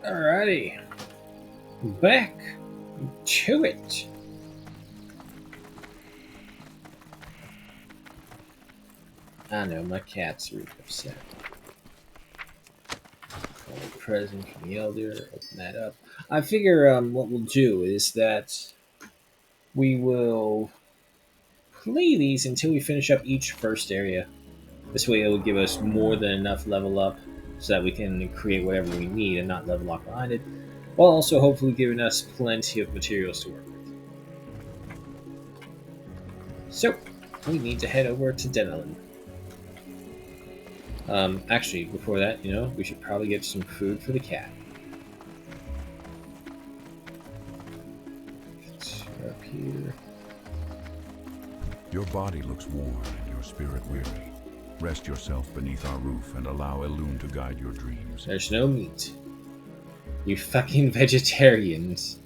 Alrighty, back to it. I know my cat's really upset. Call a present from the elder. Open that up. I figure what we'll do is that we will play these until we finish up each first area. This way, it will give us more than enough level up so that we can create whatever we need and not level lock behind it, while also hopefully giving us plenty of materials to work with. So, we need to head over to Denelin. Actually, before that, we should probably get some food for the cat. Up here. Your body looks worn and your spirit weary. Rest yourself beneath our roof and allow Elune to guide your dreams. There's no meat. You fucking vegetarians.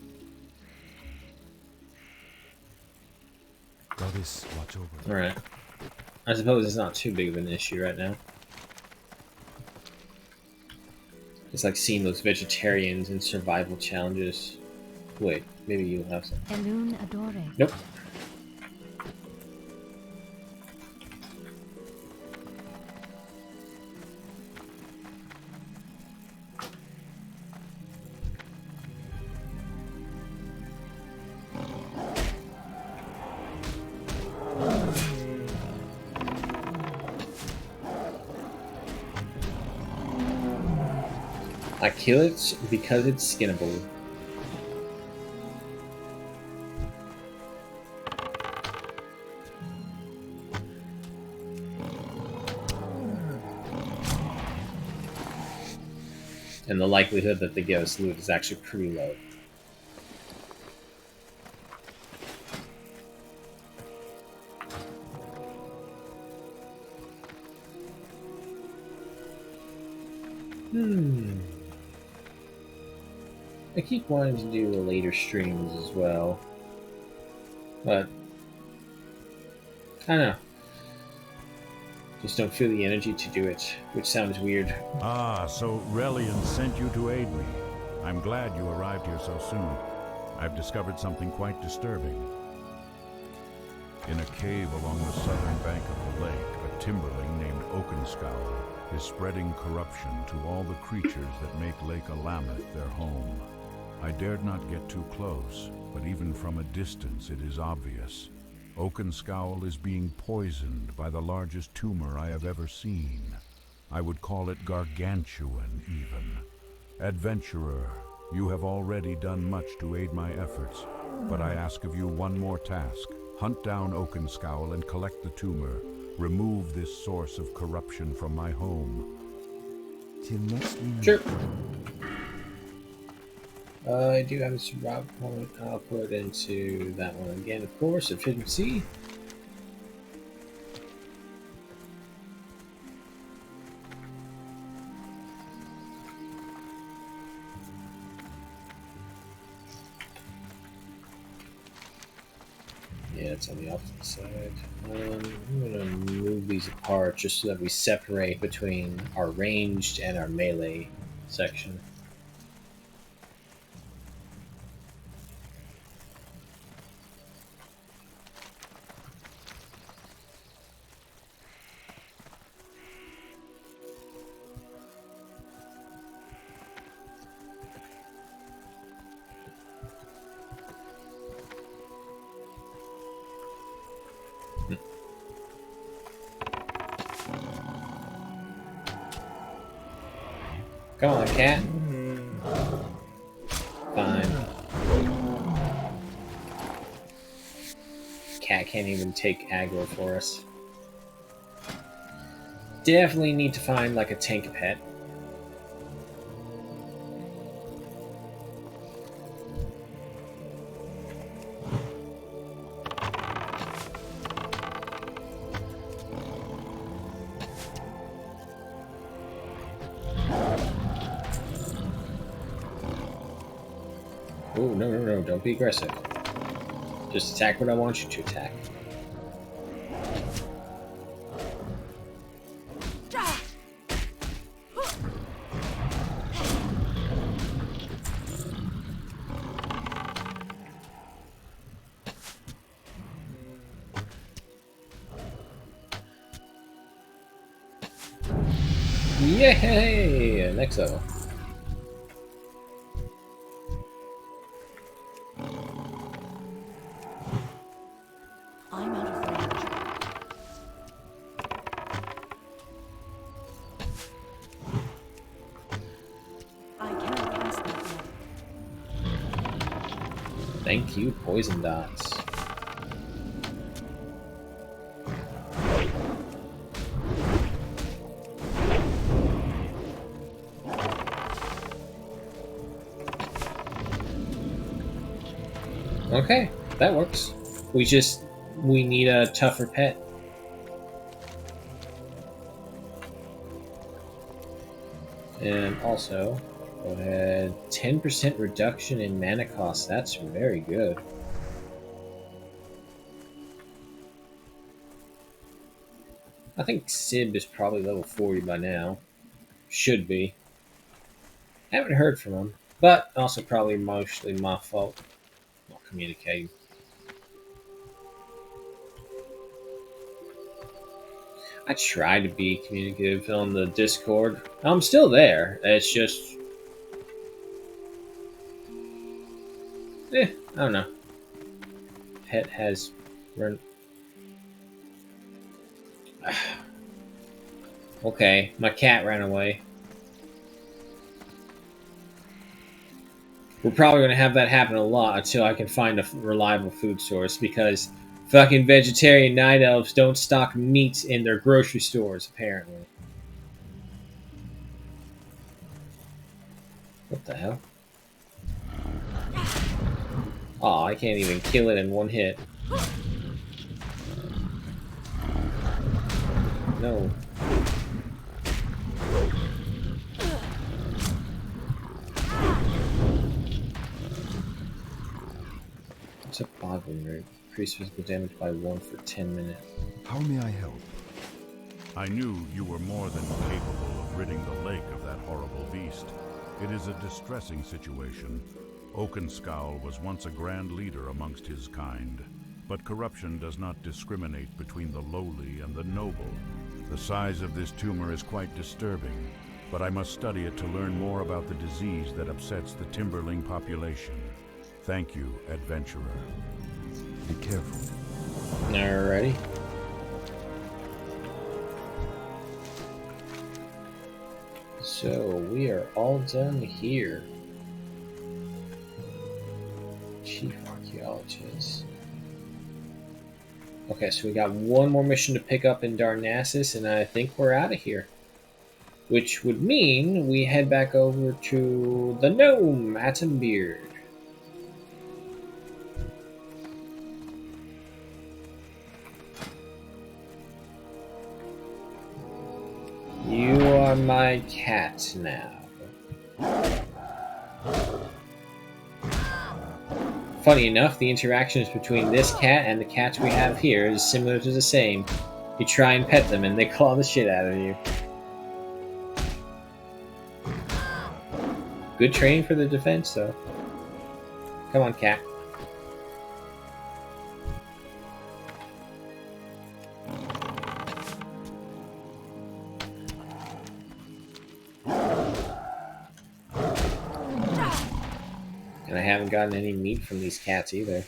Goddess, watch over. Alright. I suppose it's not too big of an issue right now. It's like seeing those vegetarians in survival challenges. Wait, maybe you'll have some. Elune Adore. Nope. I kill it because it's skinnable. And the likelihood that they give us loot is actually pretty low. I keep wanting to do the later streams as well, but I don't know. Just don't feel the energy to do it, which sounds weird. Ah, so Relian sent you to aid me. I'm glad you arrived here so soon. I've discovered something quite disturbing. In a cave along the southern bank of the lake, a timberling named Oakenscowl is spreading corruption to all the creatures that make Lake Alameth their home. I dared not get too close, but even from a distance it is obvious. Oakenscowl is being poisoned by the largest tumor I have ever seen. I would call it gargantuan, even. Adventurer, you have already done much to aid my efforts, but I ask of you one more task. Hunt down Oakenscowl and collect the tumor. Remove this source of corruption from my home. Till next we meet. Sure. I do have a survival point. I'll put into that one again, of course. Efficiency. Yeah, it's on the opposite side. I'm going to move these apart just so that we separate between our ranged and our melee section. Come on, cat. Fine. Cat can't even take aggro for us. Definitely need to find like a tank pet. Oh, no, don't be aggressive. Just attack what I want you to attack. Yay! Next level. I'm out of range. I can't pass that way. Thank you, poison dots. Okay, that works. We need a tougher pet. And also, go ahead, 10% reduction in mana cost. That's very good. I think Sib is probably level 40 by now. Should be. Haven't heard from him, but also probably mostly my fault. Not communicating. I try to be communicative on the Discord. I'm still there. It's just, I don't know. Pet has run. Okay, my cat ran away. We're probably going to have that happen a lot until I can find a reliable food source because fucking vegetarian night elves don't stock meat in their grocery stores, apparently. What the hell? Aw, I can't even kill it in one hit. No. What's a boggling rate? Increase physical damage by 1 for 10 minutes. How may I help? I knew you were more than capable of ridding the lake of that horrible beast. It is a distressing situation. Oakenscowl was once a grand leader amongst his kind, but corruption does not discriminate between the lowly and the noble. The size of this tumor is quite disturbing, but I must study it to learn more about the disease that upsets the timberling population. Thank you, adventurer. Be careful. Alrighty. So we are all done here. Chief Archaeologist. Okay, so we got one more mission to pick up in Darnassus, and I think we're out of here. Which would mean we head back over to the gnome, Atombeard. You are my cat now. Funny enough, the interactions between this cat and the cats we have here is similar to the same. You try and pet them and they claw the shit out of you. Good training for the defense, though. Come on, cat. And I haven't gotten any meat from these cats either.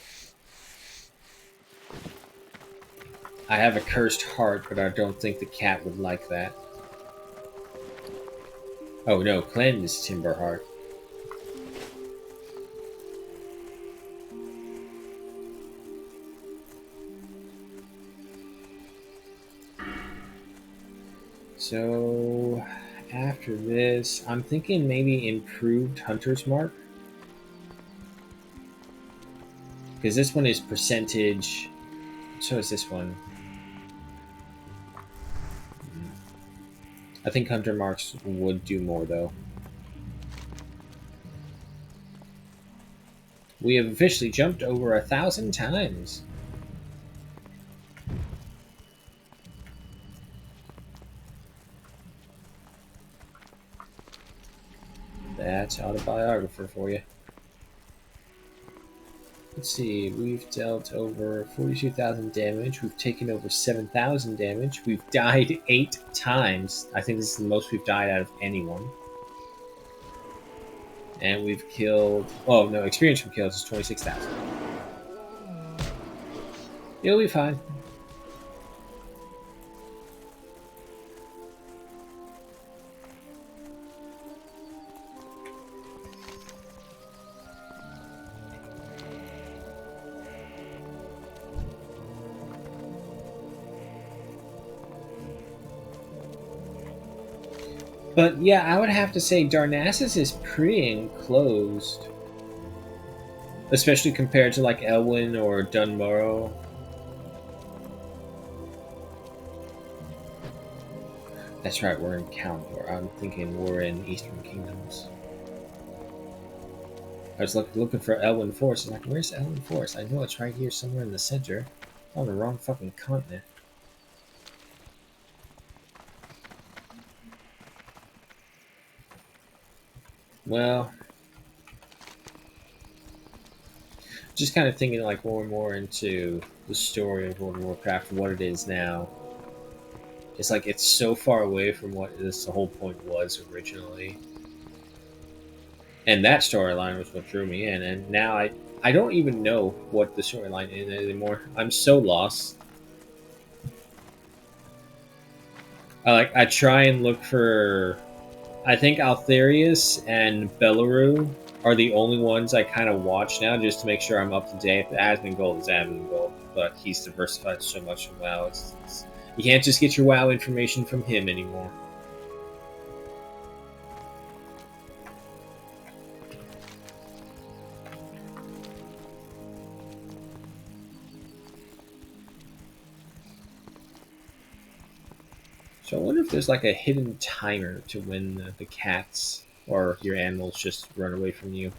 I have a cursed heart, but I don't think the cat would like that. Oh no, cleansed timber heart. So after this, I'm thinking maybe improved hunter's mark. Because this one is percentage. So is this one. I think hunter marks would do more though. We have officially jumped over 1,000 times. That's autobiographer for you. Let's see, we've dealt over 42,000 damage. We've taken over 7,000 damage. We've died 8 times. I think this is the most we've died out of anyone. And we've killed... Oh, no, experience from kills is 26,000. You'll be fine. But yeah, I would have to say Darnassus is pretty enclosed. Especially compared to like Elwyn or Dunmorrow. That's right, we're in Kalimdor. I'm thinking we're in Eastern Kingdoms. I was looking for Elwyn Forest. I'm like, where's Elwyn Forest? I know it's right here somewhere in the center. On the wrong fucking continent. Well, just kind of thinking like more and more into the story of World of Warcraft, what it is now. It's like it's so far away from what this the whole point was originally. And that storyline was what drew me in, and now I don't even know what the storyline is anymore. I'm so lost. I try and look for. I think Altharius and Belleru are the only ones I kind of watch now, just to make sure I'm up to date. If Asmongold is Asmongold, but he's diversified so much from WoW. You can't just get your WoW information from him anymore. So I wonder if there's like a hidden timer to when the cats or your animals just run away from you.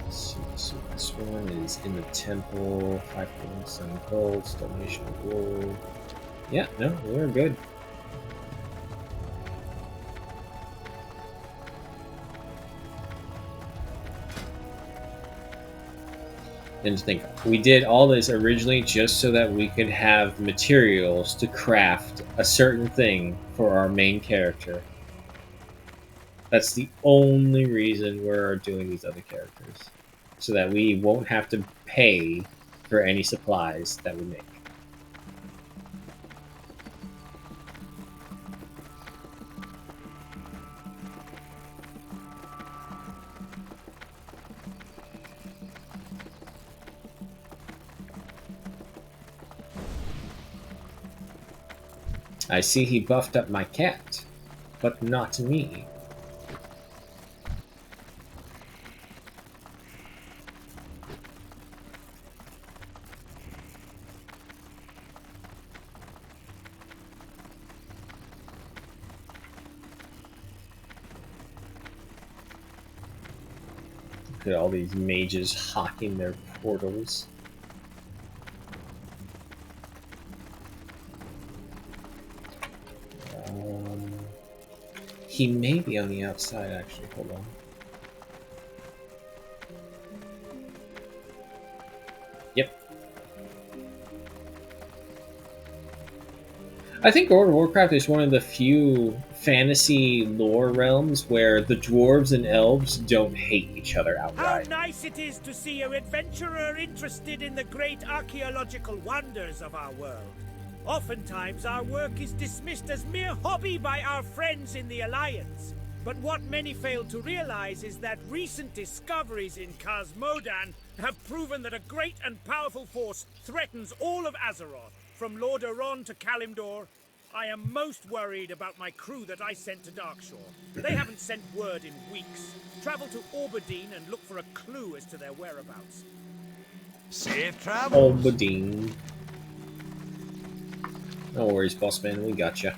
Let's see, so this one is in the temple, 5.7 gold, donation of gold. Yeah, no, we're good. And to think, we did all this originally just so that we could have materials to craft a certain thing for our main character. That's the only reason we're doing these other characters. So that we won't have to pay for any supplies that we make. I see he buffed up my cat, but not me. Look at all these mages hawking their portals. He may be on the outside, actually. Hold on. Yep. I think World of Warcraft is one of the few fantasy lore realms where the dwarves and elves don't hate each other How outright. nice it is to see an adventurer interested in the great archaeological wonders of our world. Oftentimes, our work is dismissed as mere hobby by our friends in the Alliance. But what many fail to realize is that recent discoveries in Cosmodan have proven that a great and powerful force threatens all of Azeroth, from Lordaeron to Kalimdor. I am most worried about my crew that I sent to Darkshore. They haven't sent word in weeks. Travel to Orbadine and look for a clue as to their whereabouts. Safe travels. Albadine. No worries, boss man, we gotcha.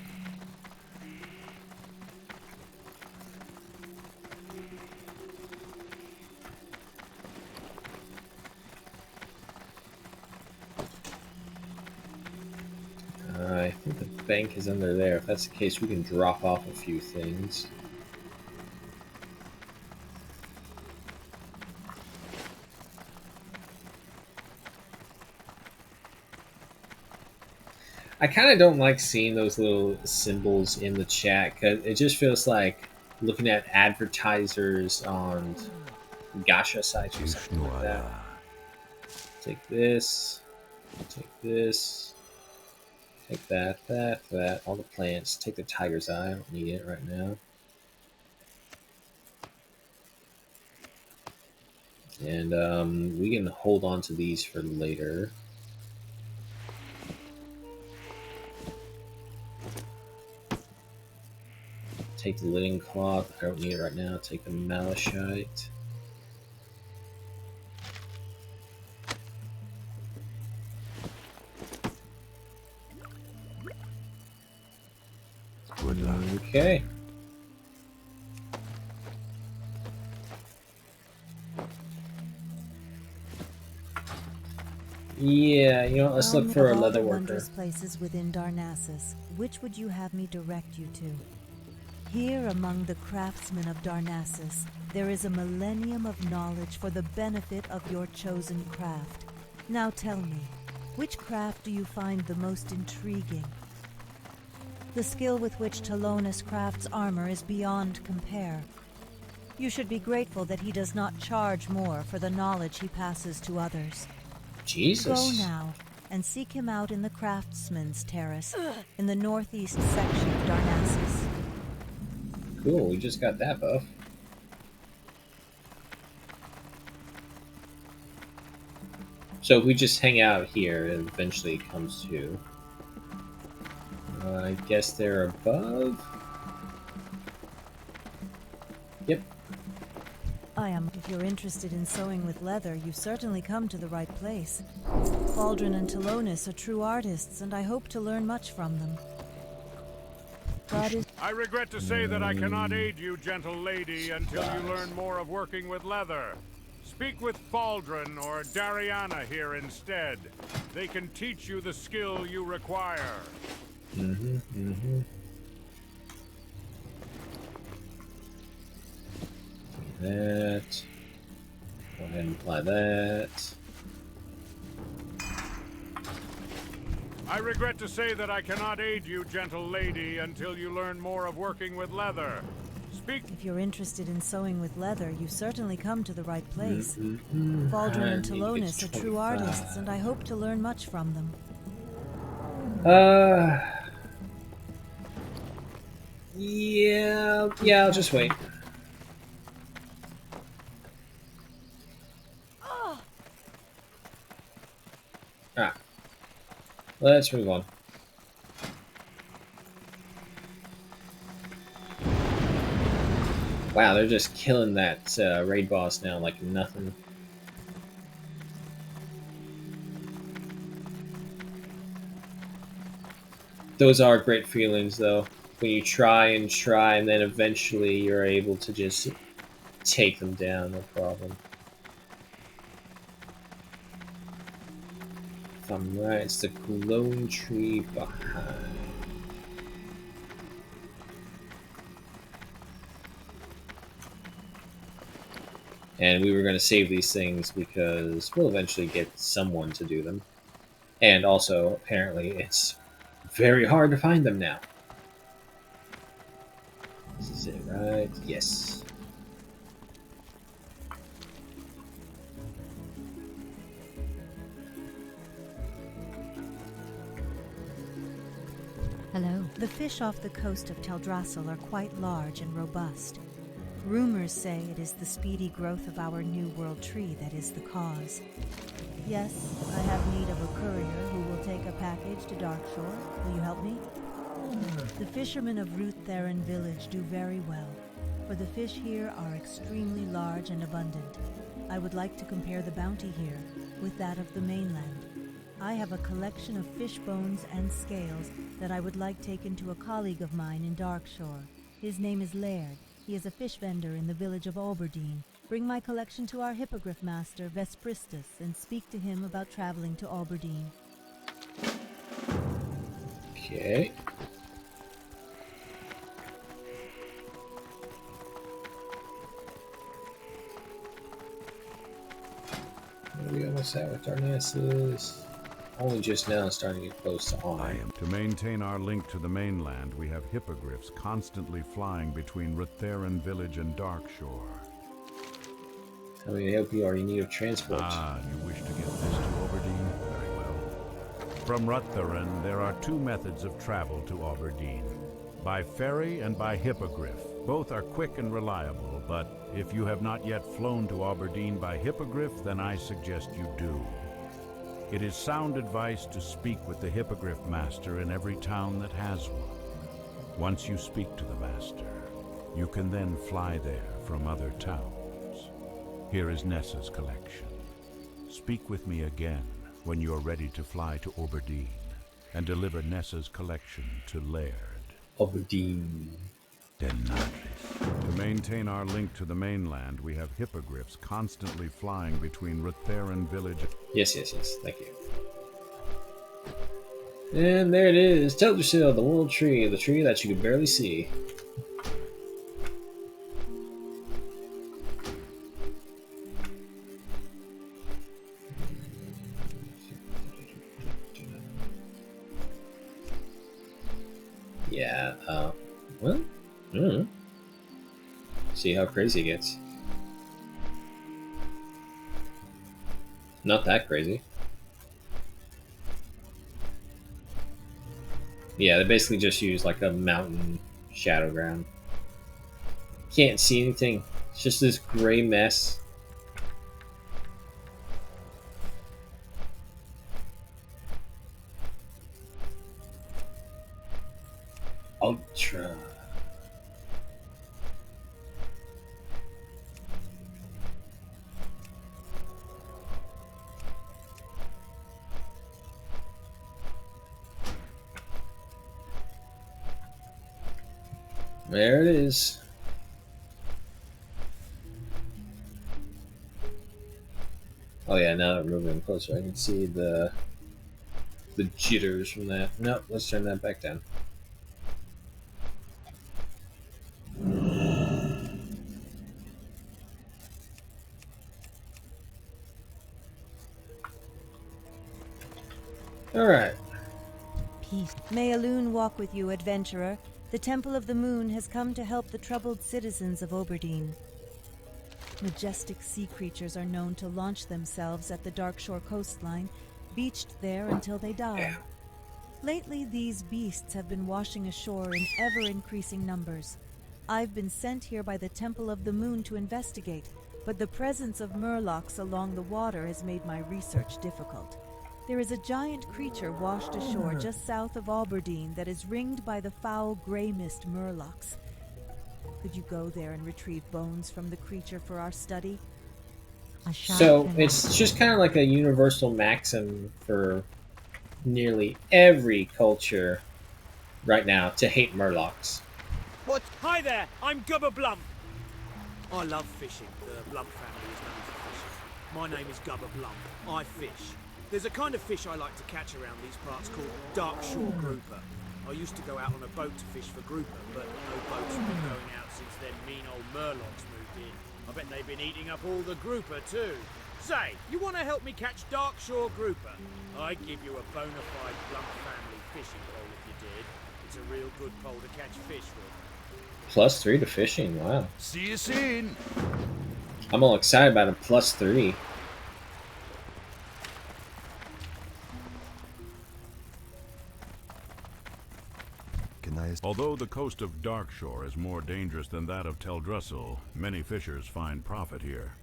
I think the bank is under there. If that's the case, we can drop off a few things. I kind of don't like seeing those little symbols in the chat because it just feels like looking at advertisers on gacha sites or something like that. Take this, take this, take that, all the plants. Take the tiger's eye, I don't need it right now. And we can hold on to these for later. Take the linen cloth, I don't need it right now. Take the malachite. Good luck. Okay. Yeah, you know, let's look for a leather worker. Wondrous places within Darnassus, which would you have me direct you to? Here among the craftsmen of Darnassus, there is a millennium of knowledge for the benefit of your chosen craft. Now tell me, which craft do you find the most intriguing? The skill with which Talonus crafts armor is beyond compare. You should be grateful that he does not charge more for the knowledge he passes to others. Jesus. Go now and seek him out in the Craftsman's Terrace in the northeast section of Darnassus. Cool, we just got that buff. So if we just hang out here, it eventually comes to... I guess they're above? Yep. If you're interested in sewing with leather, you've certainly come to the right place. Baldrin and Talonus are true artists, and I hope to learn much from them. I regret to say that I cannot aid you, gentle lady, until you learn more of working with leather. Speak with Baldrin or Dariana here instead. They can teach you the skill you require. That. Go ahead and apply that. I regret to say that I cannot aid you, gentle lady, until you learn more of working with leather. Speak. If you're interested in sewing with leather, you've certainly come to the right place. Baldrin and Talonus are true artists, and I hope to learn much from them. Yeah, I'll just wait. Ah. Let's move on. Wow, they're just killing that raid boss now like nothing. Those are great feelings, though. When you try and then eventually you're able to just take them down, no problem. If I'm right, it's the glowing tree behind. And we were going to save these things because we'll eventually get someone to do them. And also, apparently, it's very hard to find them now. This is it, right? Yes. Hello. The fish off the coast of Teldrassil are quite large and robust. Rumors say it is the speedy growth of our New World tree that is the cause. Yes, I have need of a courier who will take a package to Darkshore. Will you help me? The fishermen of Ruth Theron village do very well, for the fish here are extremely large and abundant. I would like to compare the bounty here with that of the mainland. I have a collection of fish bones and scales that I would like taken to a colleague of mine in Darkshore. His name is Laird. He is a fish vendor in the village of Alberdine. Bring my collection to our hippogriff master, Vespristus, and speak to him about traveling to Alberdine. Okay. What are we almost at with Darnassus? Only just now starting to get close to on. To maintain our link to the mainland, we have hippogriffs constantly flying between Rutheran village and Darkshore. Tell me to help you are in need of transport. Ah, you wish to get this to Oberdeen? Very well. From Rutheran, there are two methods of travel to Oberdeen. By ferry and by hippogriff. Both are quick and reliable, but if you have not yet flown to Oberdeen by hippogriff, then I suggest you do. It is sound advice to speak with the hippogriff master in every town that has one. Once you speak to the master, you can then fly there from other towns. Here is Nessa's collection. Speak with me again when you are ready to fly to Oberdeen and deliver Nessa's collection to Laird. Oberdeen. To maintain our link to the mainland, we have hippogriffs constantly flying between Rutheran village. Yes. Thank you. And there it is. Teldrassil, the world tree. The tree that you can barely see. Yeah, well, see how crazy it gets. Not that crazy. Yeah, they basically just use like a mountain shadow ground. Can't see anything. It's just this gray mess. Ultra. There it is. Oh yeah, now that we're moving closer, I can see the jitters from that. Nope, let's turn that back down. Alright. Peace. May Elune walk with you, adventurer. The Temple of the Moon has come to help the troubled citizens of Oberdeen. Majestic sea creatures are known to launch themselves at the Darkshore coastline, beached there until they die. Lately, these beasts have been washing ashore in ever-increasing numbers. I've been sent here by the Temple of the Moon to investigate, but the presence of murlocs along the water has made my research difficult. There is a giant creature washed ashore just south of Oberdeen that is ringed by the foul grey mist murlocs. Could you go there and retrieve bones from the creature for our study? So it's just kind of like a universal maxim for nearly every culture right now to hate murlocs. What? Hi there, I'm Gubba Blump. I love fishing. The Blump family is known for fishing. My name is Gubba Blump. I fish. There's a kind of fish I like to catch around these parts called Darkshore grouper. I used to go out on a boat to fish for grouper, but no boats have been going out since them mean old murlocs moved in. I bet they've been eating up all the grouper too. Say, you want to help me catch Darkshore grouper? I'd give you a bona fide Blump family fishing pole if you did. It's a real good pole to catch fish with. +3 to fishing, wow. See you soon. I'm all excited about a +3. Although the coast of Darkshore is more dangerous than that of Teldrassil, many fishers find profit here.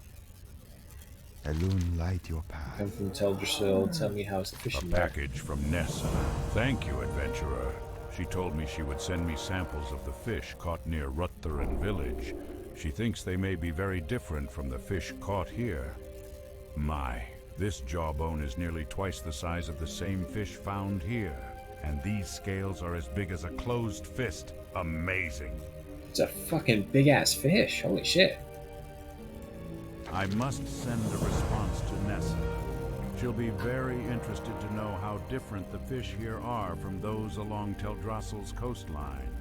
Elune, light your path. Come from Teldrassil, tell me how's the A fishing there. package from Nessa. Thank you, adventurer. She told me she would send me samples of the fish caught near Rutheran village. She thinks they may be very different from the fish caught here. My, this jawbone is nearly twice the size of the same fish found here. And these scales are as big as a closed fist. Amazing. It's a fucking big ass fish, holy shit. I must send a response to Nessa. She'll be very interested to know how different the fish here are from those along Teldrassil's coastline.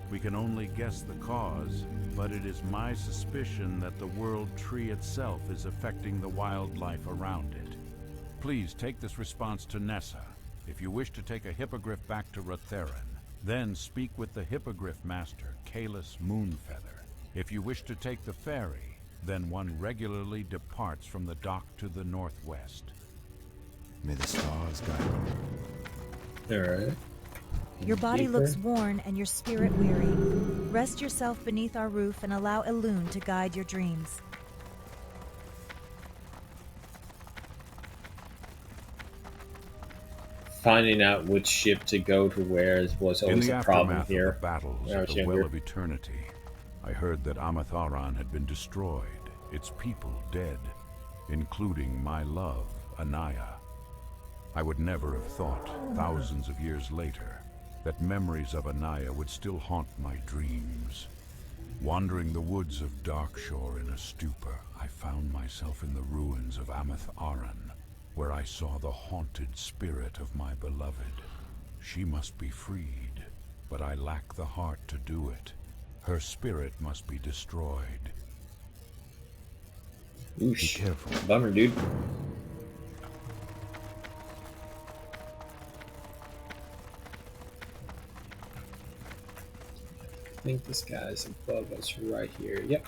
We can only guess the cause, but it is my suspicion that the World Tree itself is affecting the wildlife around it. Please take this response to Nessa. If you wish to take a hippogriff back to Rotherin, then speak with the hippogriff master, Kalis Moonfeather. If you wish to take the ferry, then one regularly departs from the dock to the northwest. May the stars guide you. Alright. Your body Deeper. looks worn and your spirit weary. Rest yourself beneath our roof and allow Elune to guide your dreams. Finding out which ship to go to where was In always the a problem aftermath here. of the battles when I at was the Well younger. of Eternity, I heard that Amatharan had been destroyed, its people dead, including my love, Anaya. I would never have thought, thousands of years later, that memories of Anaya would still haunt my dreams. Wandering the woods of Darkshore in a stupor, I found myself in the ruins of Amatharan, where I saw the haunted spirit of my beloved. She must be freed, but I lack the heart to do it. Her spirit must be destroyed. Oosh. Be careful. Bummer, dude. I think this guy's above us right here. Yep.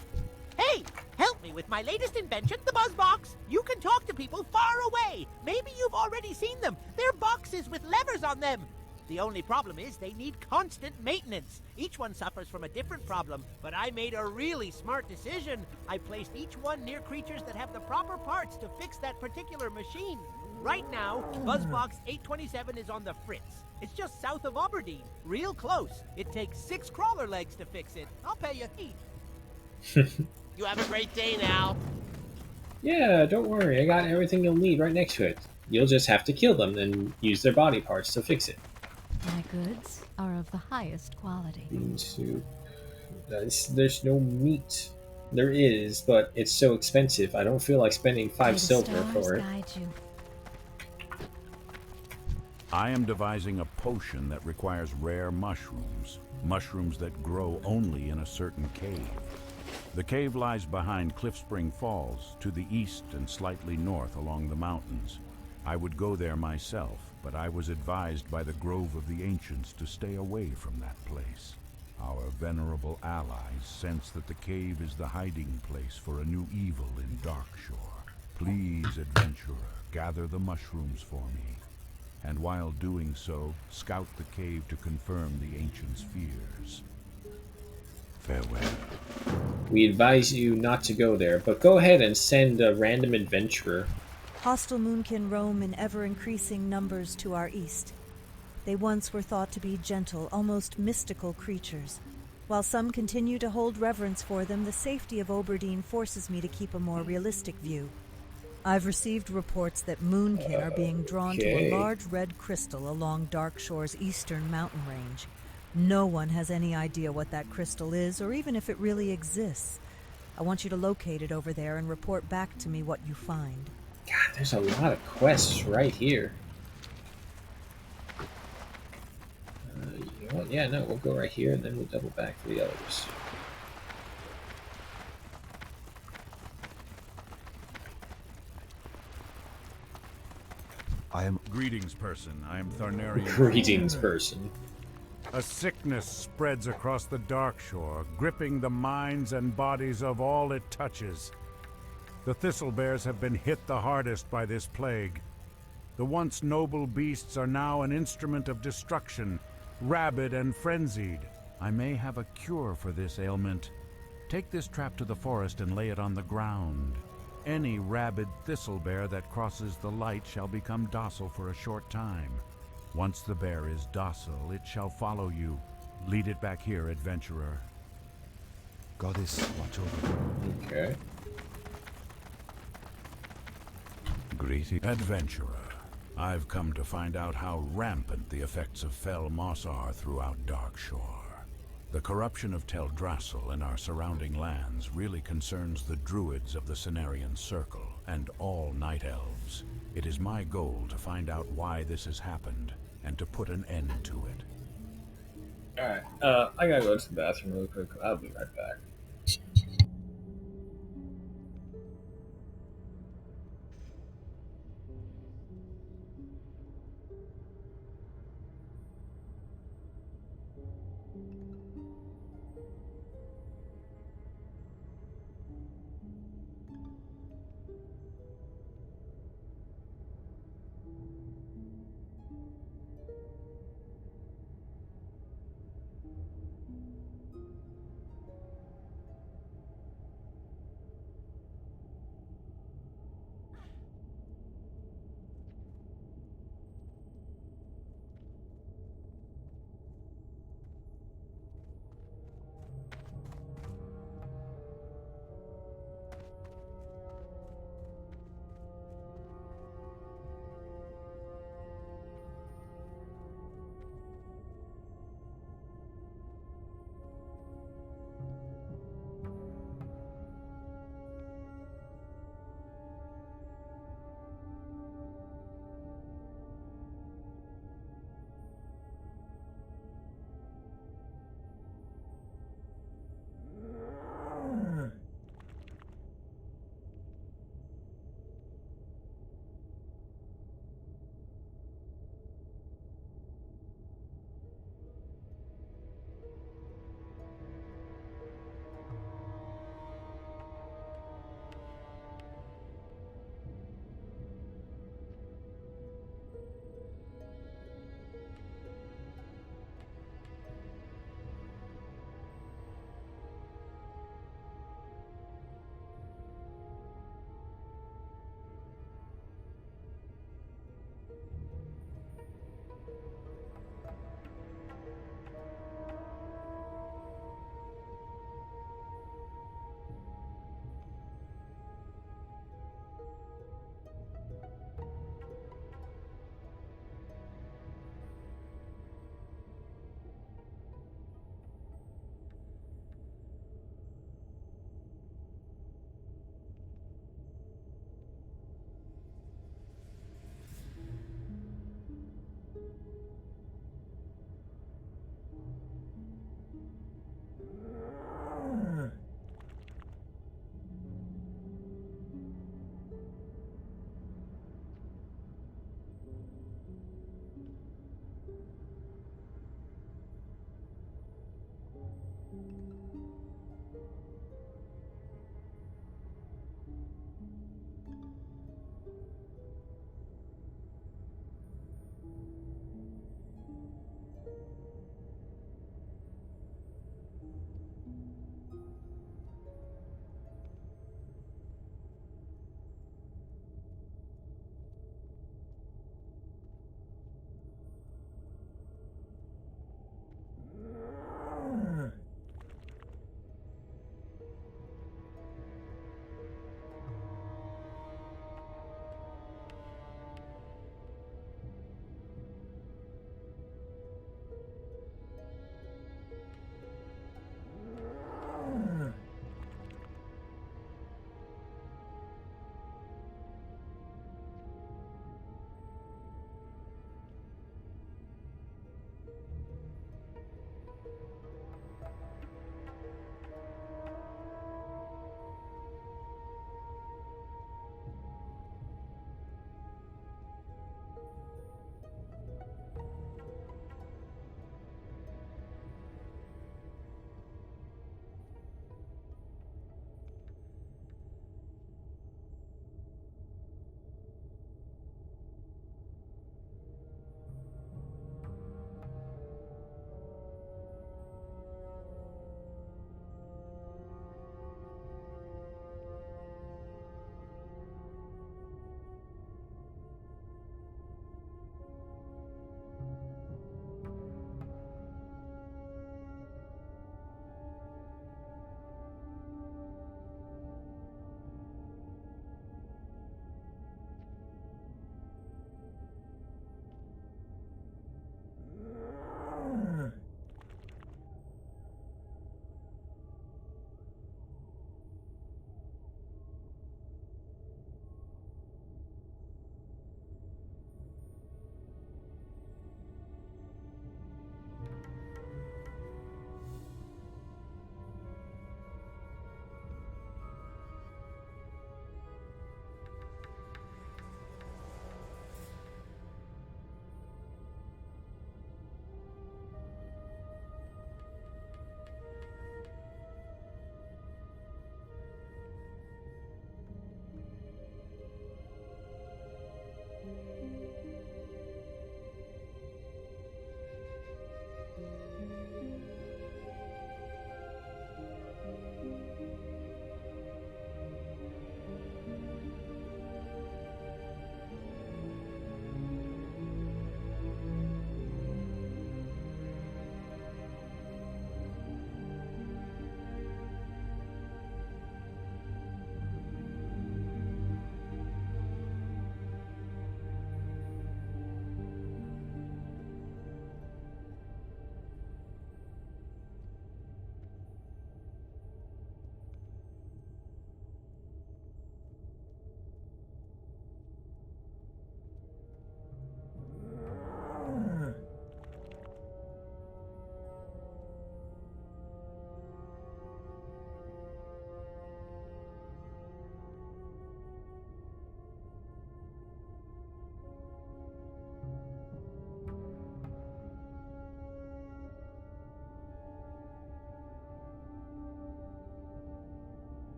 Hey, help me with my latest invention, the BuzzBox. You can talk to people far away. Maybe you've already seen them. They're boxes with levers on them. The only problem is they need constant maintenance. Each one suffers from a different problem, but I made a really smart decision. I placed each one near creatures that have the proper parts to fix that particular machine. Right now, BuzzBox 827 is on the Fritz. It's just south of Aberdeen, real close. It takes 6 crawler legs to fix it. I'll pay you heat. You have a great day now. Yeah, don't worry. I got everything you'll need right next to it. You'll just have to kill them and use their body parts to fix it. My goods are of the highest quality. Bean soup. There's no meat. There is, but it's so expensive. I don't feel like spending May 5 the silver stars for it. guide you. I am devising a potion that requires rare mushrooms, mushrooms that grow only in a certain cave. The cave lies behind Cliffspring Falls, to the east and slightly north along the mountains. I would go there myself, but I was advised by the Grove of the Ancients to stay away from that place. Our venerable allies sense that the cave is the hiding place for a new evil in Darkshore. Please, adventurer, gather the mushrooms for me. And while doing so, scout the cave to confirm the Ancients' fears. Farewell. We advise you not to go there, but go ahead and send a random adventurer. Hostile moonkin roam in ever-increasing numbers to our east. They once were thought to be gentle, almost mystical creatures. While some continue to hold reverence for them, the safety of Aberdeen forces me to keep a more realistic view. I've received reports that moonkin are being drawn to Okay. a large red crystal along Darkshore's eastern mountain range. No one has any idea what that crystal is, or even if it really exists. I want you to locate it over there and report back to me what you find. God, there's a lot of quests right here. You know what? Yeah, no, we'll go right here and then we'll double back for the others. I am Greetings, person. I am Tharnarian. Greetings, person. A sickness spreads across the Darkshore, gripping the minds and bodies of all it touches. The Thistlebears have been hit the hardest by this plague. The once noble beasts are now an instrument of destruction, rabid and frenzied. I may have a cure for this ailment. Take this trap to the forest and lay it on the ground. Any rabid thistlebear that crosses the light shall become docile for a short time. Once the bear is docile, it shall follow you. Lead it back here, adventurer. Goddess, watch over them. Okay. Greeting, adventurer. I've come to find out how rampant the effects of Fel Moss are throughout Darkshore. The corruption of Teldrassil and our surrounding lands really concerns the druids of the Cenarian Circle, and all night elves. It is my goal to find out why this has happened and to put an end to it. Alright, I gotta go to the bathroom really quick. I'll be right back.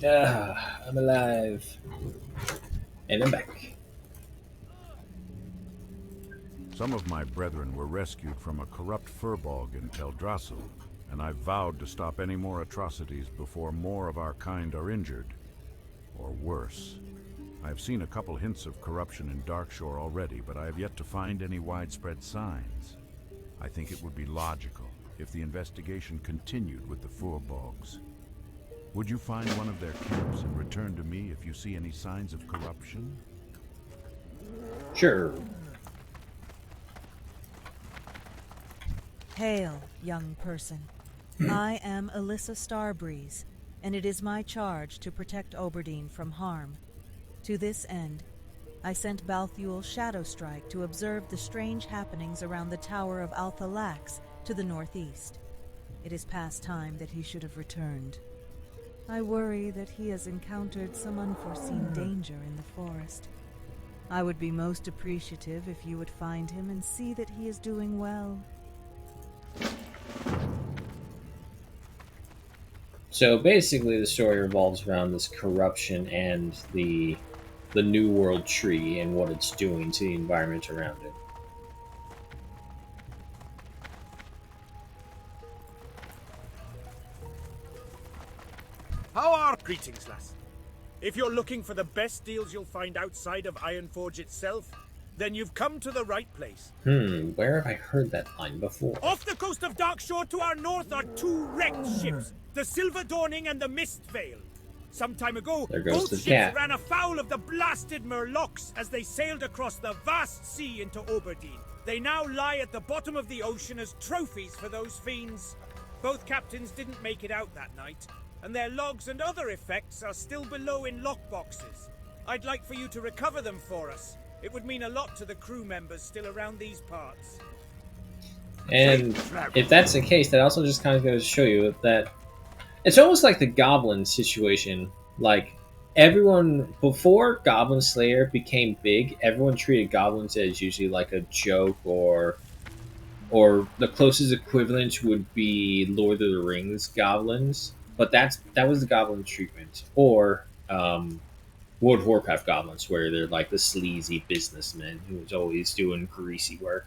I'm alive. And I'm back. Some of my brethren were rescued from a corrupt furbog in Teldrassil, and I vowed to stop any more atrocities before more of our kind are injured, or worse. I have seen a couple hints of corruption in Darkshore already, but I have yet to find any widespread signs. I think it would be logical if the investigation continued with the furbogs. Would you find one of their camps and return to me if you see any signs of corruption? Sure. Hail, young person. I am Alyssa Starbreeze, and it is my charge to protect Oberdeen from harm. To this end, I sent Balthuel Shadowstrike to observe the strange happenings around the Tower of Althalax to the northeast. It is past time that he should have returned. I worry that he has encountered some unforeseen danger in the forest. I would be most appreciative if you would find him and see that he is doing well. So basically, the story revolves around this corruption and the New World Tree and what it's doing to the environment around it. How are greetings, lass? If you're looking for the best deals you'll find outside of Ironforge itself, then you've come to the right place. Where have I heard that line before? Off the coast of Darkshore to our north are two wrecked ships, the Silver Dawning and the Mist Veil. Some time ago, There goes both the ships cat. ran afoul of the blasted Murlocs as they sailed across the vast sea into Oberdeen. They now lie at the bottom of the ocean as trophies for those fiends. Both captains didn't make it out that night, and their logs and other effects are still below in lockboxes. I'd like for you to recover them for us. It would mean a lot to the crew members still around these parts. And if that's the case, that also just kind of goes to show you that it's almost like the Goblin situation. Like, everyone, before Goblin Slayer became big, everyone treated goblins as usually like a joke, or the closest equivalent would be Lord of the Rings goblins. But that was the goblin treatment. Or World of Warcraft goblins, where they're like the sleazy businessmen who's always doing greasy work.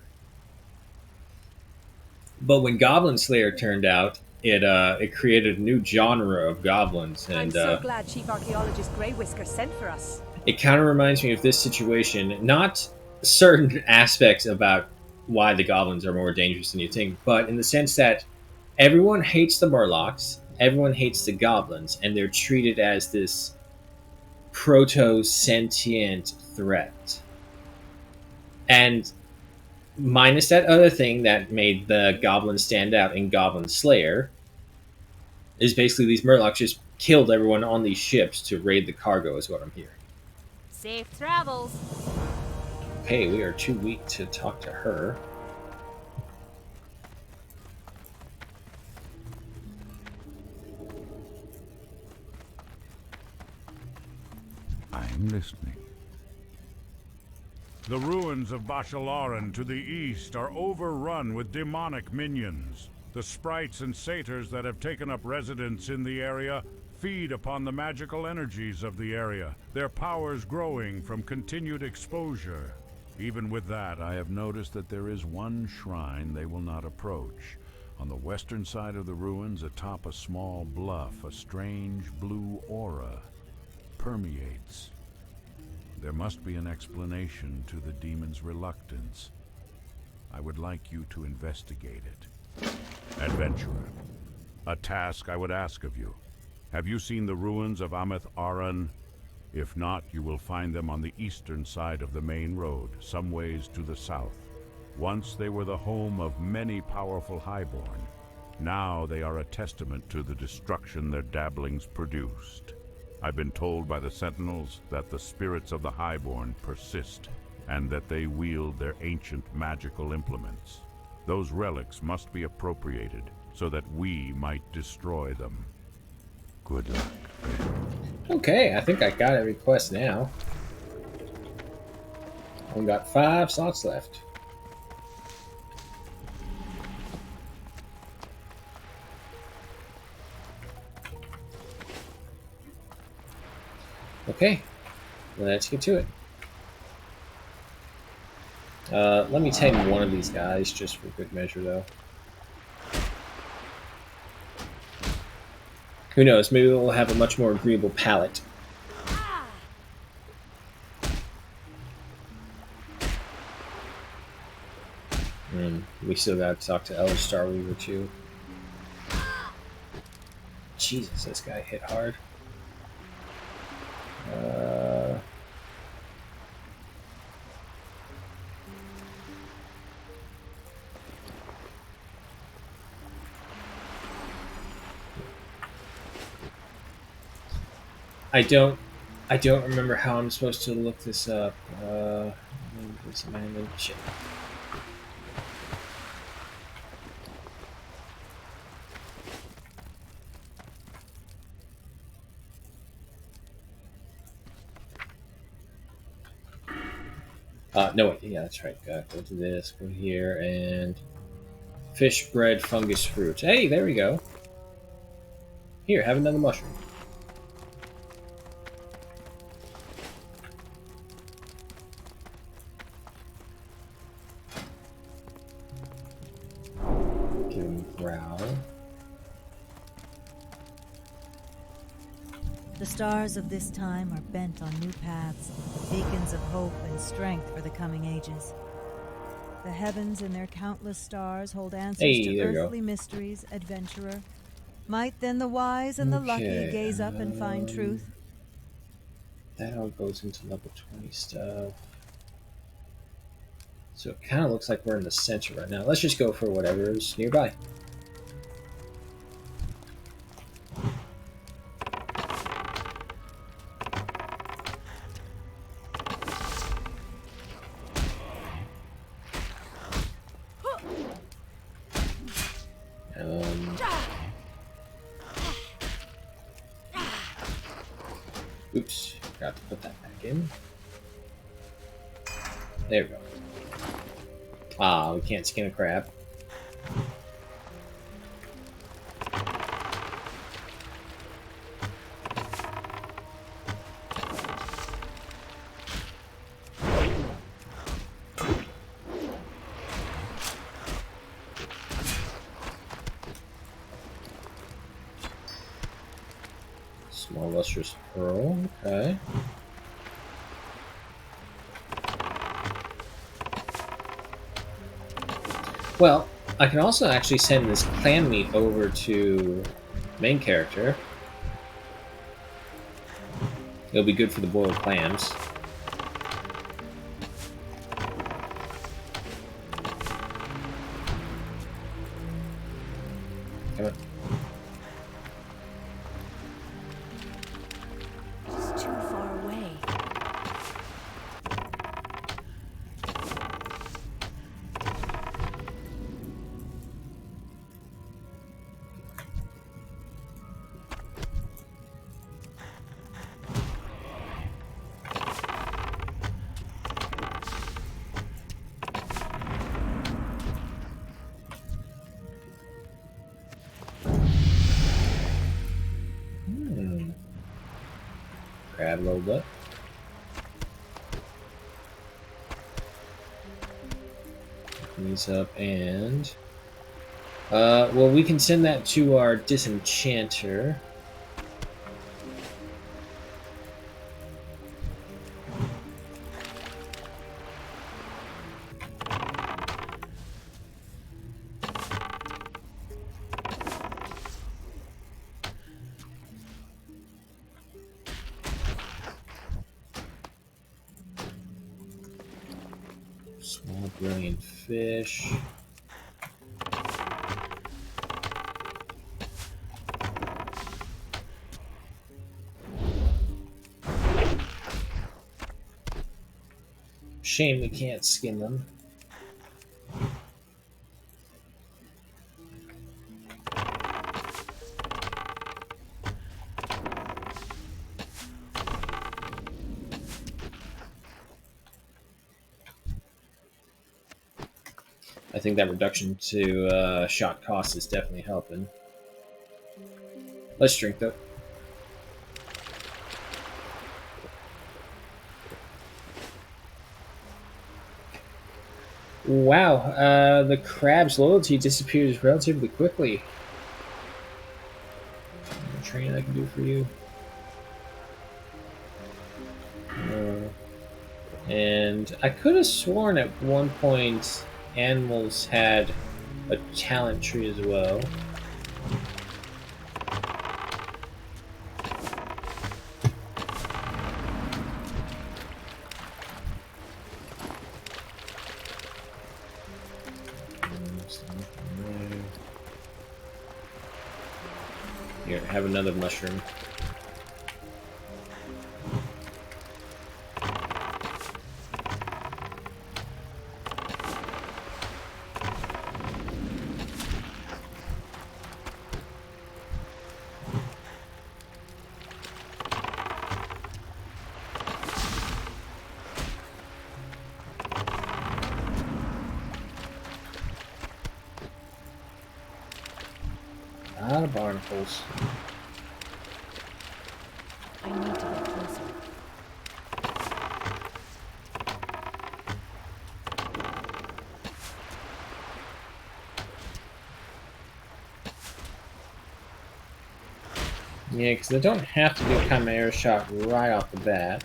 But when Goblin Slayer turned out, it created a new genre of goblins, and I'm so glad Chief Archaeologist Grey Whisker sent for us. it kind of reminds me of this situation. Not certain aspects about why the goblins are more dangerous than you think, but in the sense that everyone hates the Murlocs, everyone hates the goblins, and they're treated as this proto-sentient threat. And minus that other thing that made the goblin stand out in Goblin Slayer, is basically these Murlocs just killed everyone on these ships to raid the cargo, is what I'm hearing. Safe travels. Okay, we are too weak to talk to her. I'm listening. The ruins of Bashalaran to the east are overrun with demonic minions. The sprites and satyrs that have taken up residence in the area feed upon the magical energies of the area, their powers growing from continued exposure. Even with that, I have noticed that there is one shrine they will not approach. On the western side of the ruins, atop a small bluff, a strange blue aura permeates. There must be an explanation to the demon's reluctance. I would like you to investigate it. Adventurer, a task I would ask of you. Have you seen the ruins of Ameth Aran? If not, you will find them on the eastern side of the main road, some ways to the south. Once they were the home of many powerful highborn. Now they are a testament to the destruction their dabblings produced. I've been told by the Sentinels that the spirits of the Highborn persist, and that they wield their ancient magical implements. Those relics must be appropriated, so that we might destroy them. Good luck, friend. Okay, I think I got a request now. Only got 5 slots left. Okay, let's get to it. Let me tame one of these guys just for good measure, though. Who knows? Maybe we'll have a much more agreeable palate. We still got to talk to Elder Starweaver too. Jesus, this guy hit hard. I don't remember how I'm supposed to look this up. Shit. No, wait, yeah, that's right. Go to this, go here, and fish, bread, fungus, fruit. Hey, there we go. Here, have another mushroom. Give him a growl. The stars of this time are bent on new paths, beacons of hope and strength for the coming ages. The heavens and their countless stars hold answers to earthly mysteries, adventurer. Might then the wise and the lucky gaze up and find truth? That all goes into level 20 stuff. So it kind of looks like we're in the center right now. Let's just go for whatever is nearby. Oops, forgot to put that back in. There we go. Ah, we can't skin a crab. Small lustrous pearl, okay. Well, I can also actually send this clam meat over to main character. It'll be good for the boiled clams. Come on. It's too far away. Crab rolled up. These up and well, we can send that to our disenchanter. Small brilliant fish. Shame we can't skin them. I think that reduction to shot cost is definitely helping. Let's drink though. Wow, the crab's loyalty disappears relatively quickly. A training I can do for you. And I could have sworn at one point animals had a talent tree as well. Here, have another mushroom. A lot of barnacles. I need to get closer. Yeah, because I don't have to do Chimera Shot right off the bat.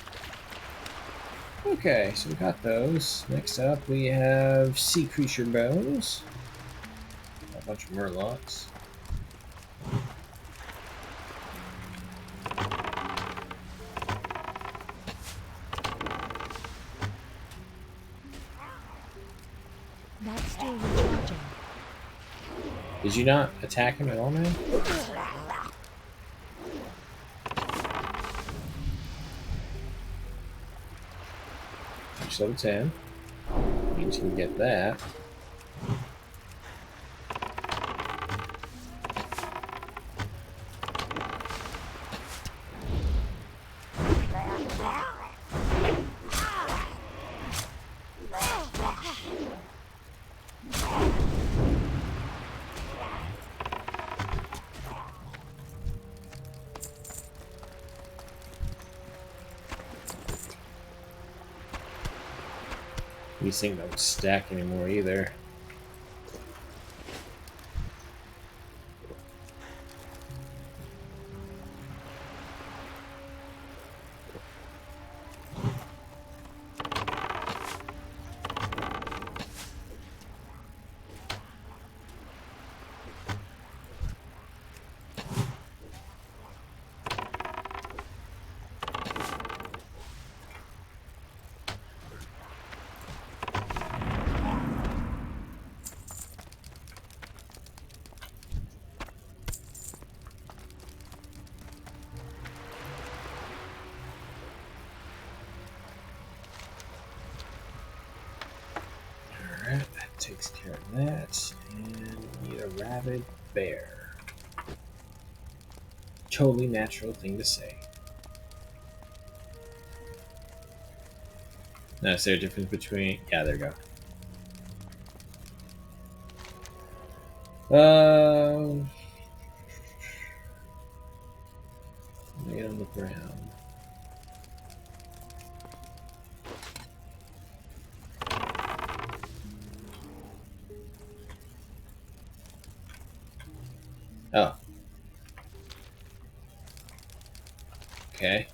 Okay, so we got those. Next up, we have Sea Creature Bones. A bunch of Murlocs. That's still recharging. Did you not attack him at all, man? Reach level 10. Means you can get that. These things don't stack anymore either. Alright, that takes care of that. And we need a rabid bear. Totally natural thing to say. Now, is there a difference between... Yeah, there we go. Lay on the ground. Oh. Okay.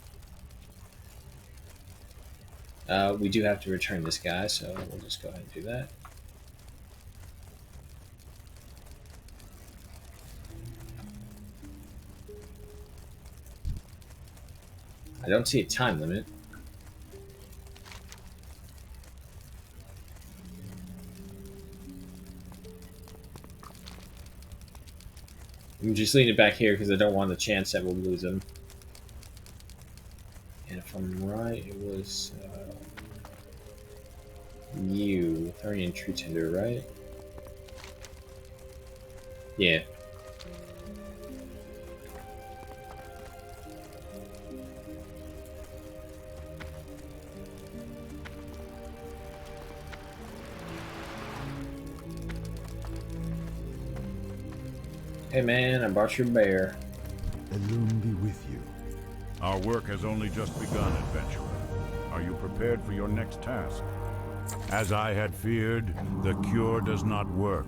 We do have to return this guy, so we'll just go ahead and do that. I don't see a time limit. I'm just leaving it back here because I don't want the chance that we'll lose him. And if I'm right, it was you, Thorian Tree Tender, right? Yeah. Hey man, I brought your bear. Elune be with you. Our work has only just begun, adventurer. Are you prepared for your next task? As I had feared, the cure does not work.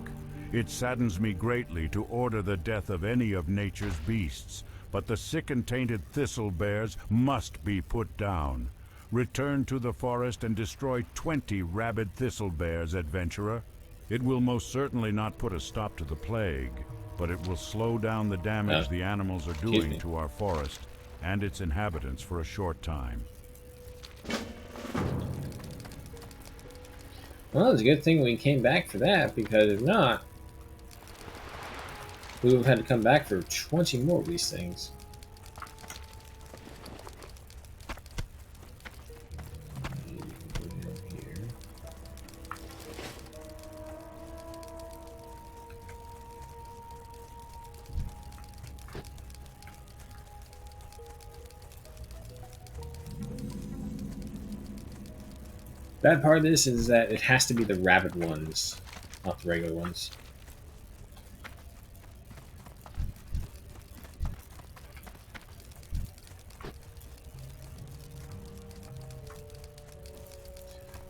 It saddens me greatly to order the death of any of nature's beasts, but the sick and tainted thistle bears must be put down. Return to the forest and destroy 20 rabid thistle bears, adventurer. It will most certainly not put a stop to the plague, but it will slow down the damage the animals are doing to our forest and its inhabitants for a short time. Well, it's a good thing we came back for that, because if not, we would have had to come back for 20 more of these things. Bad part of this is that it has to be the rabid ones, not the regular ones.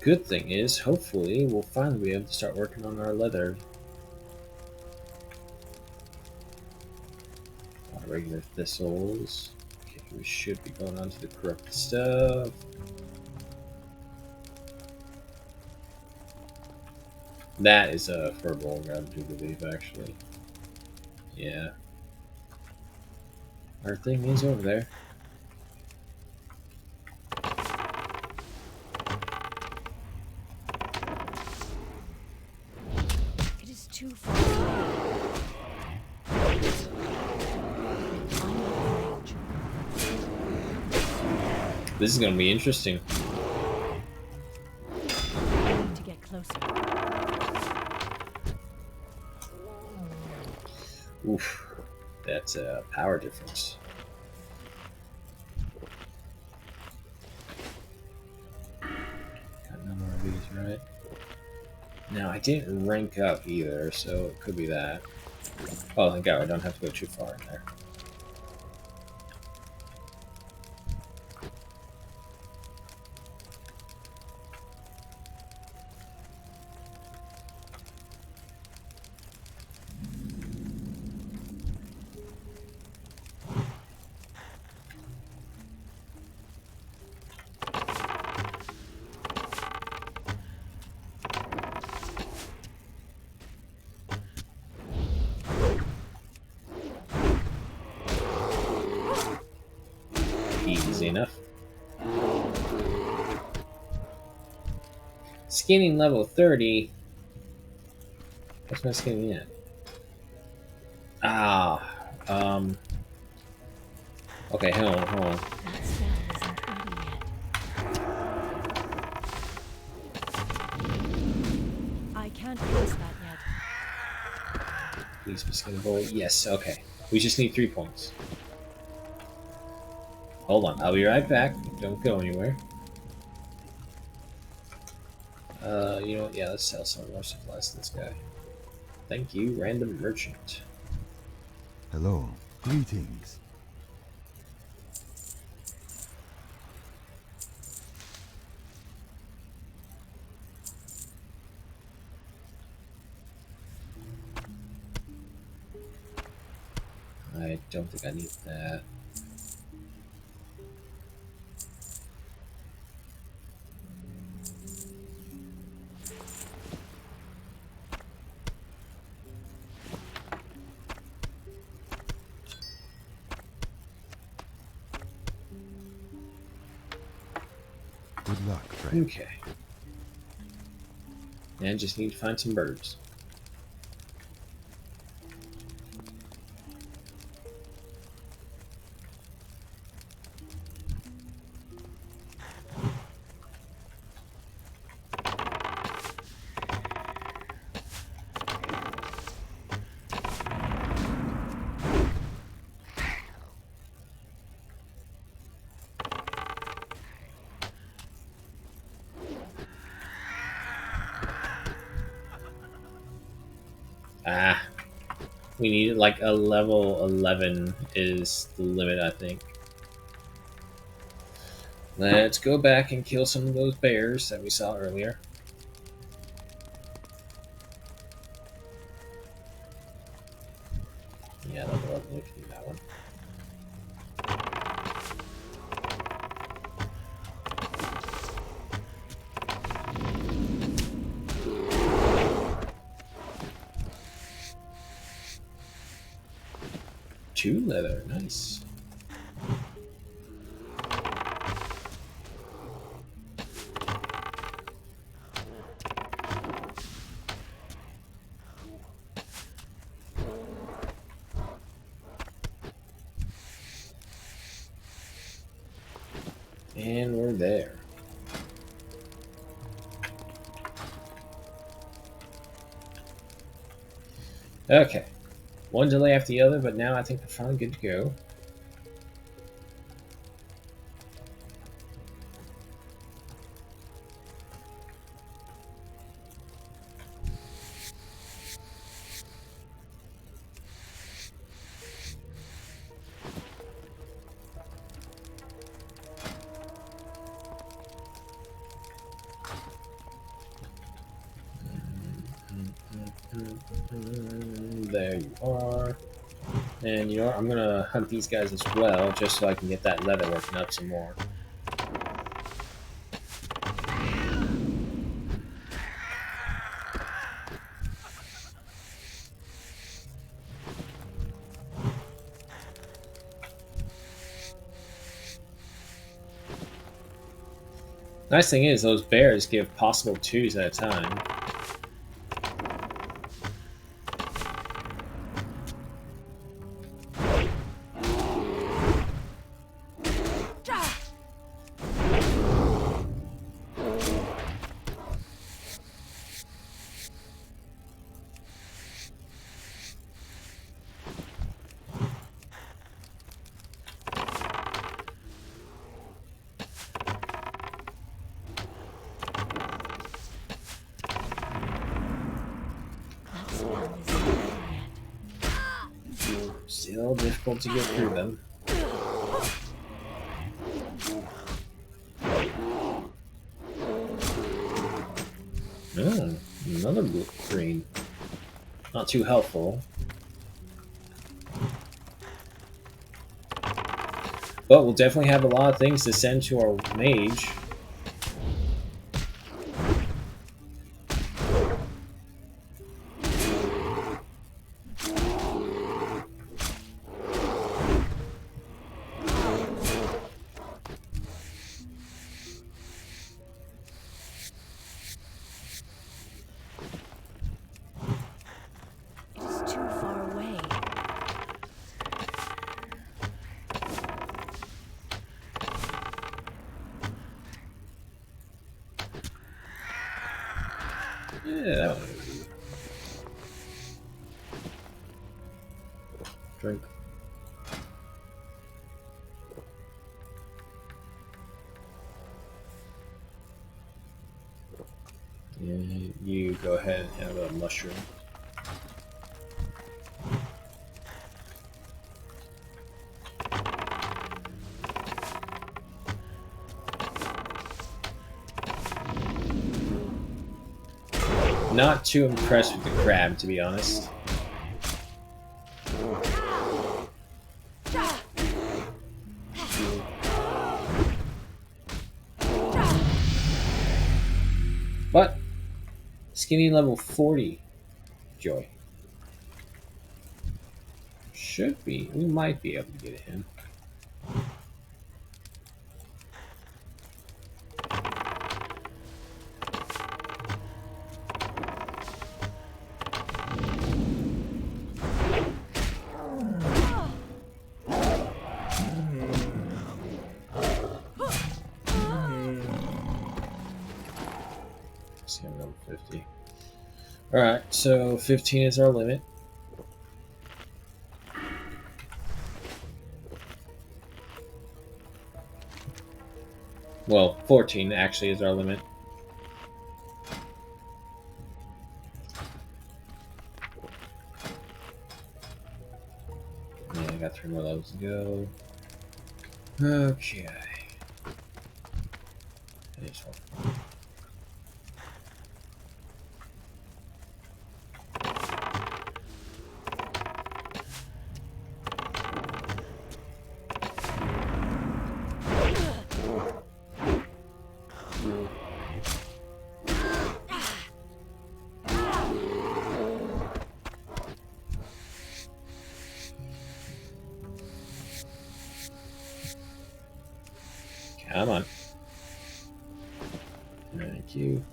Good thing is, hopefully, we'll finally be able to start working on our leather. Regular thistles. Okay, we should be going on to the corrupted stuff. That is a furball grab, I do believe, actually. Yeah. Our thing is over there. It is too far away. This is going to be interesting. I need to get closer. Oof. That's a power difference. Got no more of these, right? No, I didn't rank up either, so it could be that. Oh, thank God, I don't have to go too far in there. Easy enough. Skinning level 30. What's my skinning at? Ah, okay, hold on. That spell isn't ready yet. I can't cast that yet. Please be skinnable. Yes, okay. We just need 3 points. Hold on, I'll be right back. Don't go anywhere. You know what? Yeah, let's sell some more supplies to this guy. Thank you, random merchant. Hello. Greetings. I don't think I need that. Good luck, friend. Okay. And just need to find some birds. Ah, we need like a level 11 is the limit, I think. Let's go back and kill some of those bears that we saw earlier. 2 leather, nice. And we're there. Okay. One delay after the other, but now I think we're finally good to go. There you are. And you know what? I'm gonna hunt these guys as well, just so I can get that leather working up some more. Nice thing is, those bears give possible 2s at a time. That spell isn't over yet. Still difficult to get through them. Oh, another blue green. Not too helpful. But we'll definitely have a lot of things to send to our mage. It is too far away. Yeah, that one. Drink. And you go ahead and have a mushroom. Not too impressed with the crab, to be honest. But skinny level 40 joy. Should be. We might be able to get him. See, I'm level 50. Alright, so 15 is our limit. Well, 14 actually is our limit. Yeah, I got 3 more levels to go. Okay. Finish one. Come on. Thank you.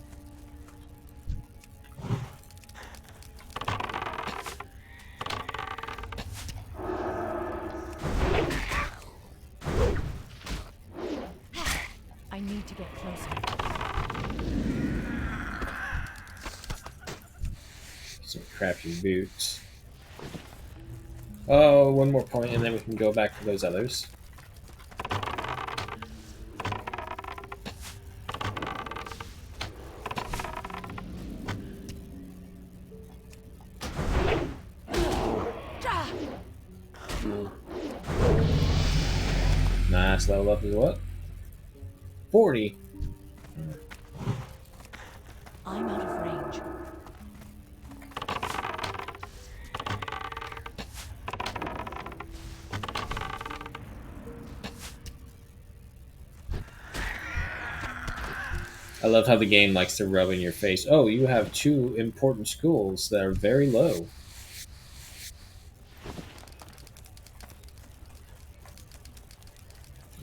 I need to get closer. Some crappy boots. Oh, one more point, and then we can go back to those others. Nice level up is what? 40. I'm out of range. I love how the game likes to rub in your face. Oh, you have 2 important schools that are very low.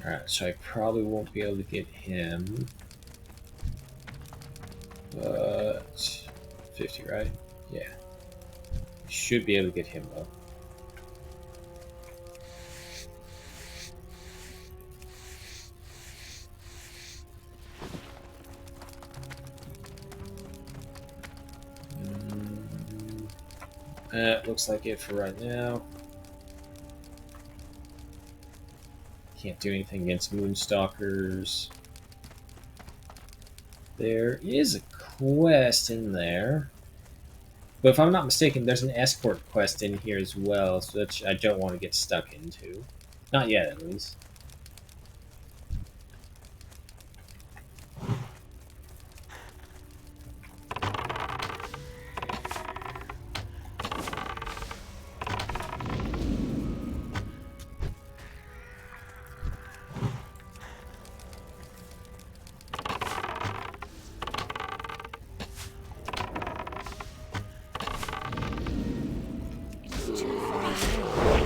Alright, so I probably won't be able to get him. But 50, right? Yeah. Should be able to get him though. That looks like it for right now. Can't do anything against Moonstalkers. There is a quest in there. But if I'm not mistaken, there's an escort quest in here as well, so which I don't want to get stuck into. Not yet, at least. It's too far away.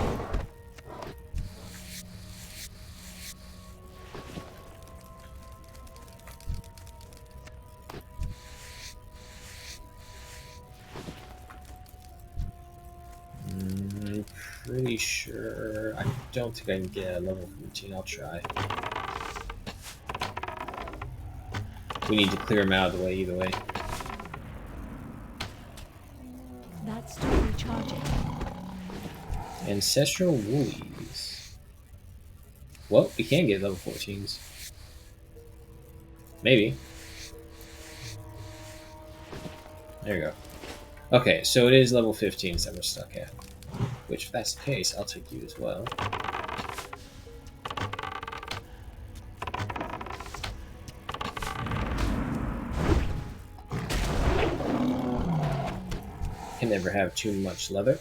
I'm pretty sure. I don't think I can get a level 14. I'll try. We need to clear him out of the way either way. That's still recharging. Ancestral Woolies. Well, we can get level 14s. Maybe. There you go. Okay, so it is level 15s that we're stuck at. Which, if that's the case, I'll take you as well. Can never have too much leather.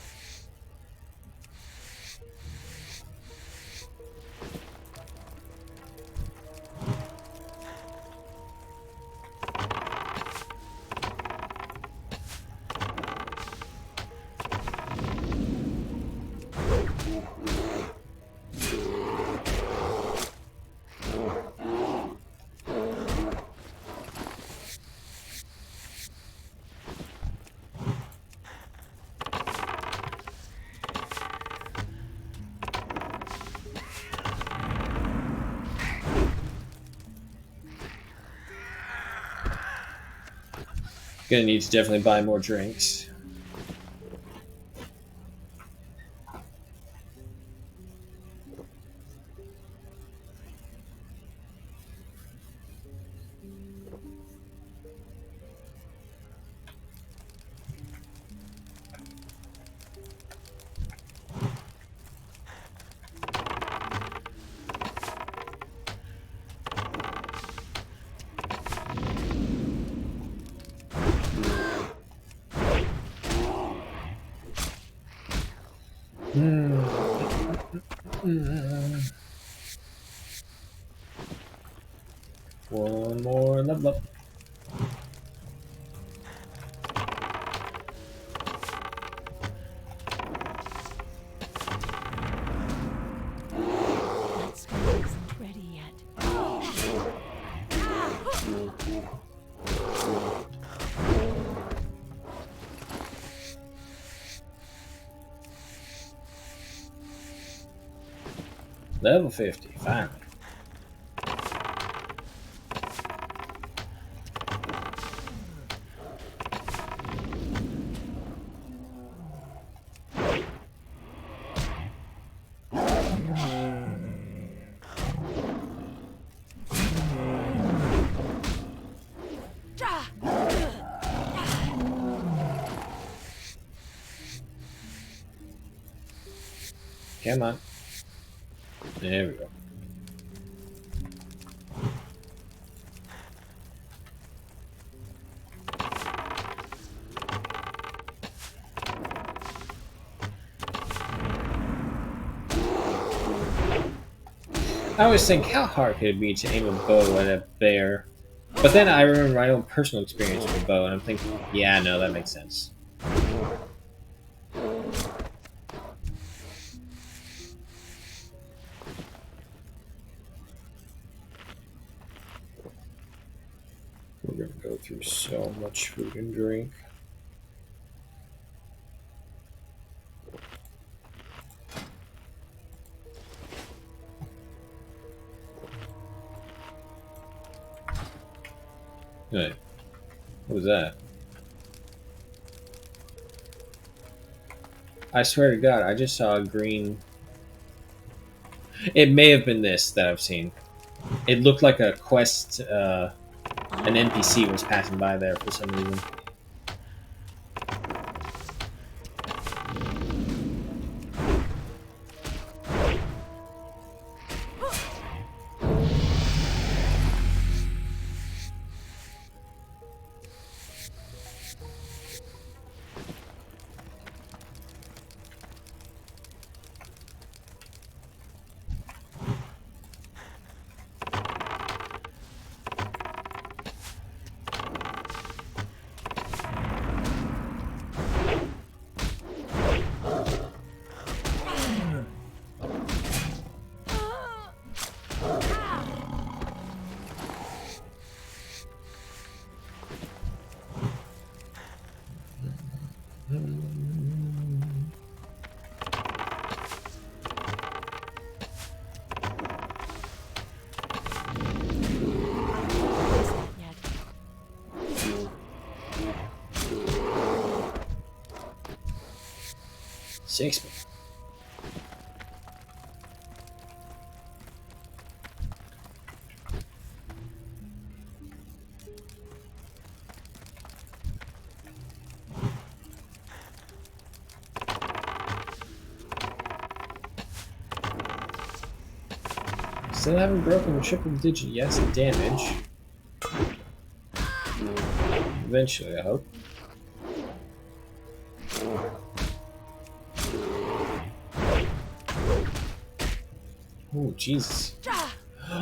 Gonna need to definitely buy more drinks. One more level up. That spell isn't ready yet. Level 50, finally. Come on. There we go. I always think, how hard could it be to aim a bow at a bear? But then I remember my own personal experience with a bow, and I'm thinking, yeah, no, that makes sense. We're gonna go through so much food and drink. Hey, what was that? I swear to God, I just saw a green... It may have been this that I've seen. It looked like a quest, an NPC was passing by there for some reason. Shakespeare. Still haven't broken triple digit yes damage. Eventually, I hope. Oh, Jesus.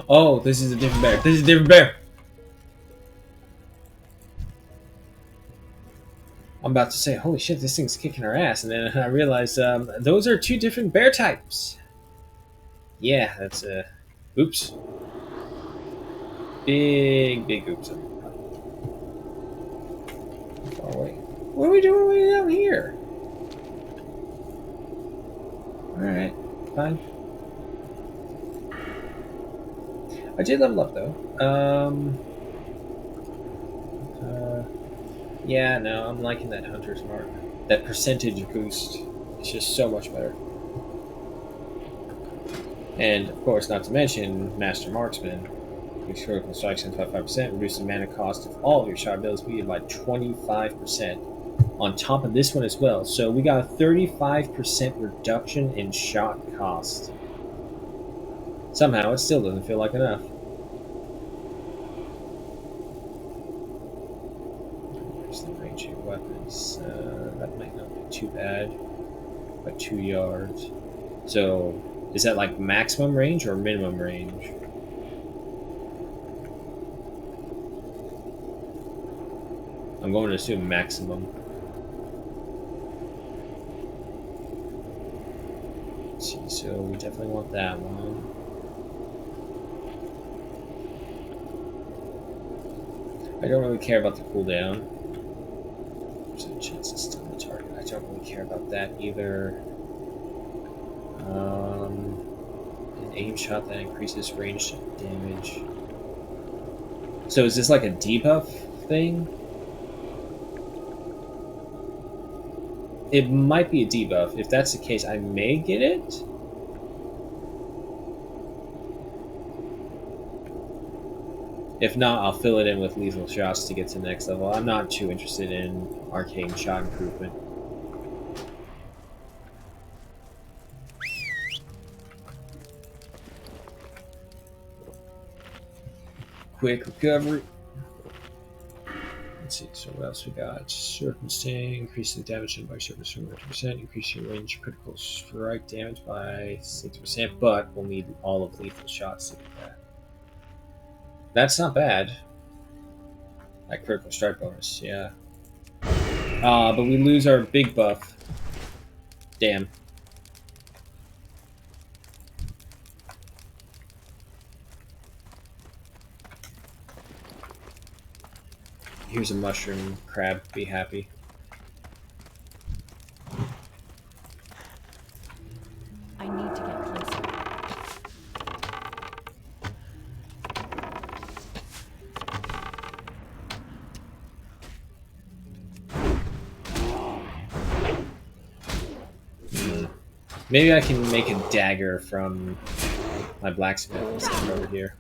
Oh, this is a different bear. This is a different bear. I'm about to say, holy shit, this thing's kicking our ass. And then I realized those are two different bear types. Yeah, that's oops. Big oops. Far away. What are we doing way down here? Alright, fine. I did level up though. Yeah, no, I'm liking that hunter's mark. That percentage boost. It's just so much better. And of course, not to mention Master Marksman. Which critical strikes in 25%, reduces the mana cost of all of your shot ability by 25%. On top of this one as well. So we got a 35% reduction in shot cost. Somehow, it still doesn't feel like enough. Where's the range of weapons? That might not be too bad. About 2 yards. So, is that like maximum range or minimum range? I'm going to assume maximum. Let's see, so we definitely want that one. I don't really care about the cooldown. There's a chance to stun the target. I don't really care about that either. And aim shot that increases range damage. So is this like a debuff thing? It might be a debuff. If that's the case, I may get it. If not, I'll fill it in with lethal shots to get to the next level. I'm not too interested in arcane shot improvement. Quick recovery. Let's see, so what else we got? Circumstance, increasing damage by surface from 50%, increasing range critical strike damage by 6%, but we'll need all of lethal shots to get that. That's not bad. That critical strike bonus, yeah. But we lose our big buff. Damn. Here's a mushroom crab. Be happy. I need to get closer. Maybe I can make a dagger from my blacksmith and send it over here.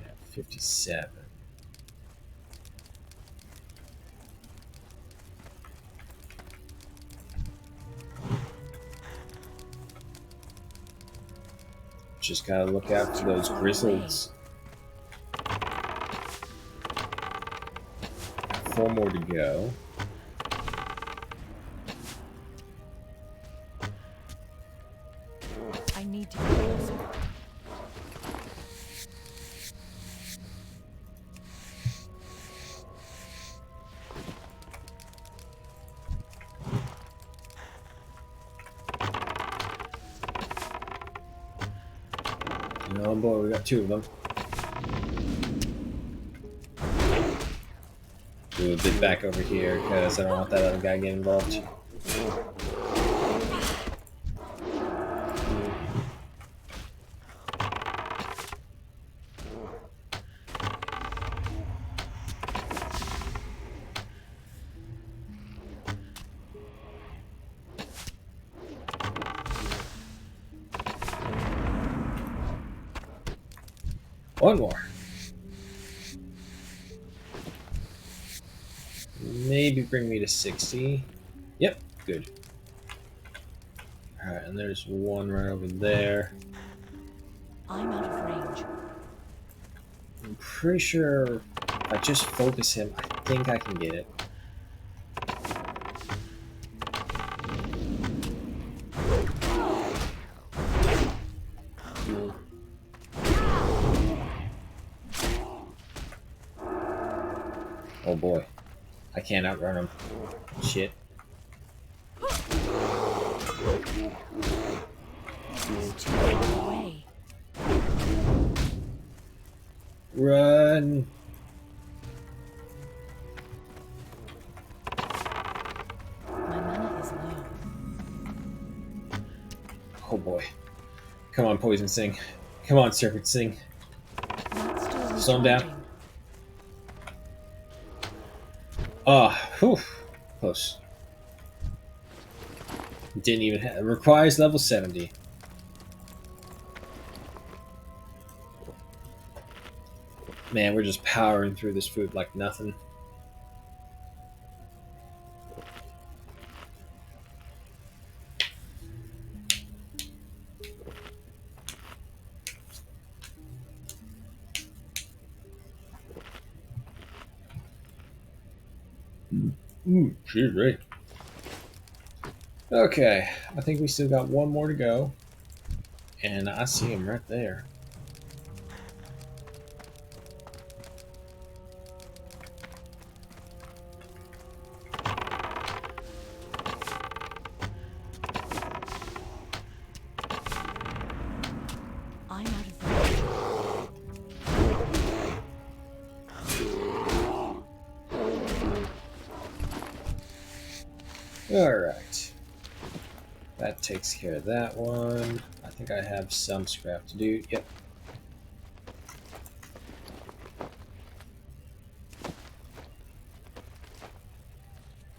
At 57. Just gotta look out for those grizzlies. 4 more to go. I need to get closer. Oh boy, we got 2 of them. Do a bit back over here because I don't want that other guy getting involved. One more. Maybe bring me to 60. Yep, good. Alright, and there's one right over there. I'm out of range. I'm pretty sure if I just focus him, I think I can get it. Oh boy. I can't outrun him. Shit. He's too far away. Run! My mana is low. Oh boy. Come on, Poison Sing. Come on, Serpent Sing. Not still Slow him down. recharging. Ah, whew. Close. Didn't even have. Requires level 70. Man, we're just powering through this food like nothing. She's right. Okay, I think we still got one more to go. And I see him right there. Alright. That takes care of that one. I think I have some scrap to do. Yep.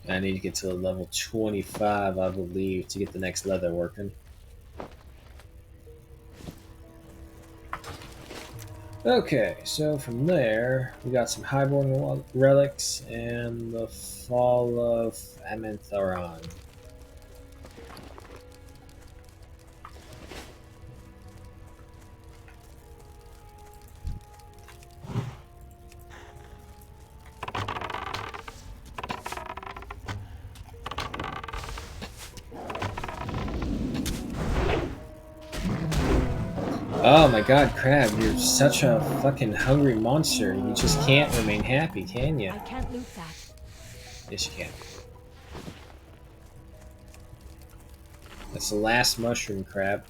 I need to get to level 25, I believe, to get the next leather working. Okay, so from there, we got some highborn relics and the fall of Amantharon. Oh my god, Crab, you're such a fucking hungry monster. You just can't remain happy, can you? I can't loot that. Yes, you can. That's the last mushroom, Crab.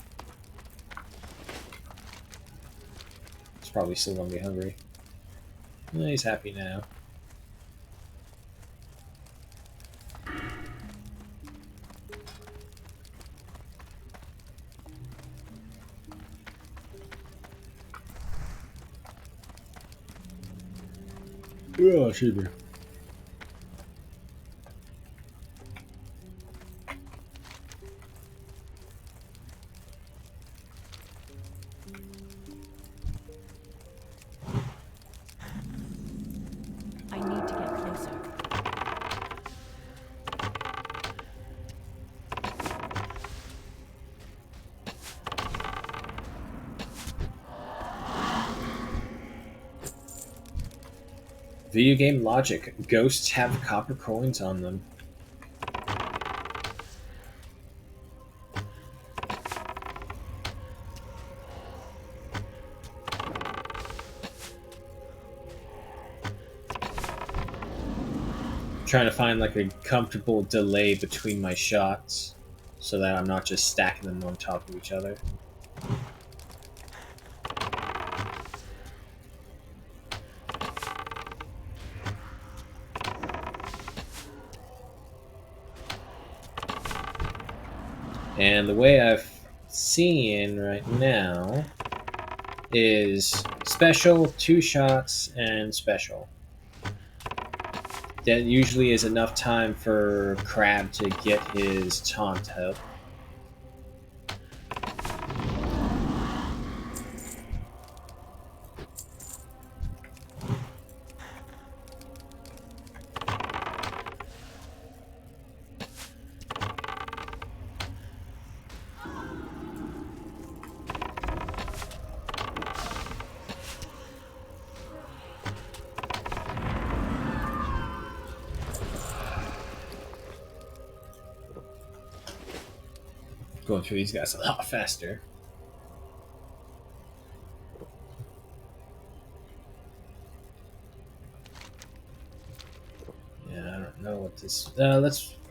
He's probably still gonna be hungry. He's happy now. Oh, shiver. I need to get closer. Video game logic. Ghosts have copper coins on them. Trying to find like a comfortable delay between my shots so that I'm not just stacking them on top of each other. And the way I've seen right now is special, 2 shots, and special. That usually is enough time for Crab to get his taunt out. Going through these guys a lot faster. Yeah, I don't know what this.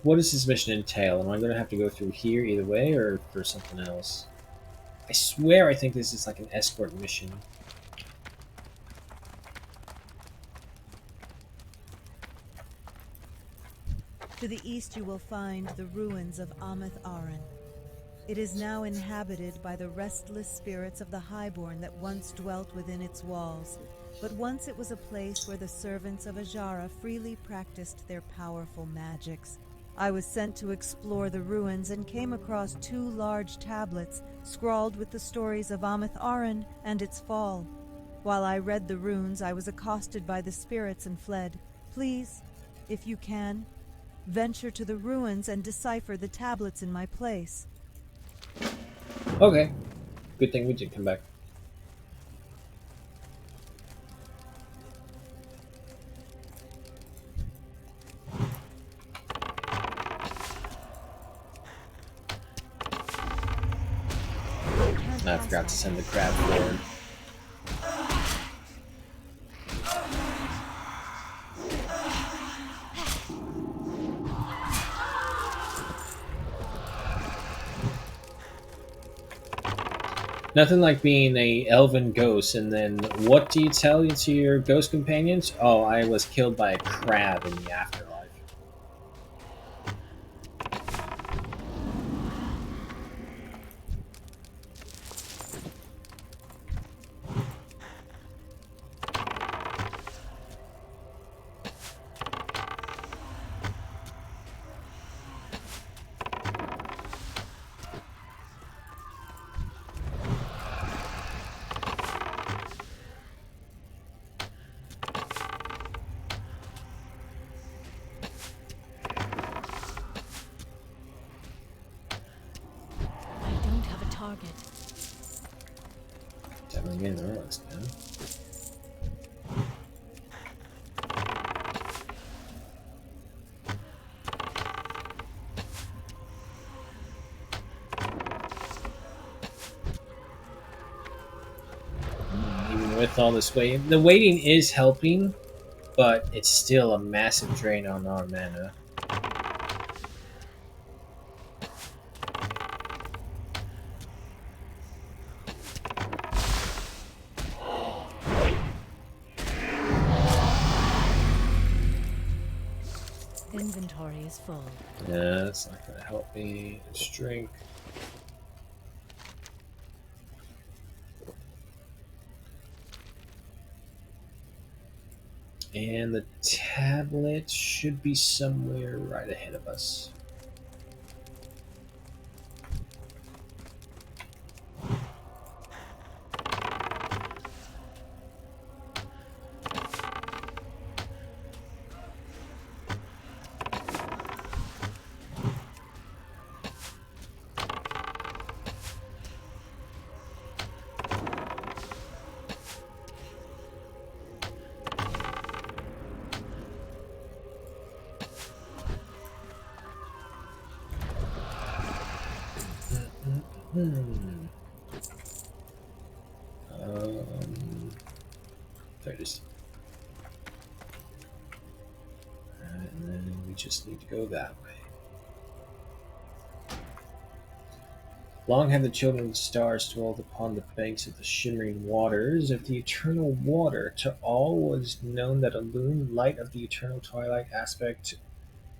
What does this mission entail? Am I going to have to go through here either way, or for something else? I swear, I think this is like an escort mission. To the east you will find the ruins of Amantharon. It is now inhabited by the restless spirits of the Highborn that once dwelt within its walls. But once it was a place where the servants of Ajara freely practiced their powerful magics. I was sent to explore the ruins and came across 2 large tablets scrawled with the stories of Amantharon and its fall. While I read the runes, I was accosted by the spirits and fled. Please, if you can, venture to the ruins and decipher the tablets in my place. Okay. Good thing we did come back. I forgot to send the crab forward. Nothing like being a elven ghost, and then what do you tell to your ghost companions? Oh, I was killed by a crab in the afterlife. looks good. Even with all this waiting, the waiting is helping, but it's still a massive drain on our mana. Inventory is full. Yeah, that's not gonna help me. Strength. And the tablet should be somewhere right ahead of us. Hmm. There it is. Alright, and then we just need to go that way. Long have the children of the stars dwelled upon the banks of the shimmering waters of the eternal water. To all was known that a loon, light of the eternal twilight aspect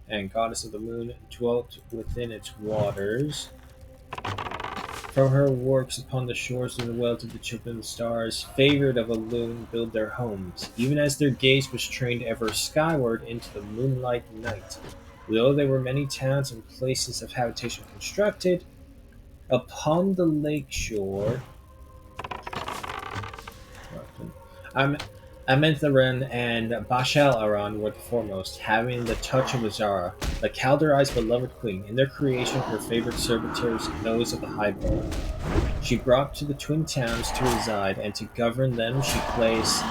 and goddess of the moon, dwelt within its waters. From her works upon the shores of the wells of the children of the stars, favored of a loon, build their homes, even as their gaze was trained ever skyward into the moonlight night. Though there were many towns and places of habitation constructed, upon the lake shore, Am- Amentheran and Bashal Aran were the foremost, having the touch of Azara, the Kaldurai's beloved queen. In their creation, her favored servitors, those of the Highborn. She brought to the twin towns to reside, and to govern them she placed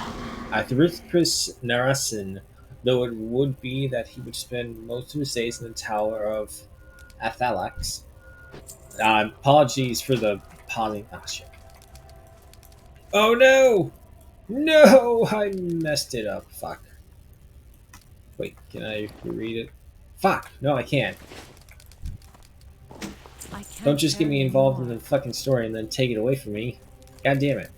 Athrithpris Narasin, though it would be that he would spend most of his days in the tower of Athalax. Apologies for the pausing. Ah, shit. Oh no! No! I messed it up. Fuck. Wait, can I read it? Fuck! No, I can't. I can't Don't just get me carry involved in anymore. the fucking story and then take it away from me. God damn it.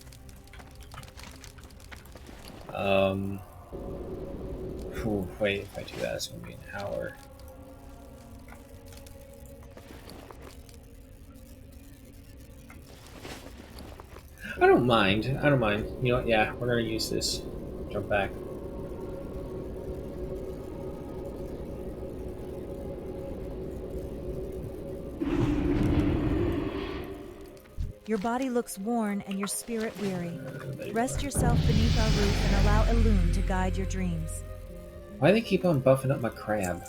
Wait, if I do that, it's gonna be an hour. I don't mind. I don't mind. You know what? Yeah, we're gonna use this. Jump back. Your body looks worn and your spirit weary. There you Rest are. yourself beneath our roof and allow Elune to guide your dreams. Why do they keep on buffing up my crab?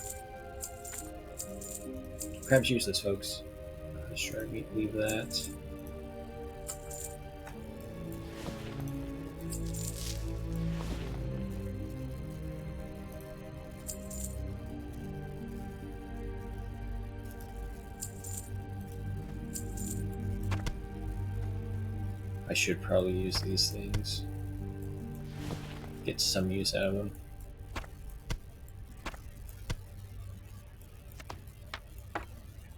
Crab's useless, folks. Sure, leave that. I should probably use these things. Get some use out of them.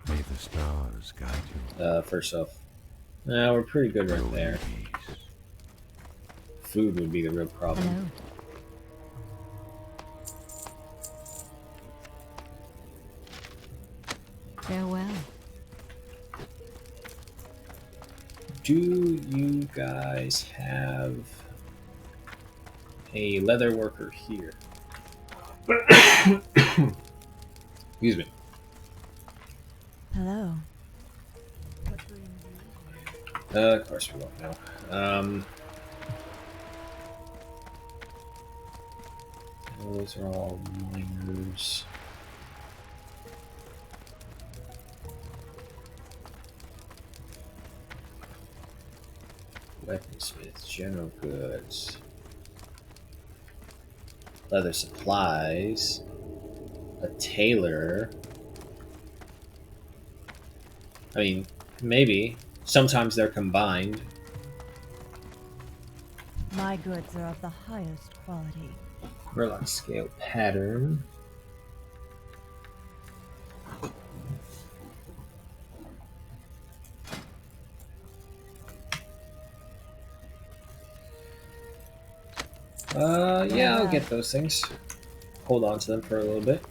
May the stars guide you. First off, we're pretty good Go right in there. peace. Food would be the real problem. Hello. Farewell. Do you guys have a leather worker here? Excuse me. Hello. Of course we won't know. Those are all miners. Weaponsmith, general goods. Leather supplies. A tailor. I mean, maybe. Sometimes they're combined. My goods are of the highest quality. Murloc scale pattern. Yeah, I'll get those things. Hold on to them for a little bit.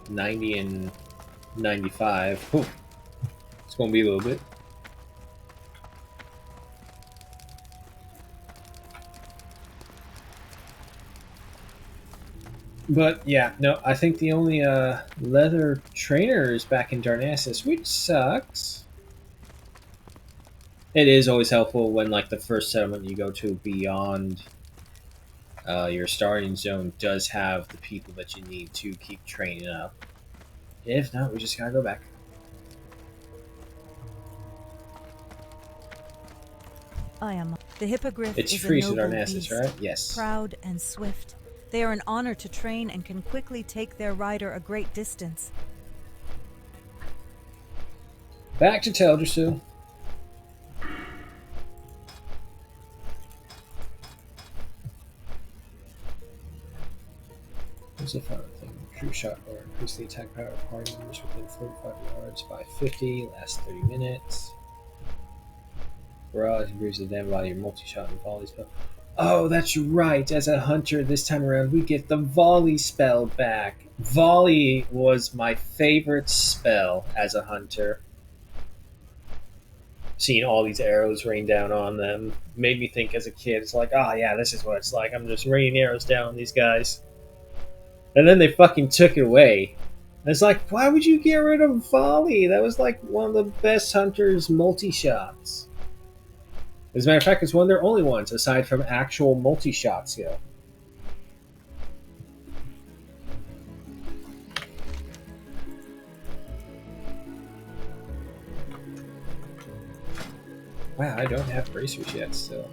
90 and 95. Whew. It's gonna be a little bit. But yeah, no, I think the only leather trainer is back in Darnassus, which sucks. It is always helpful when like the first settlement you go to beyond your starting zone does have the people that you need to keep training up. If not, we just gotta go back. I am. The hippogriff It's is free a to noble Darnassus, beast, right? Yes. proud and swift. They are an honor to train and can quickly take their rider a great distance. Back to Teldrassil. What's the final thing? True shot or increase the attack power of party members within 45 yards by 50, lasts 30 minutes. Barrage increases the damage value of your multi-shot and volley spell. Oh, that's right. As a hunter, this time around, we get the volley spell back. Volley was my favorite spell as a hunter. Seeing all these arrows rain down on them made me think as a kid, it's like, oh yeah, this is what it's like. I'm just raining arrows down on these guys. And then they fucking took it away. And it's like, why would you get rid of volley? That was like one of the best hunters' multi-shots. As a matter of fact, it's one of their only ones, aside from actual multi-shot skill. Wow, I don't have bracers yet still.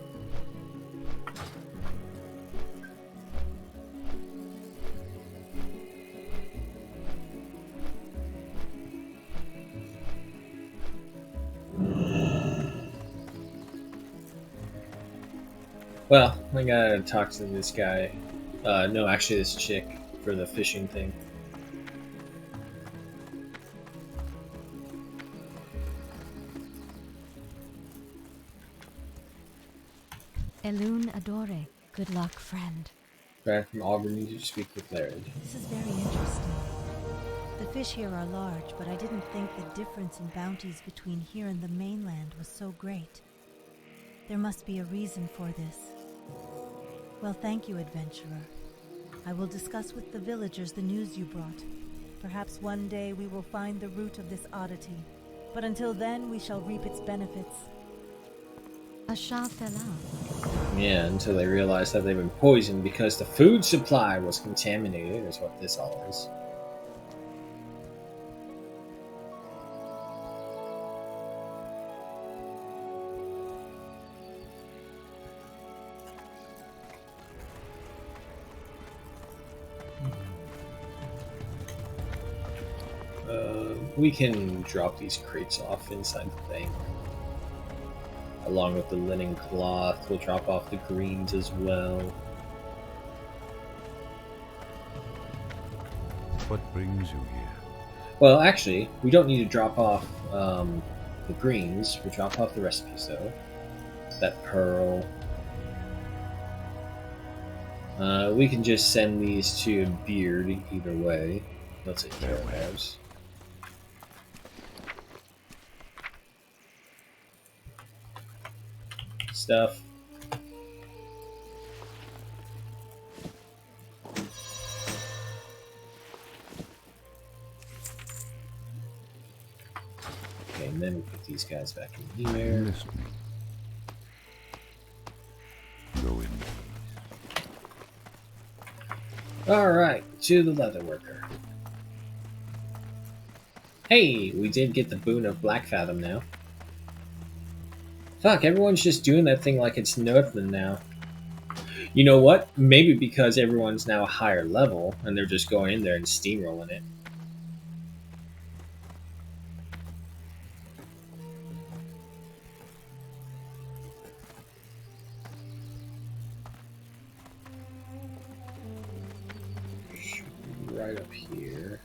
Well, I gotta talk to this guy. No, actually this chick for the fishing thing. Elune Adore. Good luck, friend. Back from Auburn, you speak with Laird. This is very interesting. The fish here are large, but I didn't think the difference in bounties between here and the mainland was so great. There must be a reason for this. Well, thank you, adventurer. I will discuss with the villagers the news you brought. Perhaps one day we will find the root of this oddity. But until then, we shall reap its benefits. Asha Fela. Yeah, until they realize that they've been poisoned because the food supply was contaminated, is what this all is. We can drop these crates off inside the bank. Along with the linen cloth, we'll drop off the greens as well. What brings you here? Well, actually, we don't need to drop off the greens. We'll drop off the recipes, though. That pearl. We can just send these to Beard either way. Let's take care of ours. Stuff. Okay, and then we put these guys back in here. Missed me. Go in. Alright, to the leather worker. Hey, we did get the boon of Black Fathom now. Fuck, everyone's just doing that thing like it's nothing now. You know what? Maybe because everyone's now a higher level and they're just going in there and steamrolling it. Right up here.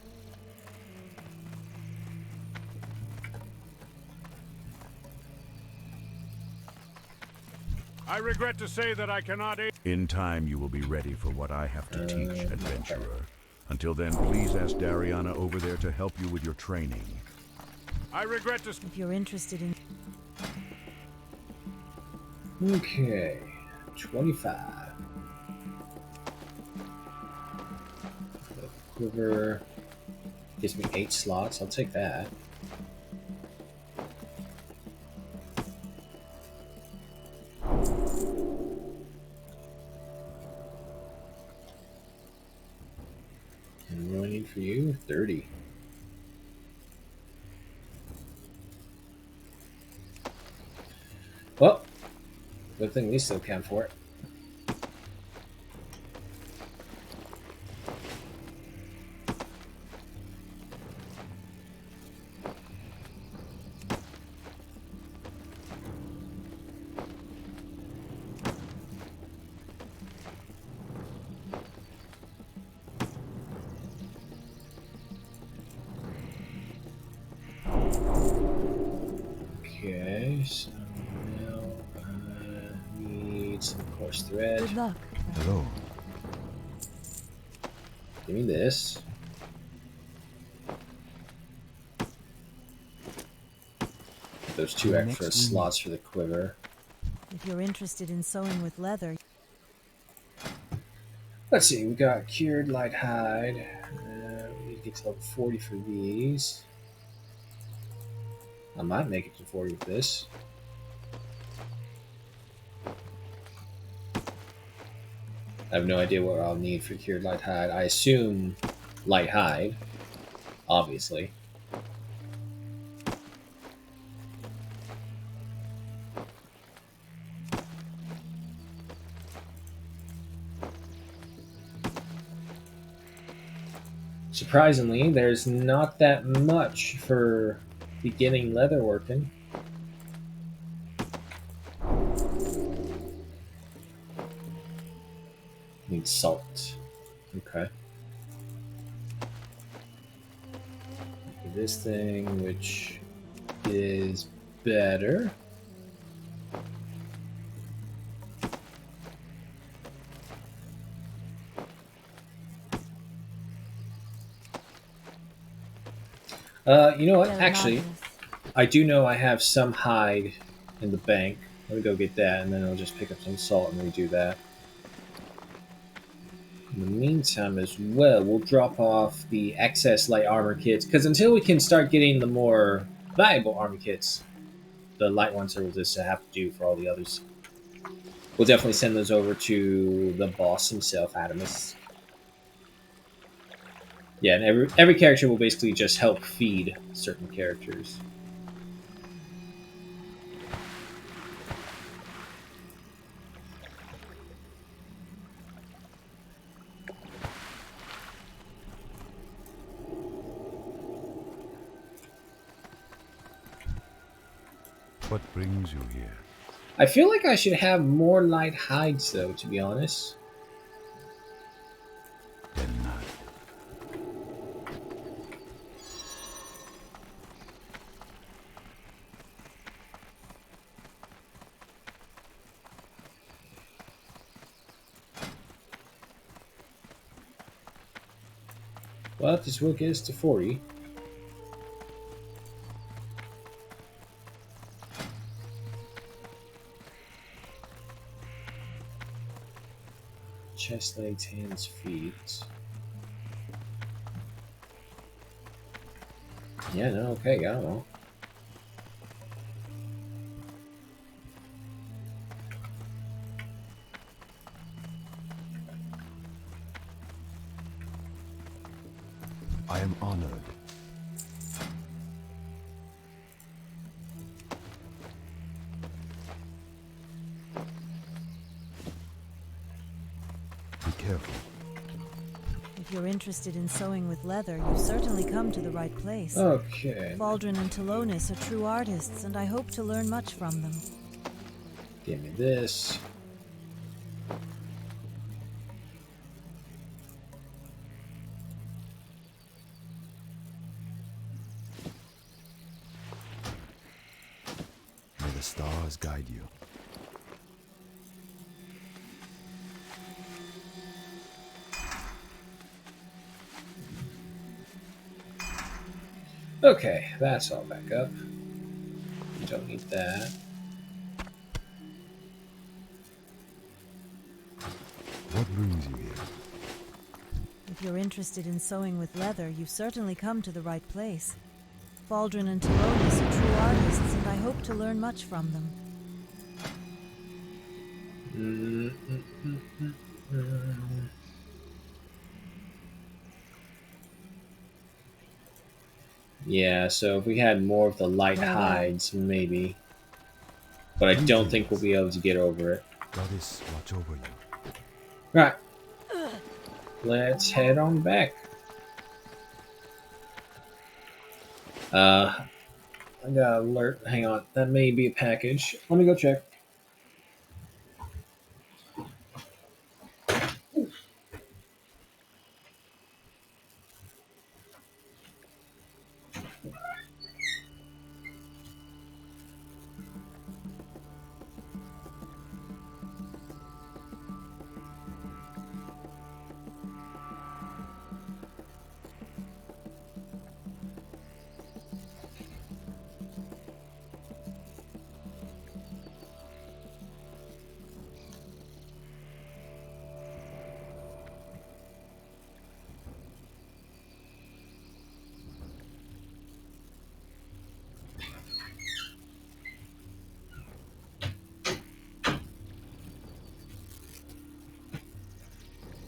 I regret to say that I cannot aid. In time, you will be ready for what I have to teach, adventurer. Until then, please ask Dariana over there to help you with your training. I regret to. If you're interested in... Okay. 25. The quiver gives me 8 slots. I'll take that. And what do I need for you? 30. Well, good thing we still count for it. Okay, so now I need some coarse thread. Good luck. Hello. Give me this. Those 2 extra slots for the quiver. If you're interested in sewing with leather... Let's see, we got cured light hide. We need to get to level 40 for these. I might make it to 40 with this. I have no idea what I'll need for cured light hide. I assume light hide, obviously. Surprisingly, there's not that much for beginning leatherworking. Need salt. Okay. This thing, which is better. You know what? Actually, I do know I have some hide in the bank. Let me go get that, and then I'll just pick up some salt and redo that. In the meantime, as well, we'll drop off the excess light armor kits, because until we can start getting the more valuable armor kits, the light ones will just have to do for all the others. We'll definitely send those over to the boss himself, Adamus. Yeah, and every character will basically just help feed certain characters. What brings you here? I feel like I should have more light hides, though, to be honest. Then not. Well, this will get us to 40. Chest, legs, hands, feet. Yeah, no, okay, got them all. I am honored. careful. If you're interested in sewing with leather, you've certainly come to the right place. Okay. Baldrin and Talonis are true artists, and I hope to learn much from them. Give me this. May the stars guide you. Okay, that's all back up. Don't need that. What brings you here? If you're interested in sewing with leather, you've certainly come to the right place. Baldrin and Talonis are true artists, and I hope to learn much from them. Yeah, so if we had more of the light hides, maybe. But I don't think we'll be able to get over it. Goddess, watch over you. Right. Let's head on back. I got an alert. Hang on. That may be a package. Let me go check.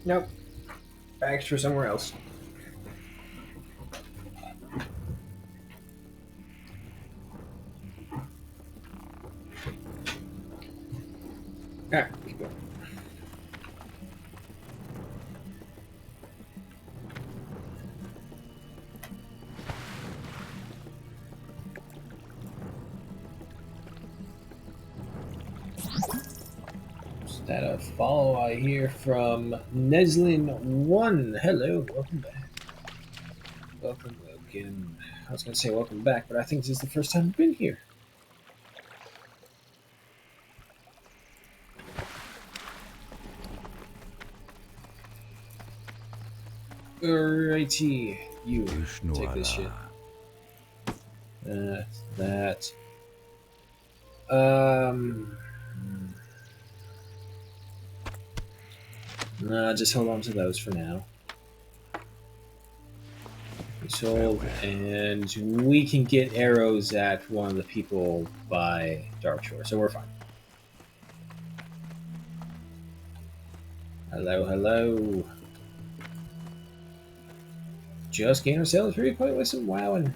Nope. Bags for somewhere else. Alright, keep going. Is that a follow I hear from Neslin1? Hello, welcome back. Welcome. I was going to say welcome back, but I think this is the first time I've been here. Alrighty, you take this shit. That. Nah, just hold on to those for now. Sold, and we can get arrows at one of the people by Darkshore, so we're fine. Hello, hello. Just gain ourselves 3 point with some wowing.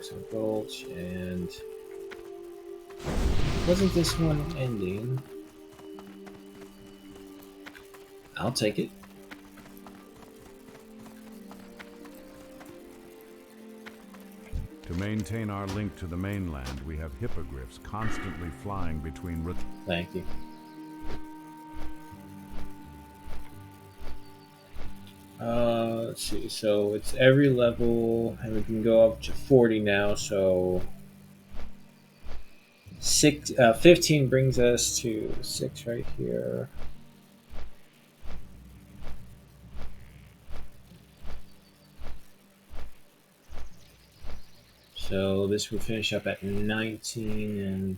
Some gulch, and wasn't this one ending? I'll take it. To maintain our link to the mainland, we have hippogriffs constantly flying between... Thank you. Let's see. So it's every level, and we can go up to 40 now. So 15 brings us to 6 right here. So this will finish up at 19 and...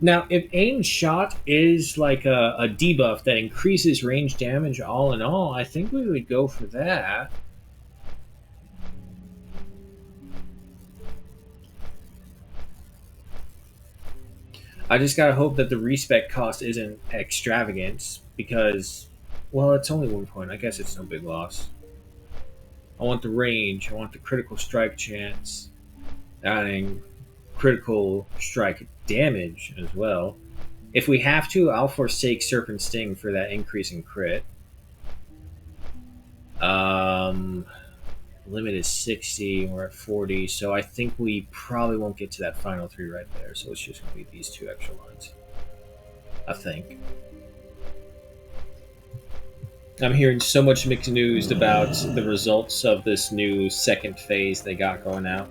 Now, if aim shot is like a debuff that increases range damage all in all, I think we would go for that. I just gotta hope that the respec cost isn't extravagant, because, well, it's only 1 point. I guess it's no big loss. I want the range. I want the critical strike chance. Adding critical strike damage as well. If we have to, I'll forsake Serpent Sting for that increase in crit. Limit is 60, and we're at 40, so I think we probably won't get to that final 3 right there, so it's just going to be these 2 extra lines. I think. I'm hearing so much mixed news about the results of this new second phase they got going out.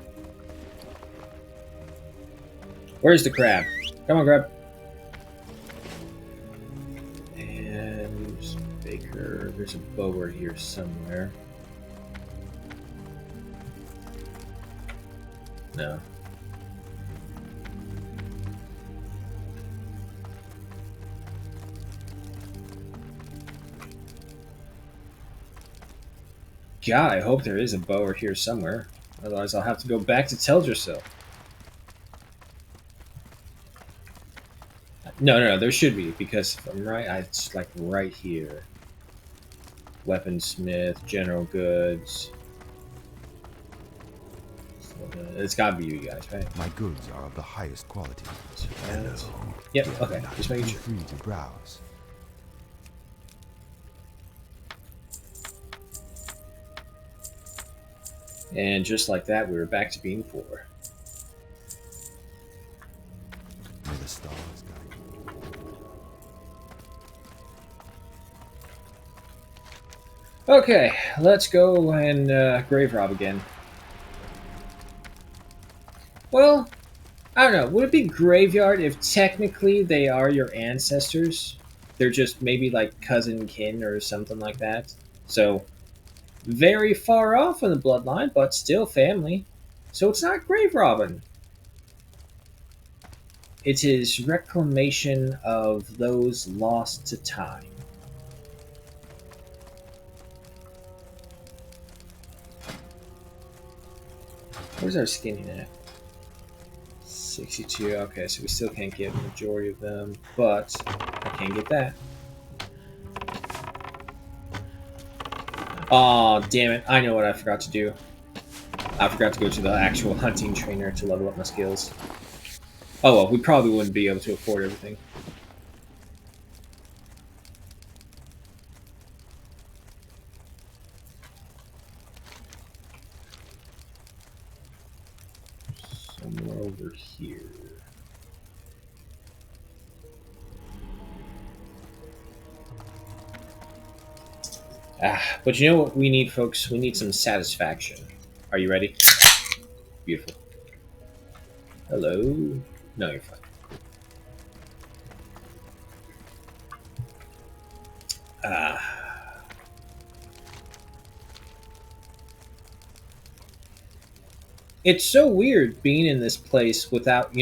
Where's the crab? Come on, crab. And Baker, there's a bower here somewhere. No. God, I hope there is a bower here somewhere. Otherwise, I'll have to go back to Teldrassil. No, there should be, because if I'm right, it's like right here. Weaponsmith, General Goods. It's gotta be you guys, right? My goods are of the highest quality. Hello. Yep, okay, just making Feel sure. free to browse. And just like that, we were back to being 4. May the stars guide you. Okay, let's go and grave rob again. Well, I don't know. Would it be graveyard if technically they are your ancestors? They're just maybe like cousin kin or something like that. So, very far off in the bloodline, but still family. So it's not grave robbing. It is reclamation of those lost to time. Where's our skinning at? 62. Okay, so we still can't get the majority of them, but I can get that. Aw, damn it. I know what I forgot to do. I forgot to go to the actual hunting trainer to level up my skills. Oh well, we probably wouldn't be able to afford everything. Somewhere over here. But you know what we need, folks? We need some satisfaction. Are you ready? Beautiful. Hello? No, you're fine. It's so weird being in this place without,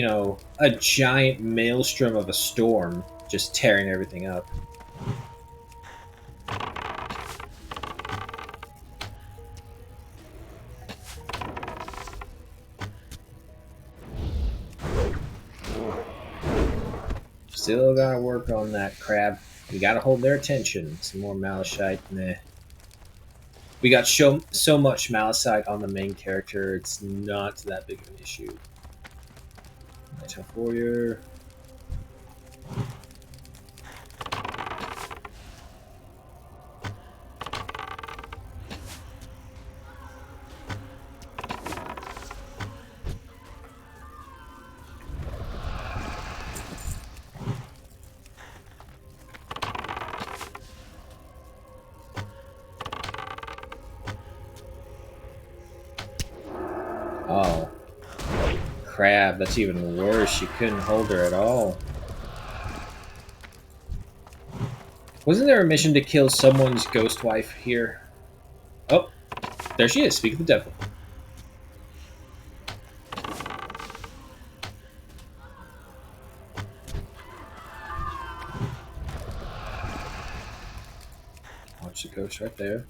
a giant maelstrom of a storm just tearing everything up. Still gotta work on that crab. We gotta hold their attention. Some more Malachite. Nah. We got so much Malachite on the main character, it's not that big of an issue. Nighttime Warrior. Oh. Crab, that's even worse. You couldn't hold her at all. Wasn't there a mission to kill someone's ghost wife here? Oh, there she is. Speak of the devil. Watch the ghost right there.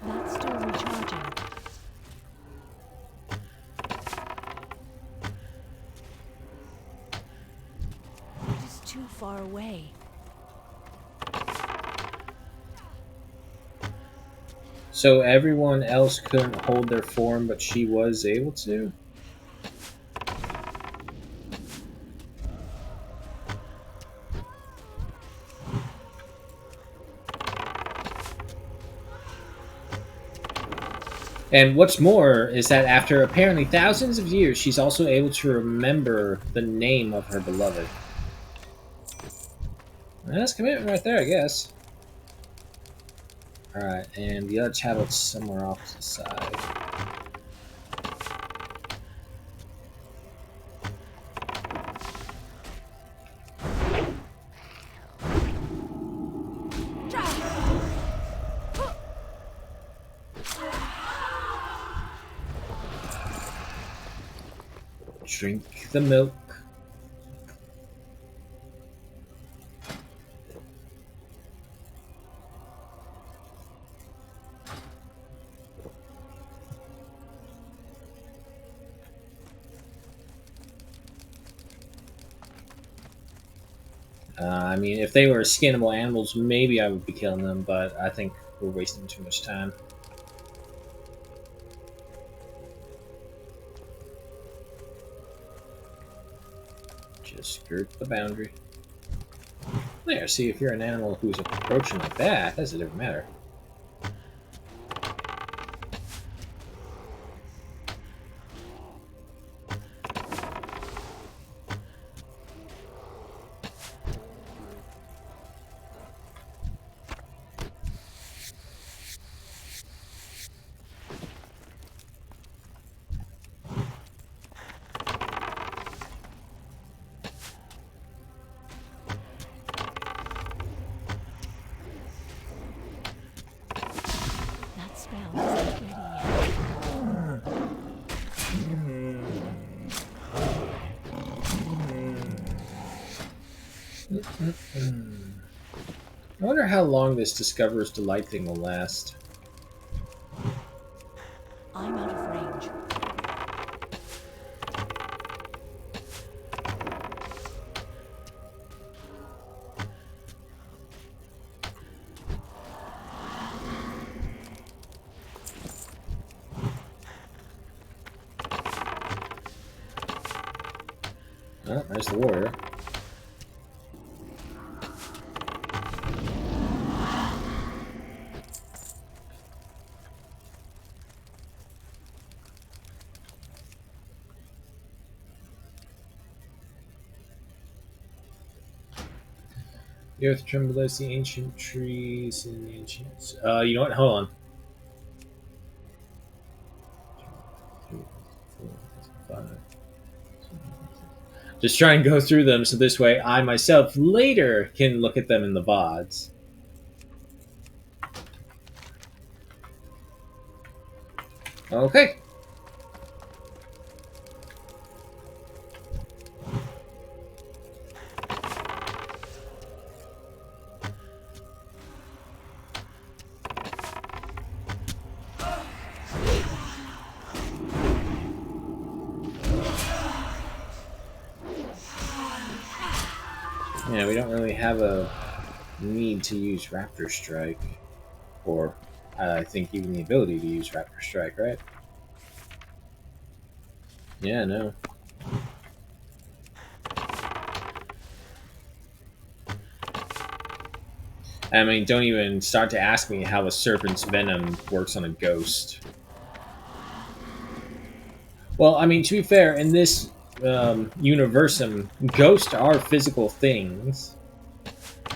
That's still recharging. too far away. So everyone else couldn't hold their form, but she was able to? And what's more is that after apparently thousands of years, she's also able to remember the name of her beloved. That's commitment right there, I guess. Alright, and the other tablet's somewhere off to the side. Drink the milk. I mean, if they were skinnable animals, maybe I would be killing them, but I think we're wasting too much time. Just skirt the boundary. There, see, if you're an animal who's approaching like that, that's a different matter. That spell isn't ready yet. I wonder how long this Discoverer's Delight thing will last. I'm out of range. Oh, there's the warrior. The earth trembled as the ancient trees and the ancients. You know what? Hold on. 3, 4, 5. Just try and go through them so this way I myself later can look at them in the VODs. Okay. Yeah, we don't really have a need to use Raptor Strike. Or, I think even the ability to use Raptor Strike, right? Yeah, no. I mean, don't even start to ask me how a serpent's venom works on a ghost. Well, I mean, to be fair, in this universum, ghosts are physical things.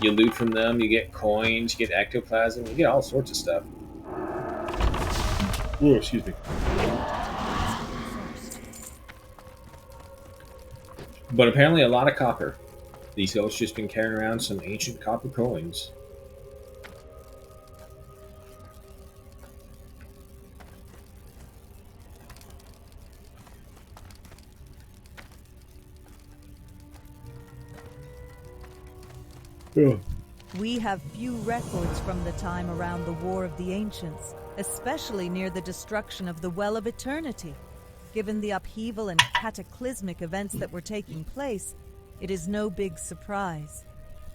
You loot from them, you get coins, you get ectoplasm, you get all sorts of stuff. Oh, excuse me. But apparently a lot of copper. These ghosts just been carrying around some ancient copper coins. We have few records from the time around the War of the Ancients, especially near the destruction of the Well of Eternity. Given the upheaval and cataclysmic events that were taking place, It is no big surprise.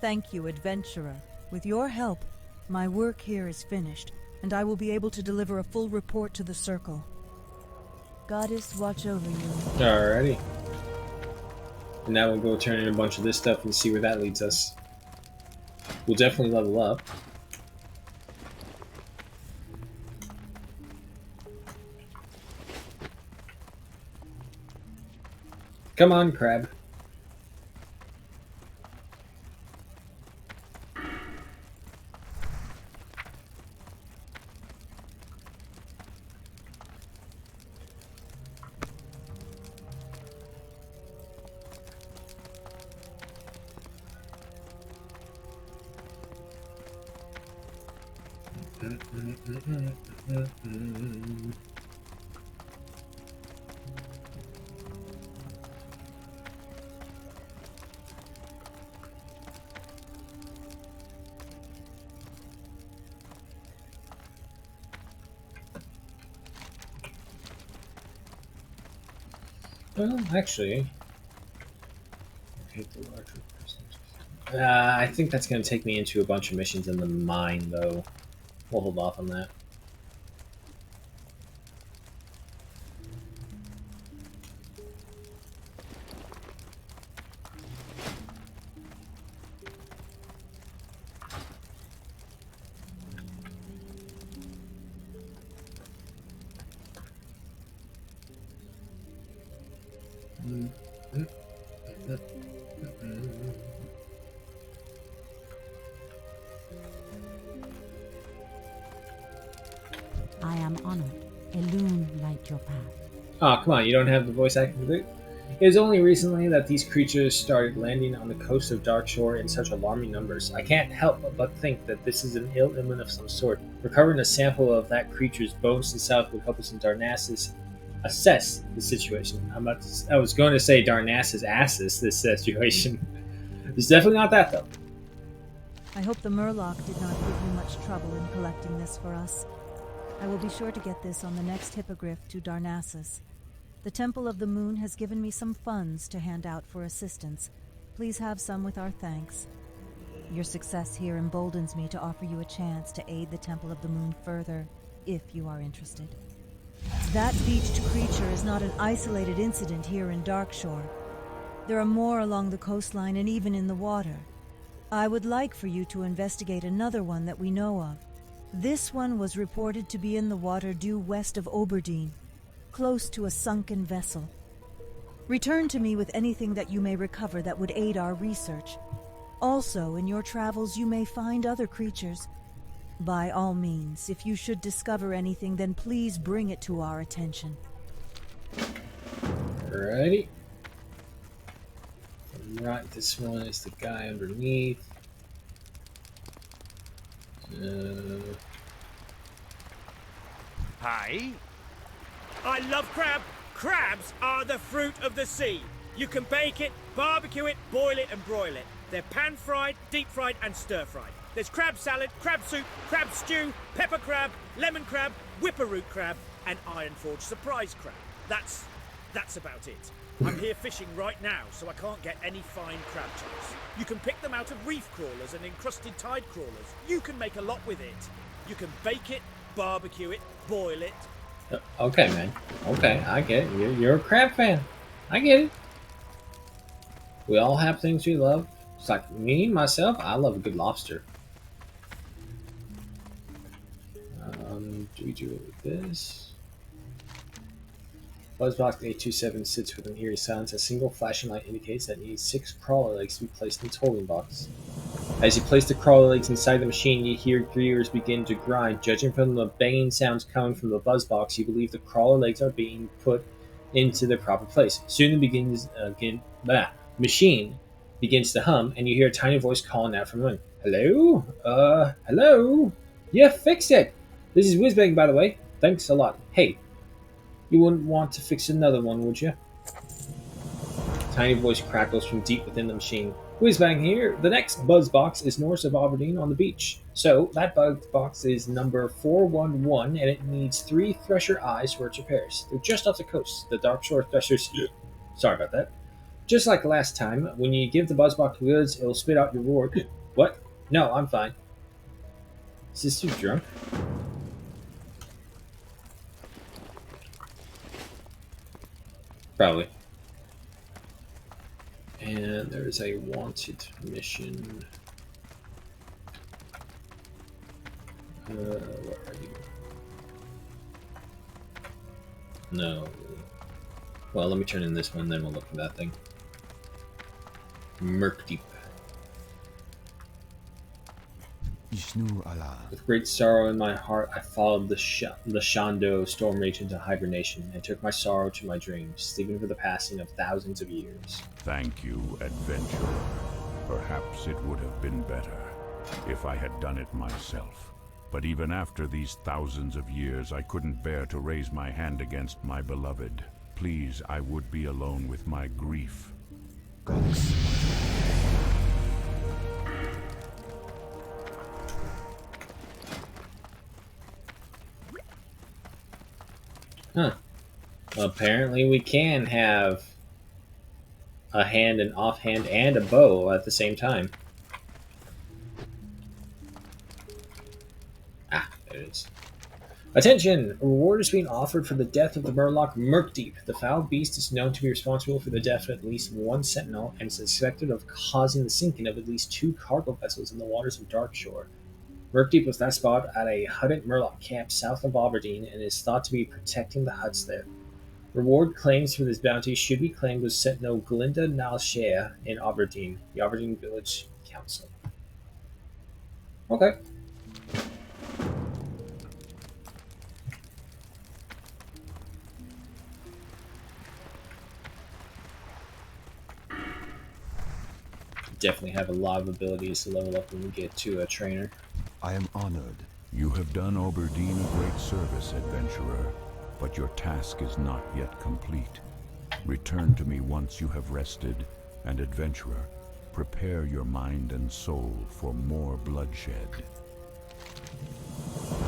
Thank you, adventurer. With your help, my work here is finished, and I will be able to deliver a full report to the Circle. Goddess, watch over you. Alrighty. And now we'll go turn in a bunch of this stuff and see where that leads us. We'll definitely level up. Come on, crab. Well, actually, I think that's going to take me into a bunch of missions in the mine, though. We'll hold off on that. I am honored. A loon light your path. Oh, come on, you don't have the voice acting for it? It was only recently that these creatures started landing on the coast of Darkshore in such alarming numbers. I can't help but think that this is an ill omen of some sort. Recovering a sample of that creature's bones and south would help us in Darnassus assess the situation. I was going to say Darnassus asses this situation. It's definitely not that, though. I hope the Murloc did not give you much trouble in collecting this for us. I will be sure to get this on the next hippogriff to Darnassus. The Temple of the Moon has given me some funds to hand out for assistance. Please have some with our thanks. Your success here emboldens me to offer you a chance to aid the Temple of the Moon further, if you are interested. That beached creature is not an isolated incident here in Darkshore. There are more along the coastline and even in the water. I would like for you to investigate another one that we know of. This one was reported to be in the water due west of Oberdeen, close to a sunken vessel. Return to me with anything that you may recover that would aid our research. Also, in your travels you may find other creatures. By all means, if you should discover anything, then please bring it to our attention. Alrighty. Right, this one is the guy underneath. Hi. I love crab. Crabs are the fruit of the sea. You can bake it, barbecue it, boil it and broil it. They're pan-fried, deep-fried and stir-fried. There's crab salad, crab soup, crab stew, pepper crab, lemon crab, whipper-root crab and iron-forged surprise crab. That's about it. I'm here fishing right now, so I can't get any fine crab chunks. You can pick them out of reef crawlers and encrusted tide crawlers. You can make a lot with it. You can bake it, barbecue it, boil it. Okay, man. Okay, I get it. You're a crab fan. I get it. We all have things we love. It's like me, myself, I love a good lobster. Do we do it with this? Buzzbox 827 sits with an eerie silence. A single flashing light indicates that it needs 6 crawler legs to be placed in its holding box. As you place the crawler legs inside the machine, you hear gears begin to grind. Judging from the banging sounds coming from the buzzbox, you believe the crawler legs are being put into their proper place. Soon the machine begins to hum, and you hear a tiny voice calling out from within. Hello? Hello? Yeah, fix it! This is Whizbang, by the way. Thanks a lot. Hey, you wouldn't want to fix another one, would you? Tiny voice crackles from deep within the machine. Whizbang here. The next buzz box is north of Aberdeen on the beach. So, that buzz box is number 411, and it needs 3 Thresher eyes for its repairs. They're just off the coast. The Darkshore Threshers... Sorry about that. Just like last time, when you give the buzzbox goods, it'll spit out your reward. What? No, I'm fine. Is this too drunk? Probably. And there's a wanted mission. Where are you? No. Well, let me turn in this one, then we'll look for that thing. Murk Deep. Ishnu Allah. With great sorrow in my heart, I followed the Shando storm rage into hibernation and took my sorrow to my dreams, sleeping for the passing of thousands of years. Thank you, adventurer. Perhaps it would have been better if I had done it myself. But even after these thousands of years, I couldn't bear to raise my hand against my beloved. Please, I would be alone with my grief. Goddess. Huh. Apparently we can have a hand, an offhand, and a bow at the same time. Ah, there it is. Attention! A reward is being offered for the death of the Murloc Murkdeep. The foul beast is known to be responsible for the death of at least one sentinel and is suspected of causing the sinking of at least 2 cargo vessels in the waters of Darkshore. Murkdeep was last spotted at a Huddit Murloc camp south of Aberdeen and is thought to be protecting the huts there. Reward claims for this bounty should be claimed with Sentinel Glinda Nalshea in Aberdeen, the Aberdeen Village Council. Okay. Definitely have a lot of abilities to level up when we get to a trainer. I am honored. You have done Aberdeen a great service, adventurer, but your task is not yet complete. Return to me once you have rested, and adventurer, prepare your mind and soul for more bloodshed.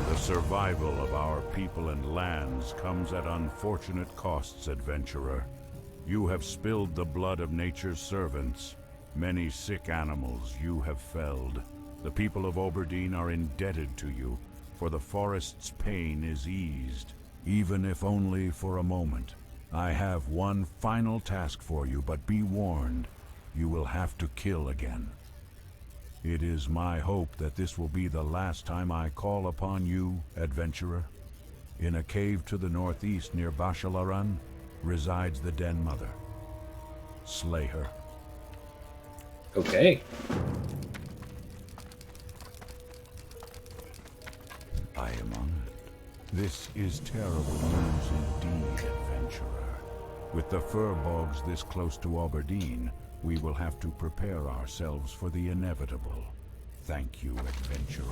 The survival of our people and lands comes at unfortunate costs, adventurer. You have spilled the blood of nature's servants. Many sick animals you have felled. The people of Aberdeen are indebted to you, for the forest's pain is eased, even if only for a moment. I have one final task for you, but be warned, you will have to kill again. It is my hope that this will be the last time I call upon you, adventurer. In a cave to the northeast near Bashalaran resides the Den Mother. Slay her. Okay. I am honored. This is terrible news indeed, adventurer. With the fur bogs this close to Aberdeen, we will have to prepare ourselves for the inevitable. Thank you, adventurer.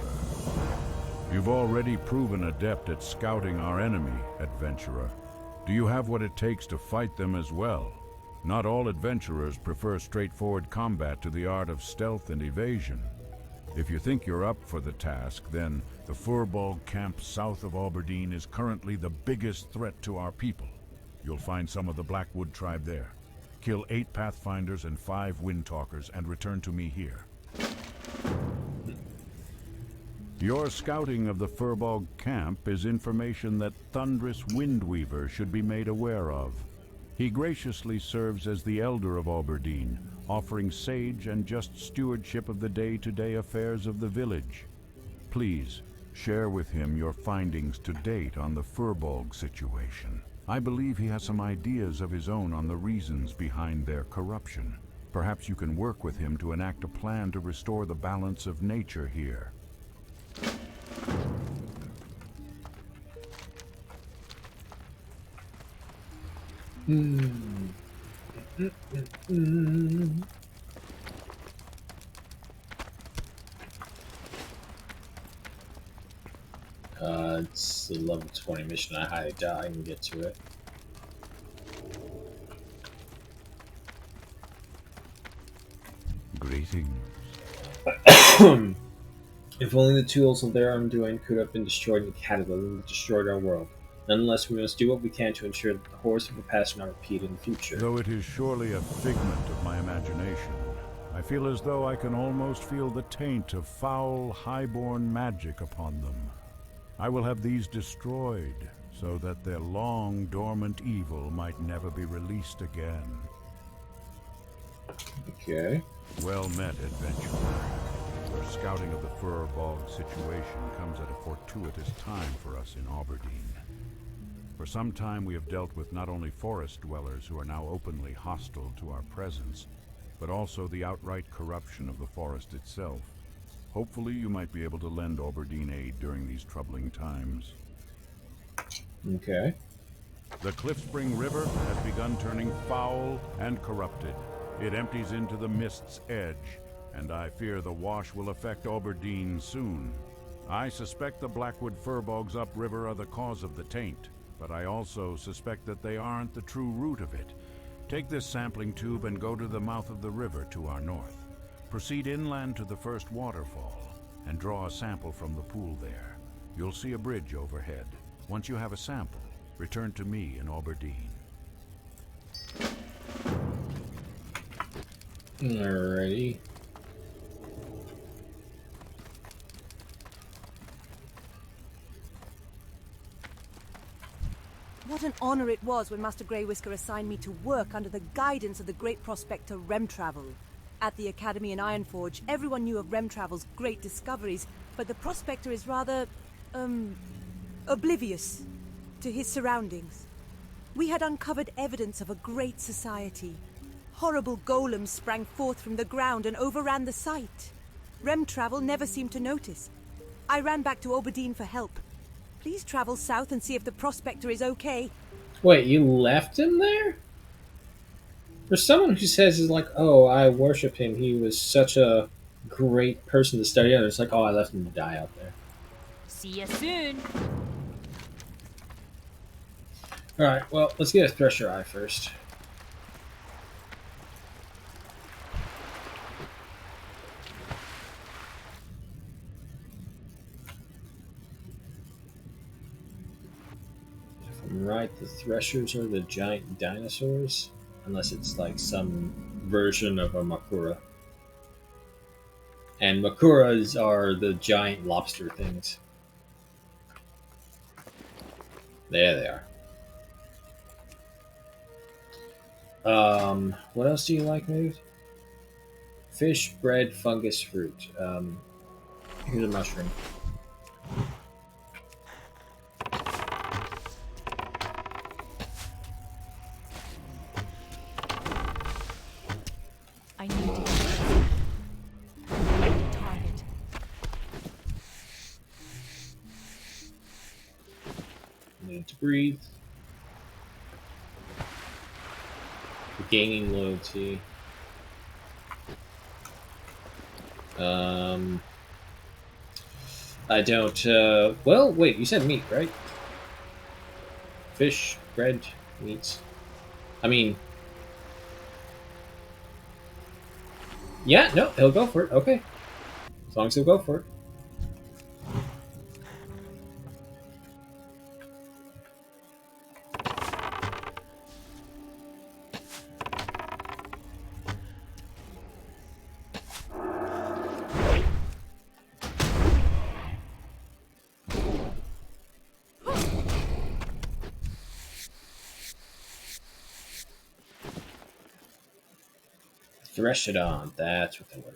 You've already proven adept at scouting our enemy, adventurer. Do you have what it takes to fight them as well? Not all adventurers prefer straightforward combat to the art of stealth and evasion. If you think you're up for the task, then the Furbog camp south of Aberdeen is currently the biggest threat to our people. You'll find some of the Blackwood tribe there. Kill 8 Pathfinders and 5 Windtalkers and return to me here. Your scouting of the Furbog camp is information that Thunderous Windweaver should be made aware of. He graciously serves as the Elder of Aberdeen, offering sage and just stewardship of the day-to-day affairs of the village. Please, share with him your findings to date on the Furbog situation. I believe he has some ideas of his own on the reasons behind their corruption. Perhaps you can work with him to enact a plan to restore the balance of nature here. It's a level 20 mission. I highly doubt I can get to it. Greetings. If only the tools of their undoing could have been destroyed in the cataclysm that destroyed our world. Nonetheless, we must do what we can to ensure that the horrors of the past are not repeated in the future. Though it is surely a figment of my imagination, I feel as though I can almost feel the taint of foul, highborn magic upon them. I will have these destroyed, so that their long dormant evil might never be released again. Okay. Well met, adventurer. Your scouting of the Fur Bog situation comes at a fortuitous time for us in Aberdeen. For some time we have dealt with not only forest dwellers who are now openly hostile to our presence, but also the outright corruption of the forest itself. Hopefully you might be able to lend Aberdeen aid during these troubling times. Okay. The Cliffspring River has begun turning foul and corrupted. It empties into the Mist's Edge, and I fear the wash will affect Aberdeen soon. I suspect the Blackwood fir bogs upriver are the cause of the taint, but I also suspect that they aren't the true root of it. Take this sampling tube and go to the mouth of the river to our north. Proceed inland to the first waterfall, and draw a sample from the pool there. You'll see a bridge overhead. Once you have a sample, return to me in Aberdeen. Alrighty. What an honor it was when Master Grey Whisker assigned me to work under the guidance of the great prospector Remtravel. At the Academy in Ironforge, everyone knew of Remtravel's great discoveries, but the prospector is rather, oblivious to his surroundings. We had uncovered evidence of a great society. Horrible golems sprang forth from the ground and overran the site. Remtravel never seemed to notice. I ran back to Aberdeen for help. Please travel south and see if the prospector is okay. Wait, you left him there? For someone who says is like, oh, I worship him, he was such a great person to study under, it's like, oh, I left him to die out there. See you soon. Alright, well, let's get a Thresher Eye first. If I'm right, the Threshers are the giant dinosaurs? Unless it's like some version of a Makura. And Makuras are the giant lobster things. There they are. What else do you like, maybe? Fish, bread, fungus, fruit. Here's a mushroom. I need to target. Need to breathe. Gaining loyalty. I don't, well, wait, you said meat, right? Fish, bread, meats. I mean, yeah, no, he'll go for it, okay. As long as he'll go for it. Thresh it on, that's what they were.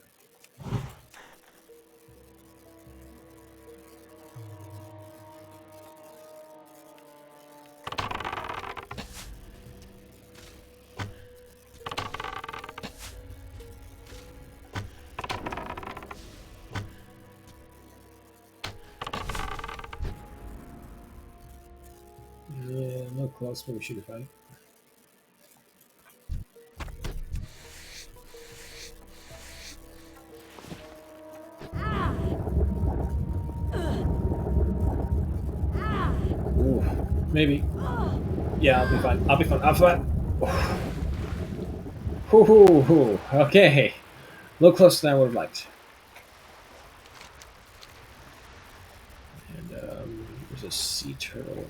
Yeah, no close, but we should be fine. Ooh, maybe. Yeah, I'll be fine. I'll be fine. I'll be fine. Ooh, okay. A little closer than I would have liked. And there's a sea turtle.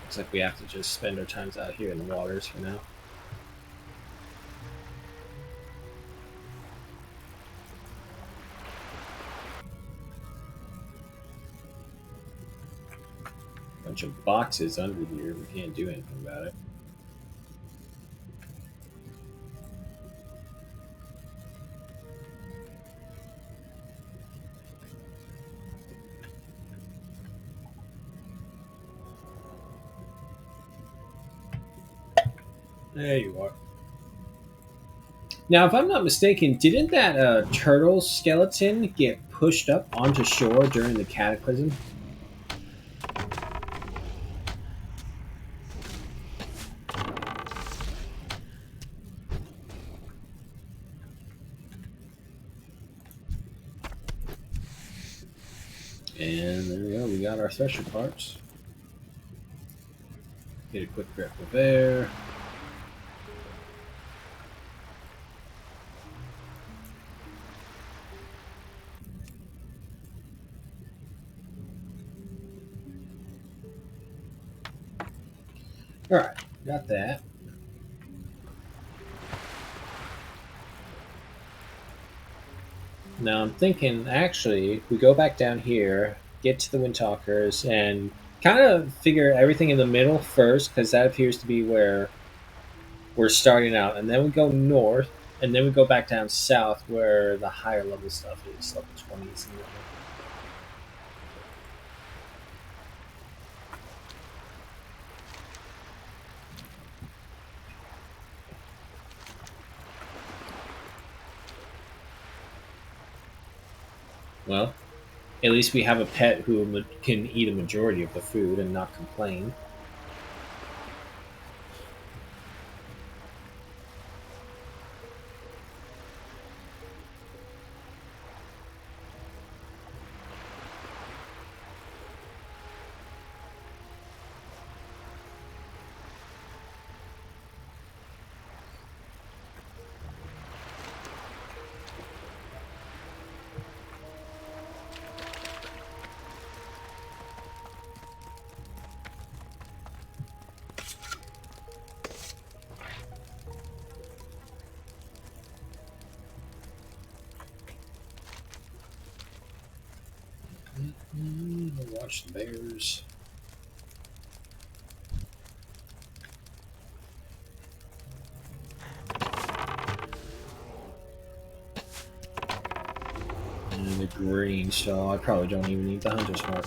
Looks like we have to just spend our times out here in the waters for now. Bunch of boxes under here. We can't do anything about it. There you are. Now, if I'm not mistaken, didn't that turtle skeleton get pushed up onto shore during the cataclysm? And there we go. We got our thresher parts. Get a quick grip of air. All right, got that. Now I'm thinking, actually, we go back down here, get to the Windtalkers, and kind of figure everything in the middle first, because that appears to be where we're starting out, and then we go north, and then we go back down south, where the higher level stuff is, level 20s and whatnot. Well, at least we have a pet who can eat a majority of the food and not complain. Watch the bears. And the green, so I probably don't even need the hunter's mark.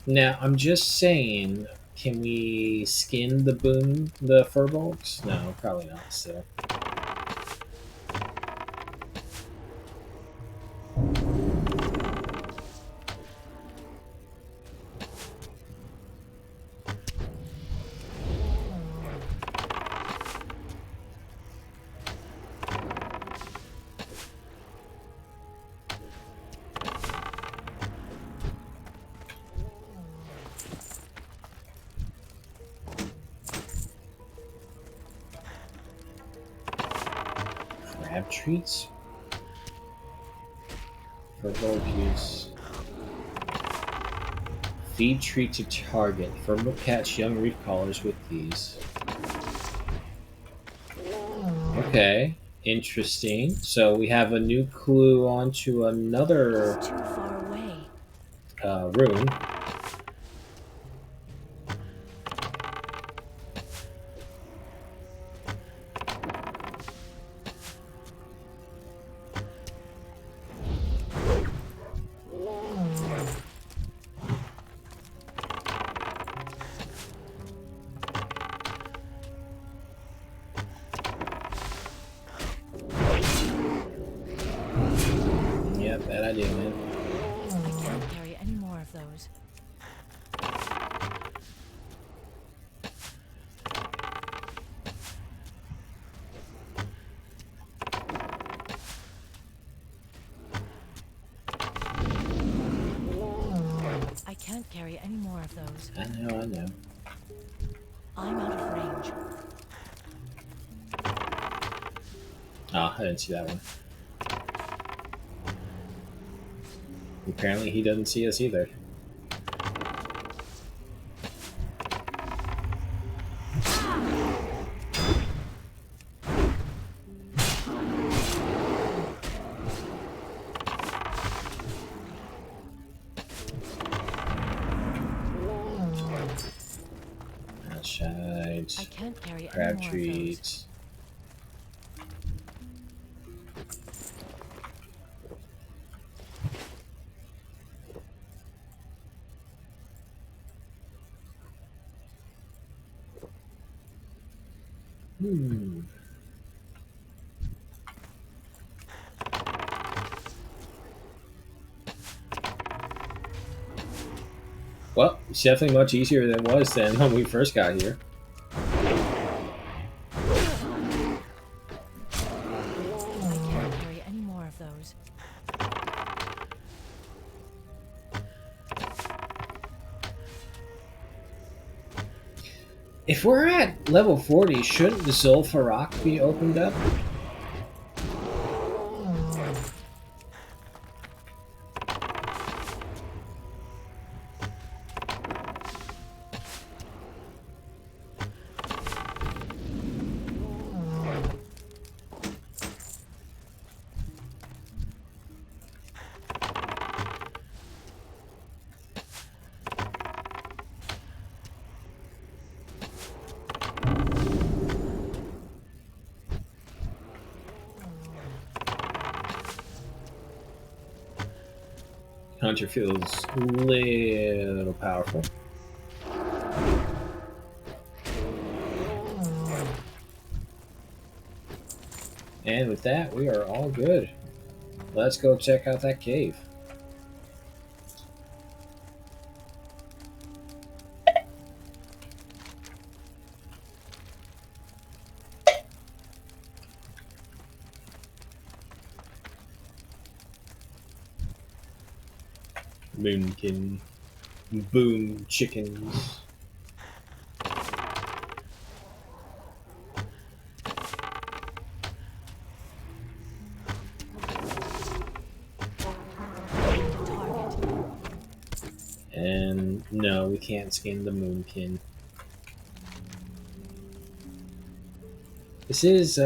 Now, I'm just saying, can we skin the furbolgs? No, probably not still. Crab treats? Furbolg use. Feed treat to target. Furbolg catch young reef callers with these. Okay, interesting. So we have a new clue onto another It's too far away. room. Yeah, bad idea, man. I can't carry any more of those. can't carry any more of those. I know, I know. I'm out of range. Oh, I didn't see that one. Apparently he doesn't see us either. I can't carry any Crab more of treat. those. Well, it's definitely much easier than it was then when we first got here. I can't carry any more of those. If we're at level 40, shouldn't the Zul'Farrak be opened up? Hunter feels a little powerful. And with that, we are all good. Let's go check out that cave. Moonkin. Boom chickens. And no, we can't skin the moonkin. This is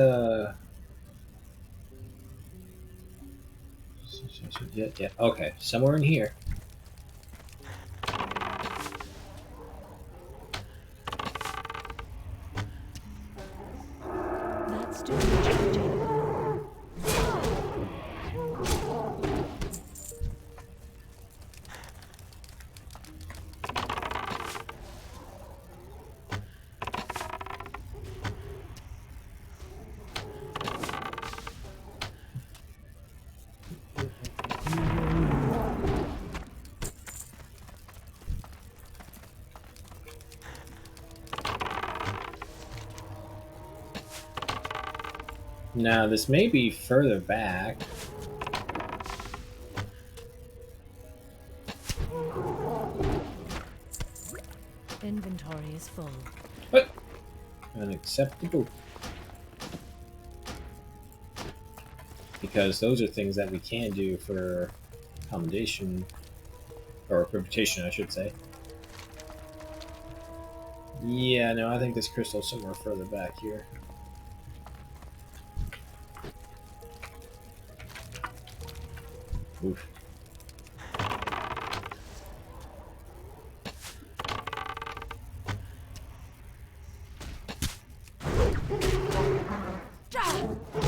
yeah, okay, somewhere in here. That's still recharging. Now, this may be further back. Inventory is full. What? Unacceptable. Because those are things that we can do for commendation, or reputation, I should say. Yeah, no, I think this crystal's somewhere further back here. Oof.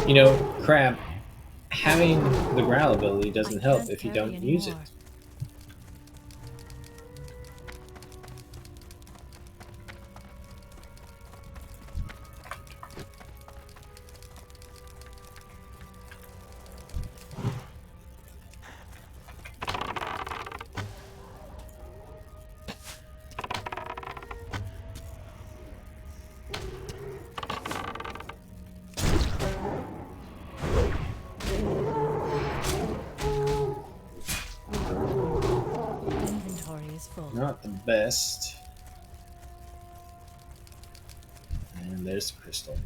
You know, Crab, having the growl ability doesn't help if you don't use it. full. Not the best. And there's the crystal.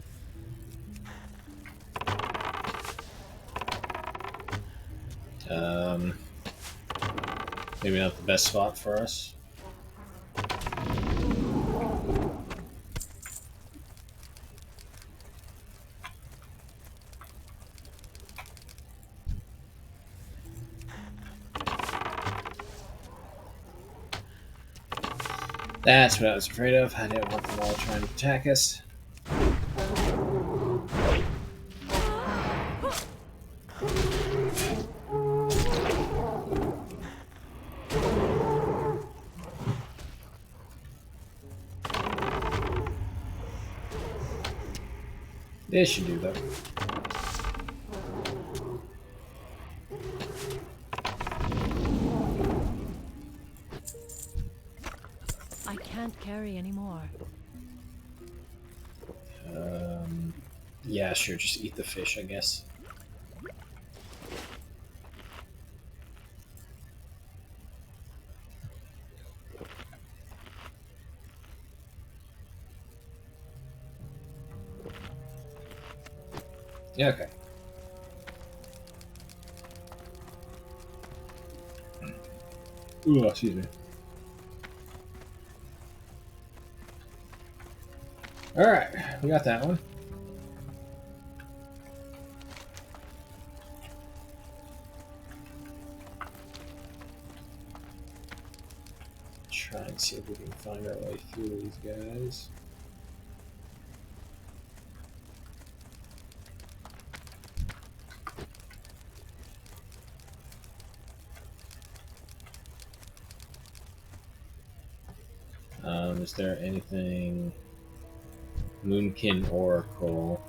Maybe not the best spot for us. That's what I was afraid of. I didn't want them all trying to attack us. This should do though. I can't carry anymore. Yeah, sure. Just eat the fish, I guess. Yeah, okay. Ooh, excuse me. Alright, we got that one. Try and see if we can find our way through these guys. Is there anything? Moonkin Oracle.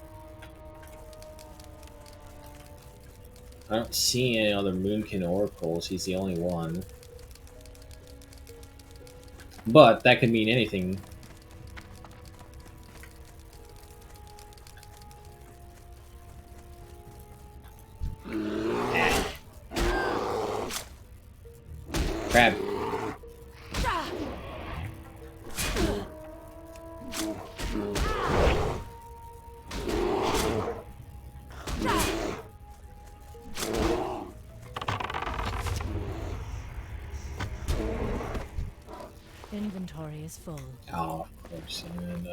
I don't see any other Moonkin Oracles. He's the only one. But that could mean anything. Crab. Inventory is full. Oh, of course. And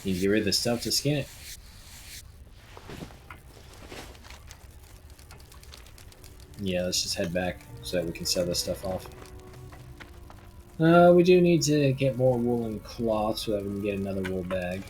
you can get rid of the stuff to skin it. Yeah, let's just head back so that we can sell this stuff off. We do need to get more wool and cloth so that we can get another wool bag.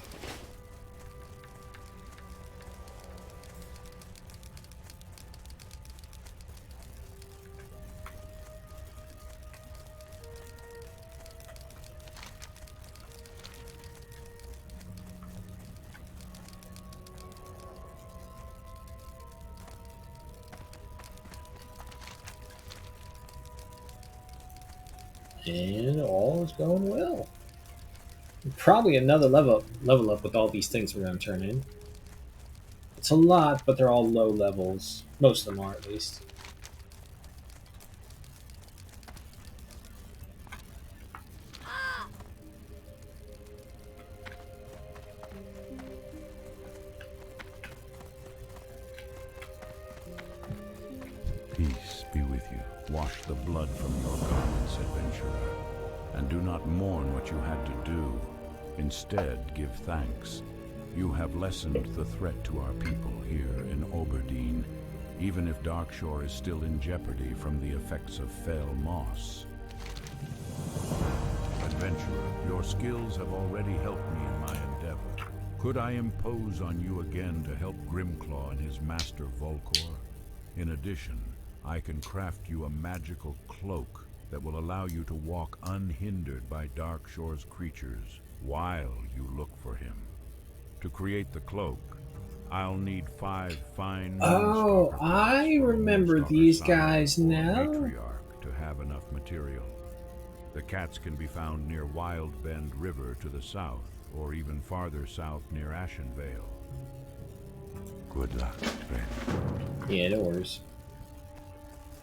And all is going well. Probably another level up with all these things we're going to turn in. It's a lot, but they're all low levels. Most of them are, at least. Peace be with you. Wash the blood from your garments, adventurer, and do not mourn what you had to do. Instead, give thanks. You have lessened the threat to our people here in Oberdeen, even if Darkshore is still in jeopardy from the effects of fell moss. Adventurer, your skills have already helped me in my endeavor. Could I impose on you again to help Grimclaw and his master Volcor? In addition, I can craft you a magical cloak that will allow you to walk unhindered by Darkshore's creatures while you look for him. To create the cloak, I'll need 5 fine... Oh, I remember these guys now. Matriarch to have enough material. The cats can be found near Wild Bend River to the south, or even farther south near Ashenvale. Good luck, friend. Yeah, no worries.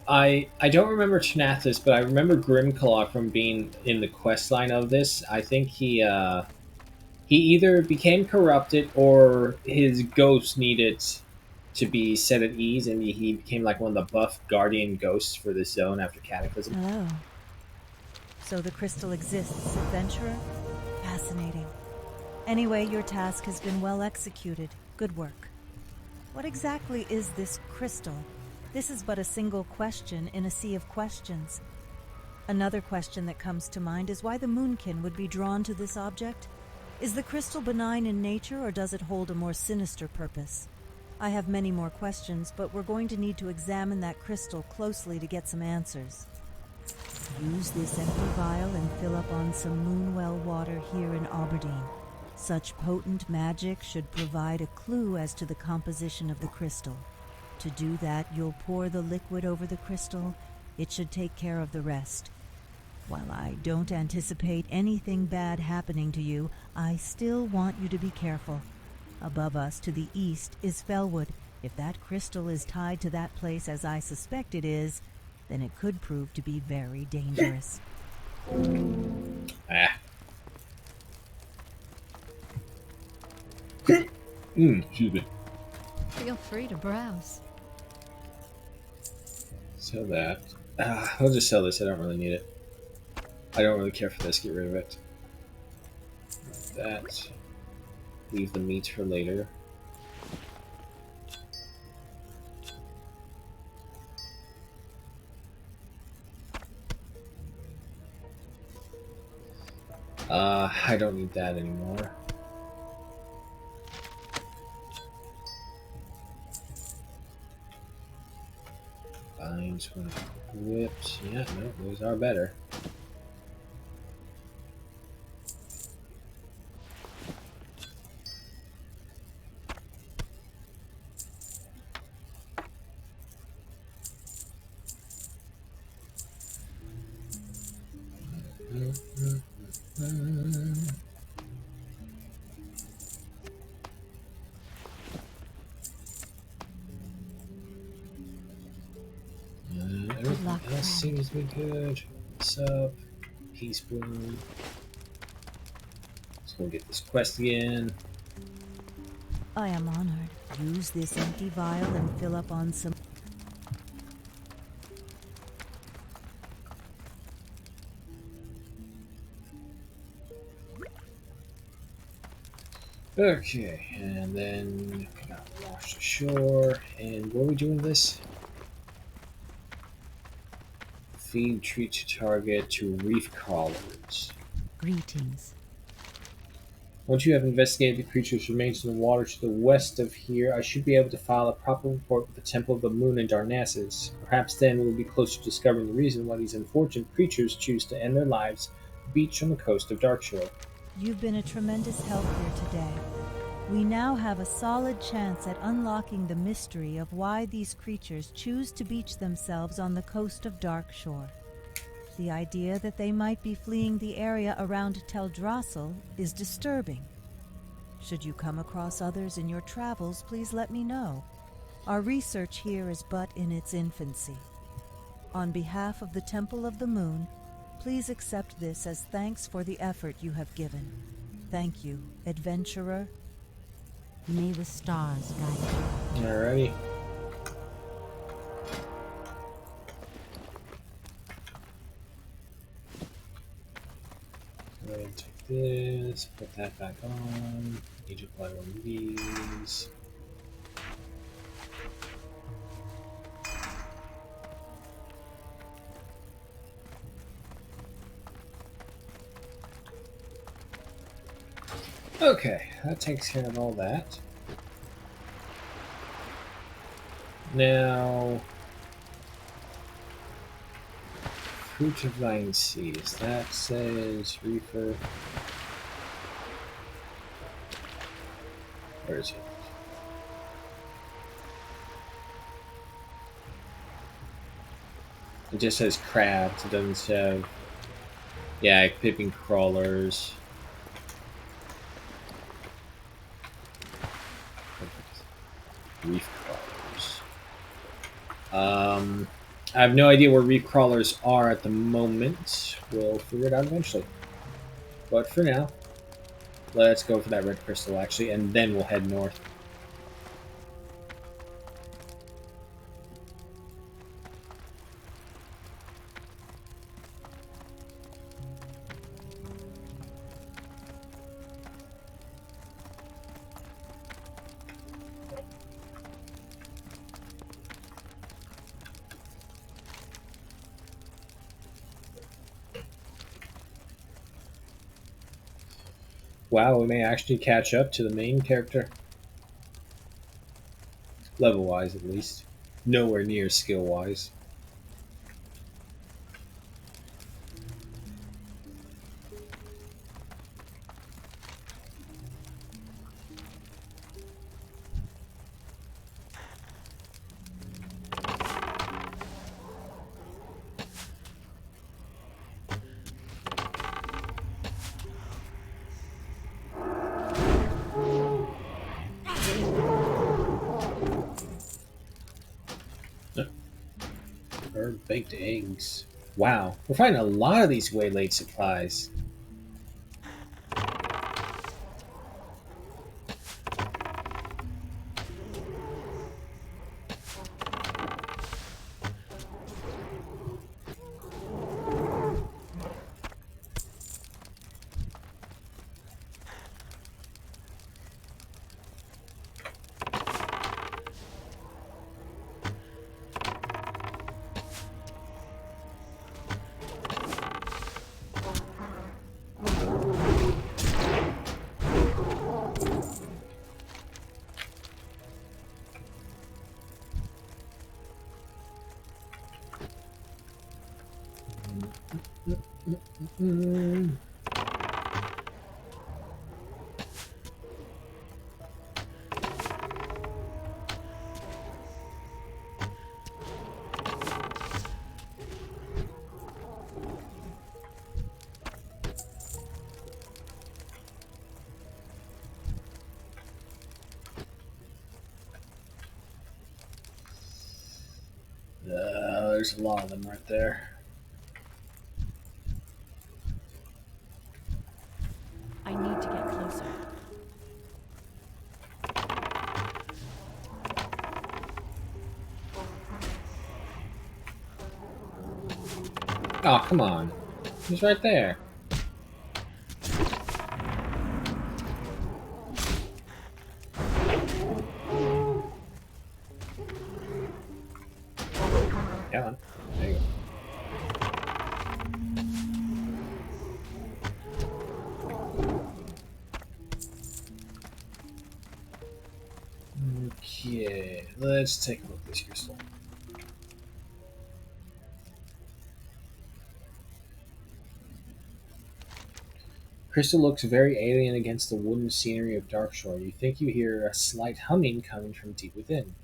I don't remember Chnathis, but I remember Grimclaw from being in the quest line of this. I think he either became corrupted or his ghost needed to be set at ease, and he became like one of the buff guardian ghosts for this zone after Cataclysm. Oh. So the crystal exists, adventurer? Fascinating. Anyway, your task has been well executed. Good work. What exactly is this crystal? This is but a single question in a sea of questions. Another question that comes to mind is why the Moonkin would be drawn to this object. Is the crystal benign in nature, or does it hold a more sinister purpose? I have many more questions, but we're going to need to examine that crystal closely to get some answers. Use this empty vial and fill up on some Moonwell water here in Aberdeen. Such potent magic should provide a clue as to the composition of the crystal. To do that, you'll pour the liquid over the crystal. It should take care of the rest. While I don't anticipate anything bad happening to you, I still want you to be careful. Above us to the east is Felwood. If that crystal is tied to that place as I suspect it is, then it could prove to be very dangerous. Ah. Excuse me. Feel free to browse. So that. I'll just sell this. I don't really need it. I don't really care for this. Get rid of it. That. Leave the meat for later. I don't need that anymore. Binds when equipped. Yeah, no, those are better. luck, Everything else seems to be good. What's up? Peace Bloom. Let's go get this quest again. I am honored. Use this empty vial and fill up on some... Okay, and then got washed ashore. And what are we doing this? Feed treat to target to reef crawlers. Greetings. Once you have investigated the creature's remains in the water to the west of here, I should be able to file a proper report with the Temple of the Moon in Darnassus. Perhaps then we'll be closer to discovering the reason why these unfortunate creatures choose to end their lives on the beach on the coast of Darkshore. You've been a tremendous help here today. We now have a solid chance at unlocking the mystery of why these creatures choose to beach themselves on the coast of Darkshore. The idea that they might be fleeing the area around Teldrassil is disturbing. Should you come across others in your travels, please let me know. Our research here is but in its infancy. On behalf of the Temple of the Moon, please accept this as thanks for the effort you have given. Thank you, adventurer. May the stars guide you. Alrighty. Go ahead and take this, put that back on. Need to apply one of these. Okay, that takes care of all that. Now, Fruit of Thine Seeds. That says reefer. Where is it? It just says crabs. It doesn't have. Yeah, pipping crawlers. Reef crawlers. I have no idea where reef crawlers are at the moment. We'll figure it out eventually. But for now, let's go for that red crystal, actually, and then we'll head north. Wow, we may actually catch up to the main character. Level-wise, at least. Nowhere near skill-wise. Bird baked eggs. Wow, we're finding a lot of these waylaid supplies. Mm. There's a lot of them right there. I need to get closer. Oh, come on. He's right there. Come on. There you go. Okay, let's take a look at this crystal. Crystal looks very alien against the wooden scenery of Darkshore. You think you hear a slight humming coming from deep within.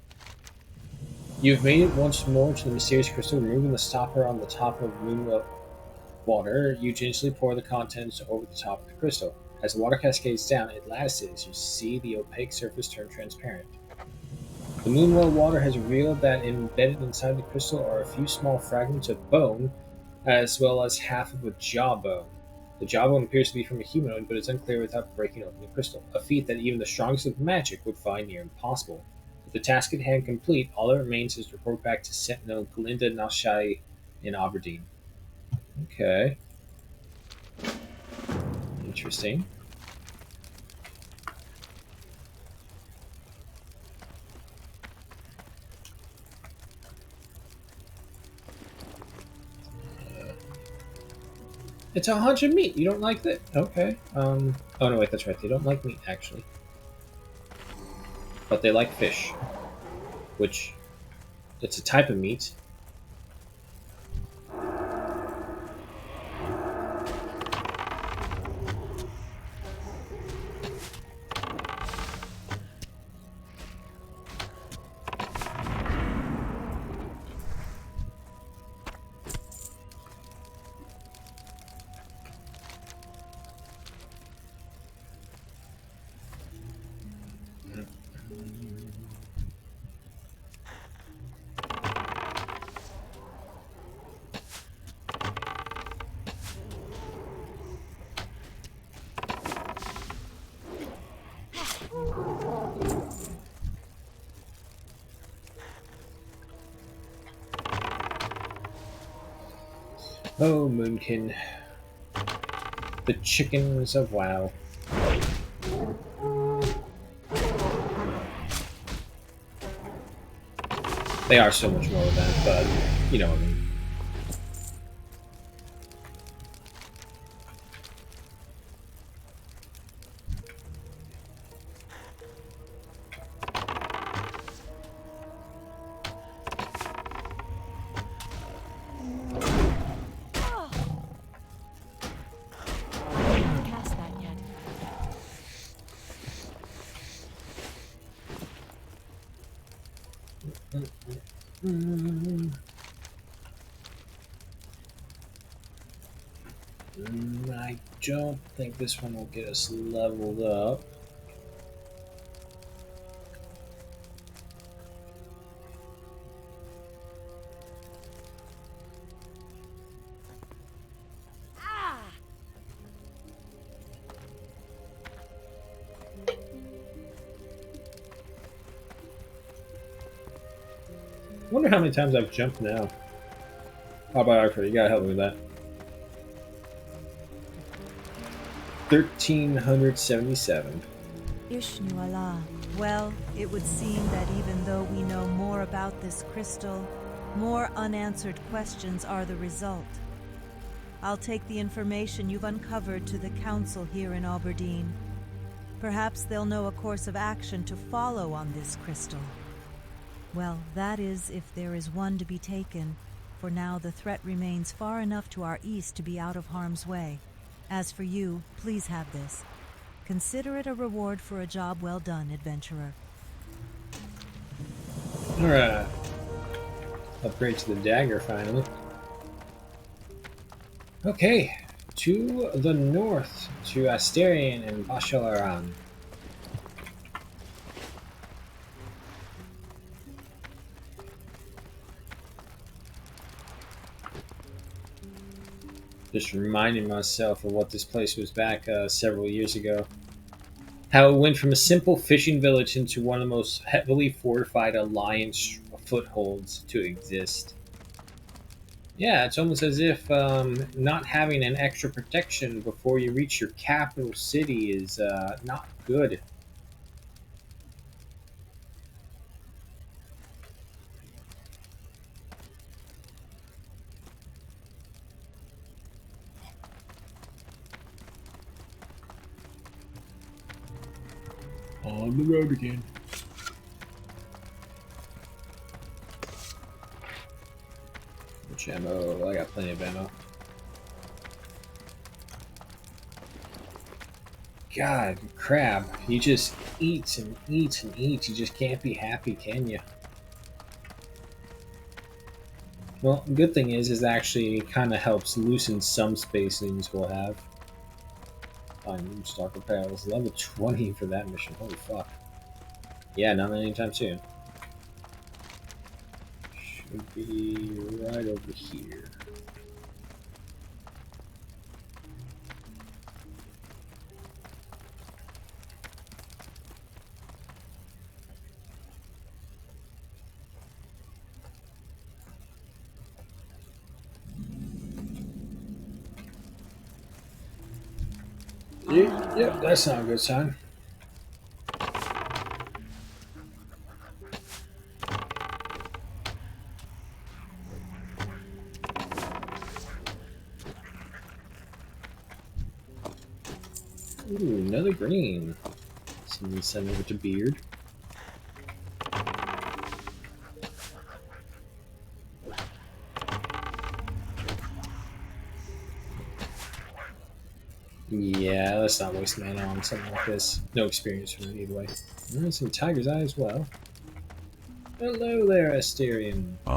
You've made it once more to the mysterious crystal, removing the stopper on the top of Moonwell water. You gingerly pour the contents over the top of the crystal. As the water cascades down, it lattices. You see the opaque surface turn transparent. The Moonwell water has revealed that embedded inside the crystal are a few small fragments of bone, as well as half of a jawbone. The jawbone appears to be from a humanoid, but it's unclear without breaking open the crystal, a feat that even the strongest of magic would find near impossible. With the task at hand complete, all that remains is to report back to Sentinel Glinda Nashai in Aberdeen. Okay. Interesting. It's a haunch of meat. You don't like that? Okay. Oh no, wait, that's right. They don't like meat actually, but they like fish, which it's a type of meat. Oh, Moonkin. The chickens of WoW. They are so much more than that, but you know what I mean. Can't cast that yet. I don't think this one will get us leveled up. I wonder how many times I've jumped now. How about Arthur? You gotta help me with that. 1,377. Ishnu Allah. Well, it would seem that even though we know more about this crystal, more unanswered questions are the result. I'll take the information you've uncovered to the council here in Aberdeen. Perhaps they'll know a course of action to follow on this crystal. Well, that is if there is one to be taken. For now, the threat remains far enough to our east to be out of harm's way. As for you, please have this. Consider it a reward for a job well done, adventurer. Alright. Upgrade to the dagger finally. Okay. To the north, to Asterion and Bashalaran. Just reminding myself of what this place was back several years ago. How it went from a simple fishing village into one of the most heavily fortified alliance footholds to exist. Yeah, it's almost as if not having an extra protection before you reach your capital city is not good. On the road again. Which ammo? I got plenty of ammo. God, crab. He just eats and eats and eats. You just can't be happy, can you? Well, the good thing is actually kind of helps loosen some spacings we'll have. Find Stalker Pals. Level 20 for that mission. Holy fuck. Yeah, not anytime soon. Should be right over here. Yep, that's not a good sign. Ooh, another green. Someone send over to Beard. Yeah, let's not waste mana on something like this. No experience from it either way. And some Tiger's Eye as well. Hello there, Asterion. To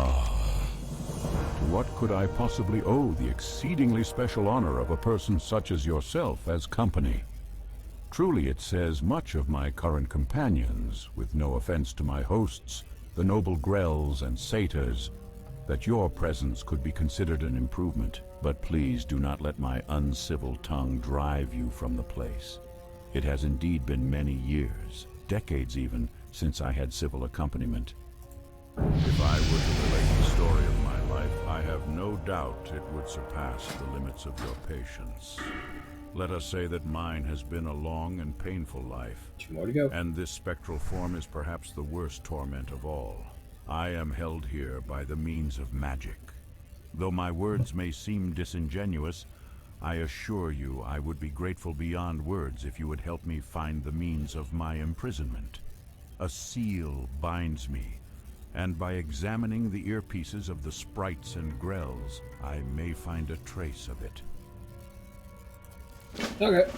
what could I possibly owe the exceedingly special honor of a person such as yourself as company? Truly it says much of my current companions, with no offense to my hosts, the noble Grells and Satyrs, that your presence could be considered an improvement. But please do not let my uncivil tongue drive you from the place. It has indeed been many years, decades even, since I had civil accompaniment. If I were to relate the story of my life, I have no doubt it would surpass the limits of your patience. Let us say that mine has been a long and painful life. 2 more to go. And this spectral form is perhaps the worst torment of all. I am held here by the means of magic. Though my words may seem disingenuous, I assure you I would be grateful beyond words if you would help me find the means of my imprisonment. A seal binds me, and by examining the earpieces of the sprites and grells, I may find a trace of it. Okay.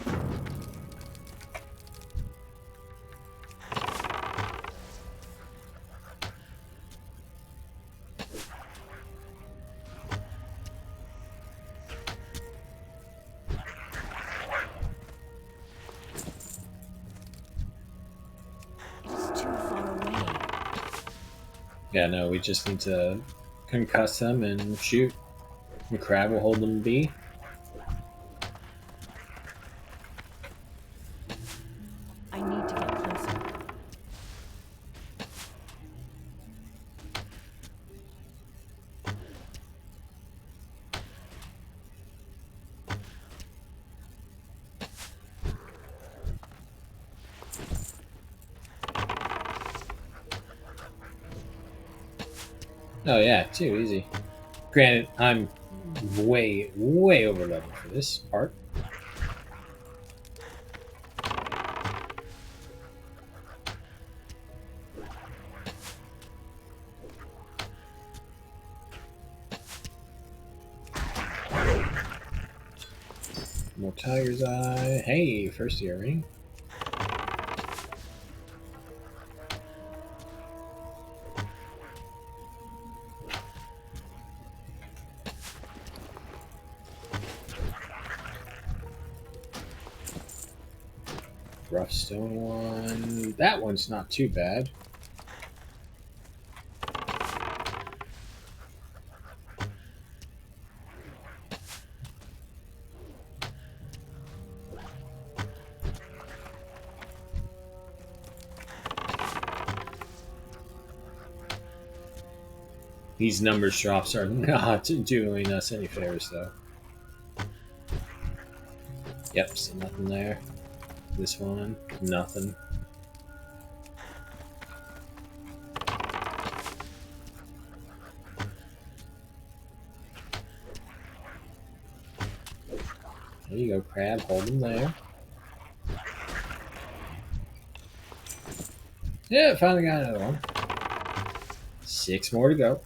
It's too far away. Yeah, no, we just need to concuss them and shoot. The crab will hold them be. I need to get closer. Oh yeah, too easy. Granted, I'm way over level for this part. More tiger's eye. Hey, first earring. Rough stone one. That one's not too bad. These numbers drops are not doing us any favors, though. Yep, so nothing there. This one, nothing. There you go, crab. Hold them there. Yeah, finally got another one. 6 more to go.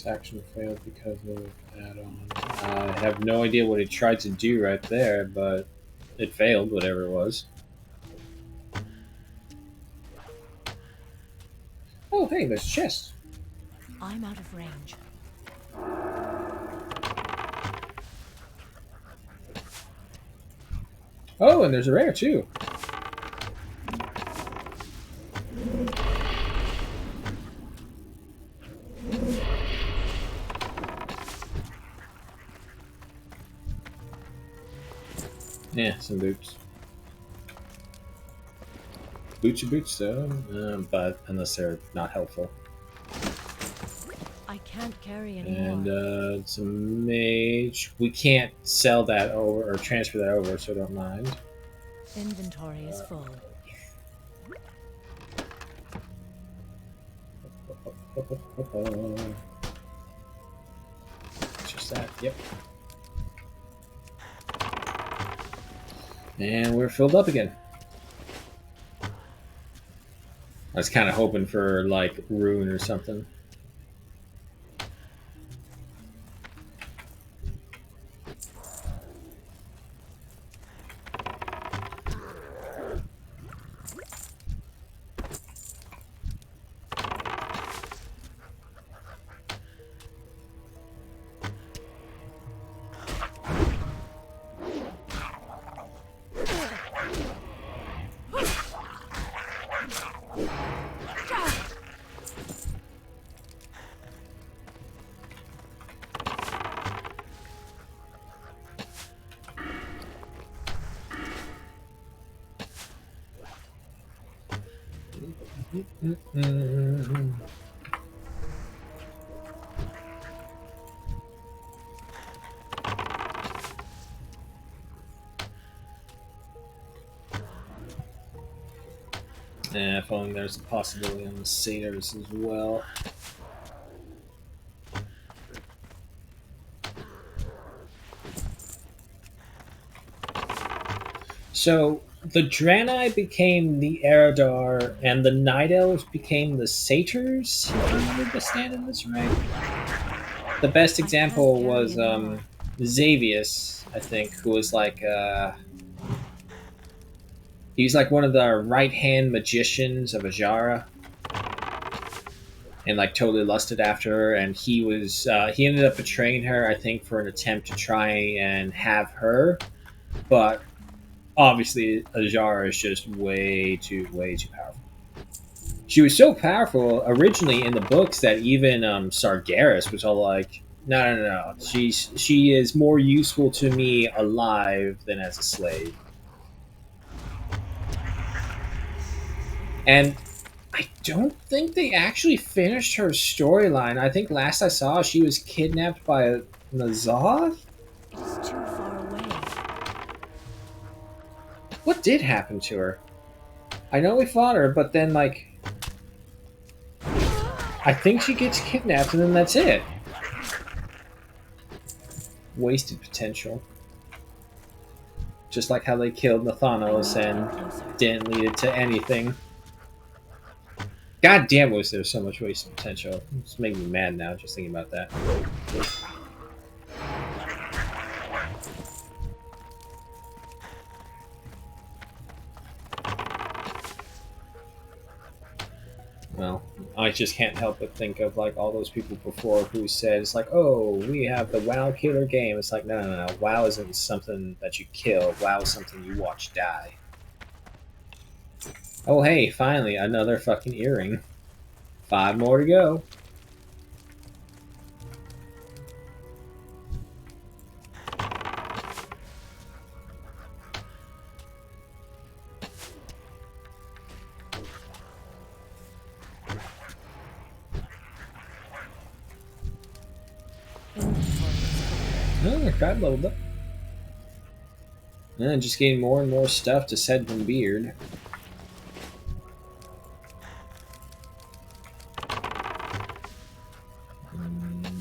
Action failed because of add-on. I have no idea what it tried to do right there, but it failed, whatever it was. Oh, hey, there's a chest. I'm out of range. Oh, and there's a rare, too. Yeah, some boots. Boots are boots, though, but unless they're not helpful. I can't carry anymore. And some mage. We can't sell that over or transfer that over, so don't mind. Inventory is full. Just that, yep. And we're filled up again. I was kind of hoping for, like, rune or something. Mm. If only there's a possibility on the satyrs as well. So the Draenei became the Eredar, and the Night Elves became the Satyrs. If I understand this right. The best example was Xavius, I think, who was like he's like one of the right hand magicians of Ajara, and like totally lusted after her. And he ended up betraying her, I think, for an attempt to try and have her, but obviously Ajara is just way too powerful. She was so powerful originally in the books that even Sargeras was all like, no. She is more useful to me alive than as a slave. And I don't think they actually finished her storyline. I think last I saw, she was kidnapped by a Nazoth? It is too far away. What did happen to her? I know we fought her, but then, like, I think she gets kidnapped and then that's it. Wasted potential. Just like how they killed Nathanos and didn't lead it to anything. God damn, was there so much wasted potential. It's making me mad now just thinking about that. Well, I just can't help but think of like all those people before who said it's like, oh, we have the WoW killer game. It's like, no. WoW isn't something that you kill. WoW is something you watch die. Oh hey, finally, another fucking earring. 5 more to go. Oh, crab leveled up. And just getting more and more stuff to set from beard.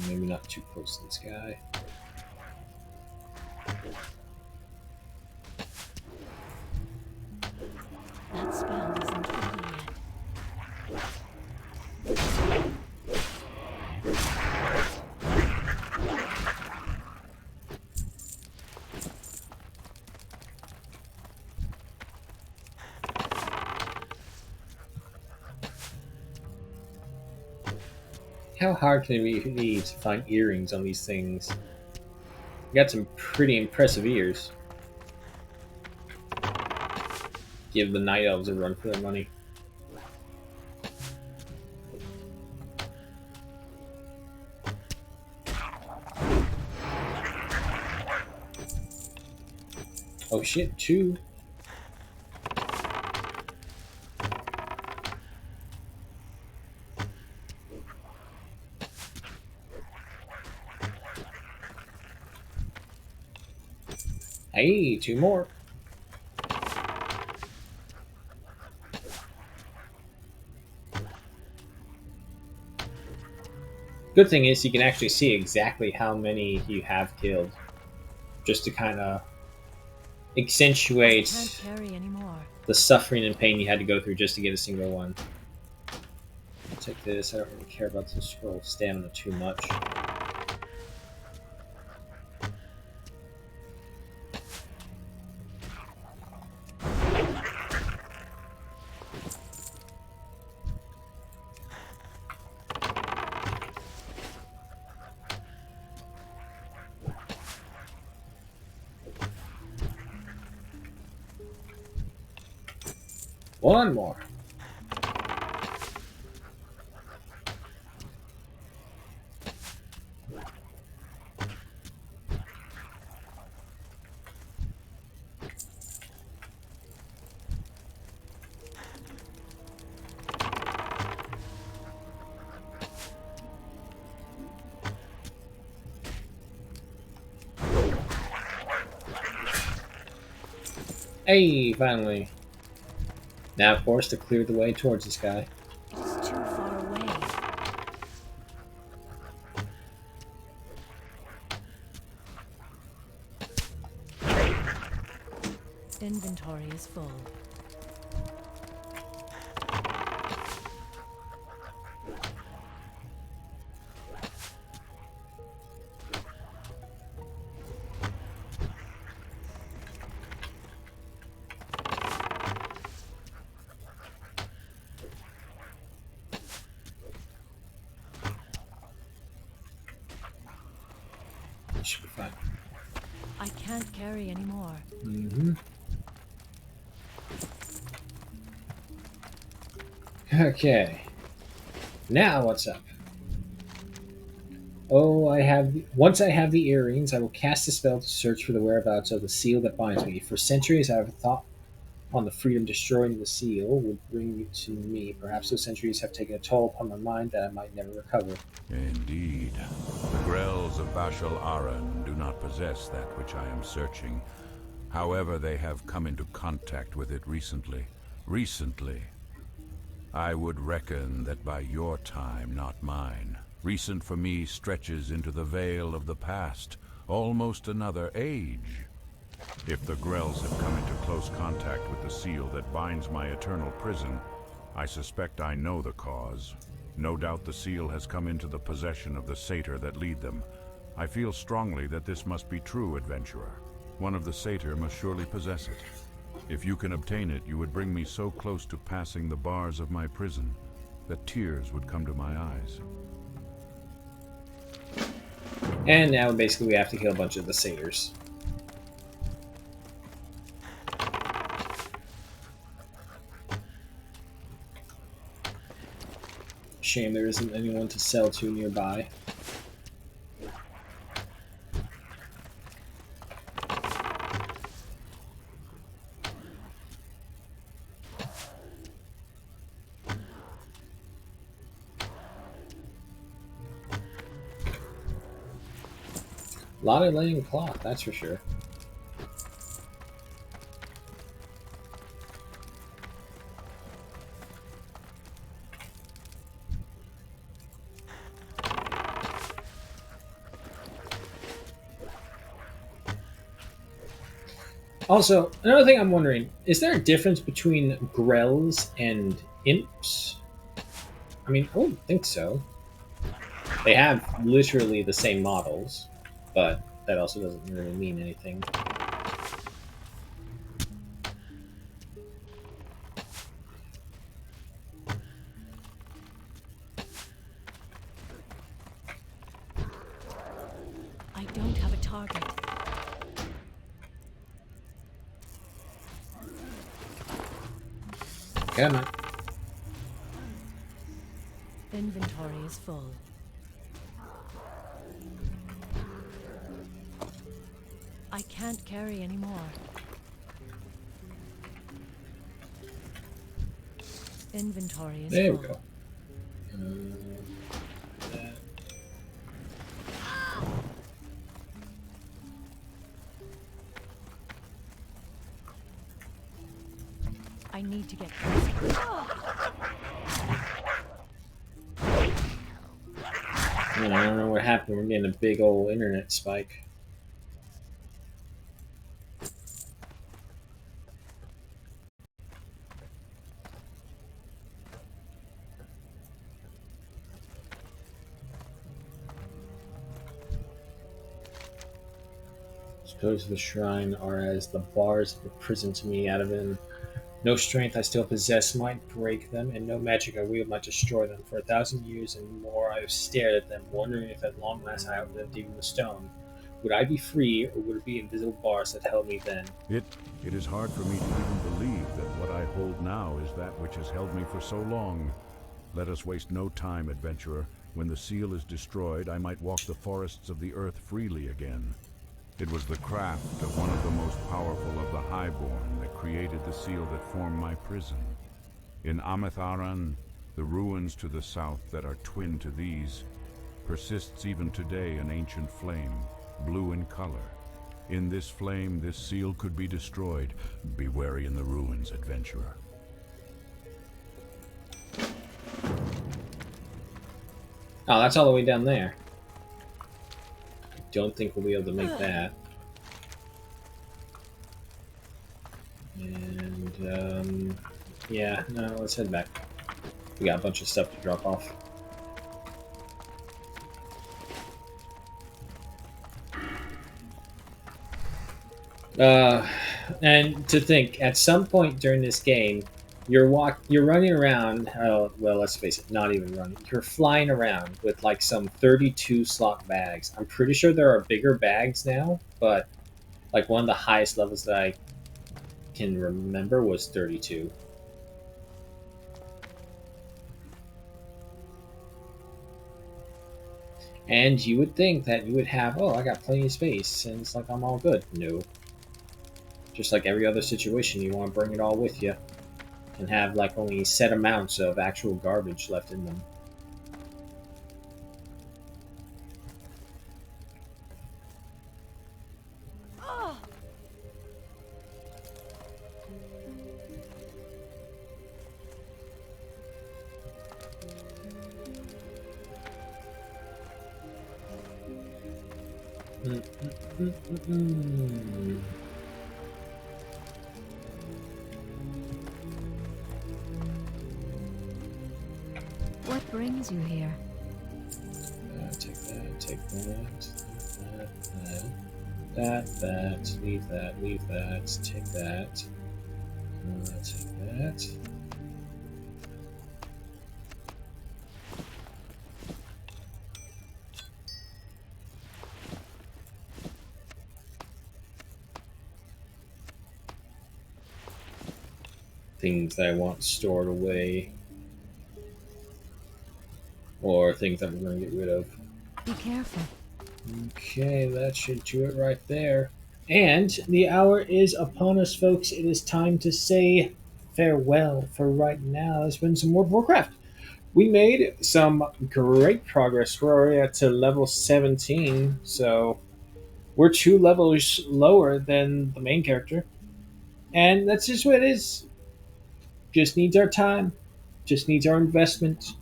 Maybe not too close to this guy. That spell isn't ready yet. How hard can it be to find earrings on these things? You got some pretty impressive ears. Give the Night Elves a run for their money. Oh shit, 2. Hey, 2 more. Good thing is you can actually see exactly how many you have killed. Just to kind of accentuate Can't carry anymore. the suffering and pain you had to go through just to get a single one. I'll take this. I don't really care about the scroll of stamina too much. One more. Hey, finally. Now, of course, to clear the way towards this guy. It's too far away. Inventory is full. Should be fine. I can't carry anymore. Mm-hmm. Okay. Now what's up? Oh, once I have the earrings, I will cast a spell to search for the whereabouts of the seal that binds me. For centuries I have thought on the freedom destroying the seal would bring you to me. Perhaps those centuries have taken a toll upon my mind that I might never recover. Indeed. The Grells of Bashal Aran do not possess that which I am searching. However, they have come into contact with it recently. Recently. I would reckon that by your time, not mine. Recent for me stretches into the veil of the past, almost another age. If the Grells have come into close contact with the seal that binds my eternal prison, I suspect I know the cause. No doubt the seal has come into the possession of the satyr that lead them. I feel strongly that this must be true, adventurer. One of the satyr must surely possess it. If you can obtain it, you would bring me so close to passing the bars of my prison that tears would come to my eyes. And now basically we have to kill a bunch of the satyrs. Shame there isn't anyone to sell to nearby. A lot of laying cloth, that's for sure. Also, another thing I'm wondering, is there a difference between Grells and Imps? I mean, I wouldn't think so. They have literally the same models, but that also doesn't really mean anything. I don't have a target. Come on. Inventory is full. I can't carry anymore. Inventory is There full. we go. That. I need to get closer. Man, I don't know what happened. We're getting a big old internet spike. Suppose the shrine are as the bars of a prison to me. Out of it, no strength I still possess might break them, and no magic I wield might destroy them. For 1,000 years and more I have stared at them, wondering if at long last I outlived even the stone. Would I be free, or would it be invisible bars that held me then? It is hard for me to even believe that what I hold now is that which has held me for so long. Let us waste no time, adventurer. When the seal is destroyed, I might walk the forests of the earth freely again. It was the craft of one of the most powerful of the Highborn that created the seal that formed my prison. In Ametharan, the ruins to the south that are twin to these, persists even today an ancient flame, blue in color. In this flame, this seal could be destroyed. Be wary in the ruins, adventurer. Oh, that's all the way down there. I don't think we'll be able to make that. And, yeah, no, let's head back. We got a bunch of stuff to drop off. And to think, at some point during this game, you're running around. Oh, well, let's face it, not even running. You're flying around with like some 32 slot bags. I'm pretty sure there are bigger bags now, but like one of the highest levels that I can remember was 32. And you would think that you would have, oh, I got plenty of space, and it's like I'm all good. No. Just like every other situation, you want to bring it all with you and have like only set amounts of actual garbage left in them. What brings you here? Take that, leave that, take that, take that. Things that I want stored away, or things that we're going to get rid of. Be careful. Okay, that should do it right there. And the hour is upon us, folks. It is time to say farewell for right now. There's been some more Warcraft. We made some great progress. We're already at to level 17, so we're 2 levels lower than the main character. And that's just what it is. Just needs our time, just needs our investment.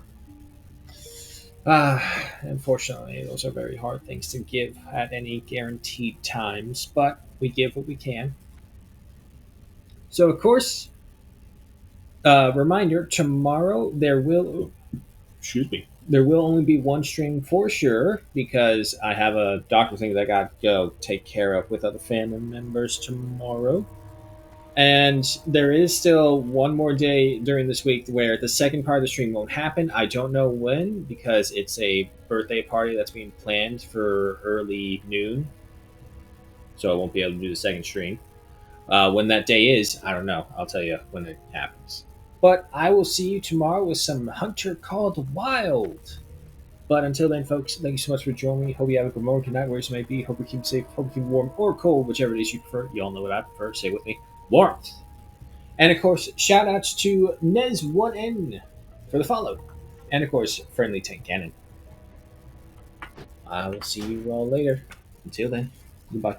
Unfortunately, those are very hard things to give at any guaranteed times, but we give what we can. So, of course, reminder: tomorrow there will only be one stream for sure because I have a doctor thing that I got to go take care of with other family members tomorrow. And there is still one more day during this week where the second part of the stream won't happen. I don't know when because it's a birthday party that's being planned for early noon. So I won't be able to do the second stream. When that day is, I don't know. I'll tell you when it happens. But I will see you tomorrow with some Hunter Called Wild. But until then, folks, thank you so much for joining me. Hope you have a good morning, good night, wherever you may be. Hope you keep safe, hope you keep warm or cold, whichever it is you prefer. You all know what I prefer. Say it with me. Warmth. And of course, shout outs to Nez1N for the follow. And of course, Friendly Tank Cannon. I will see you all later. Until then, goodbye.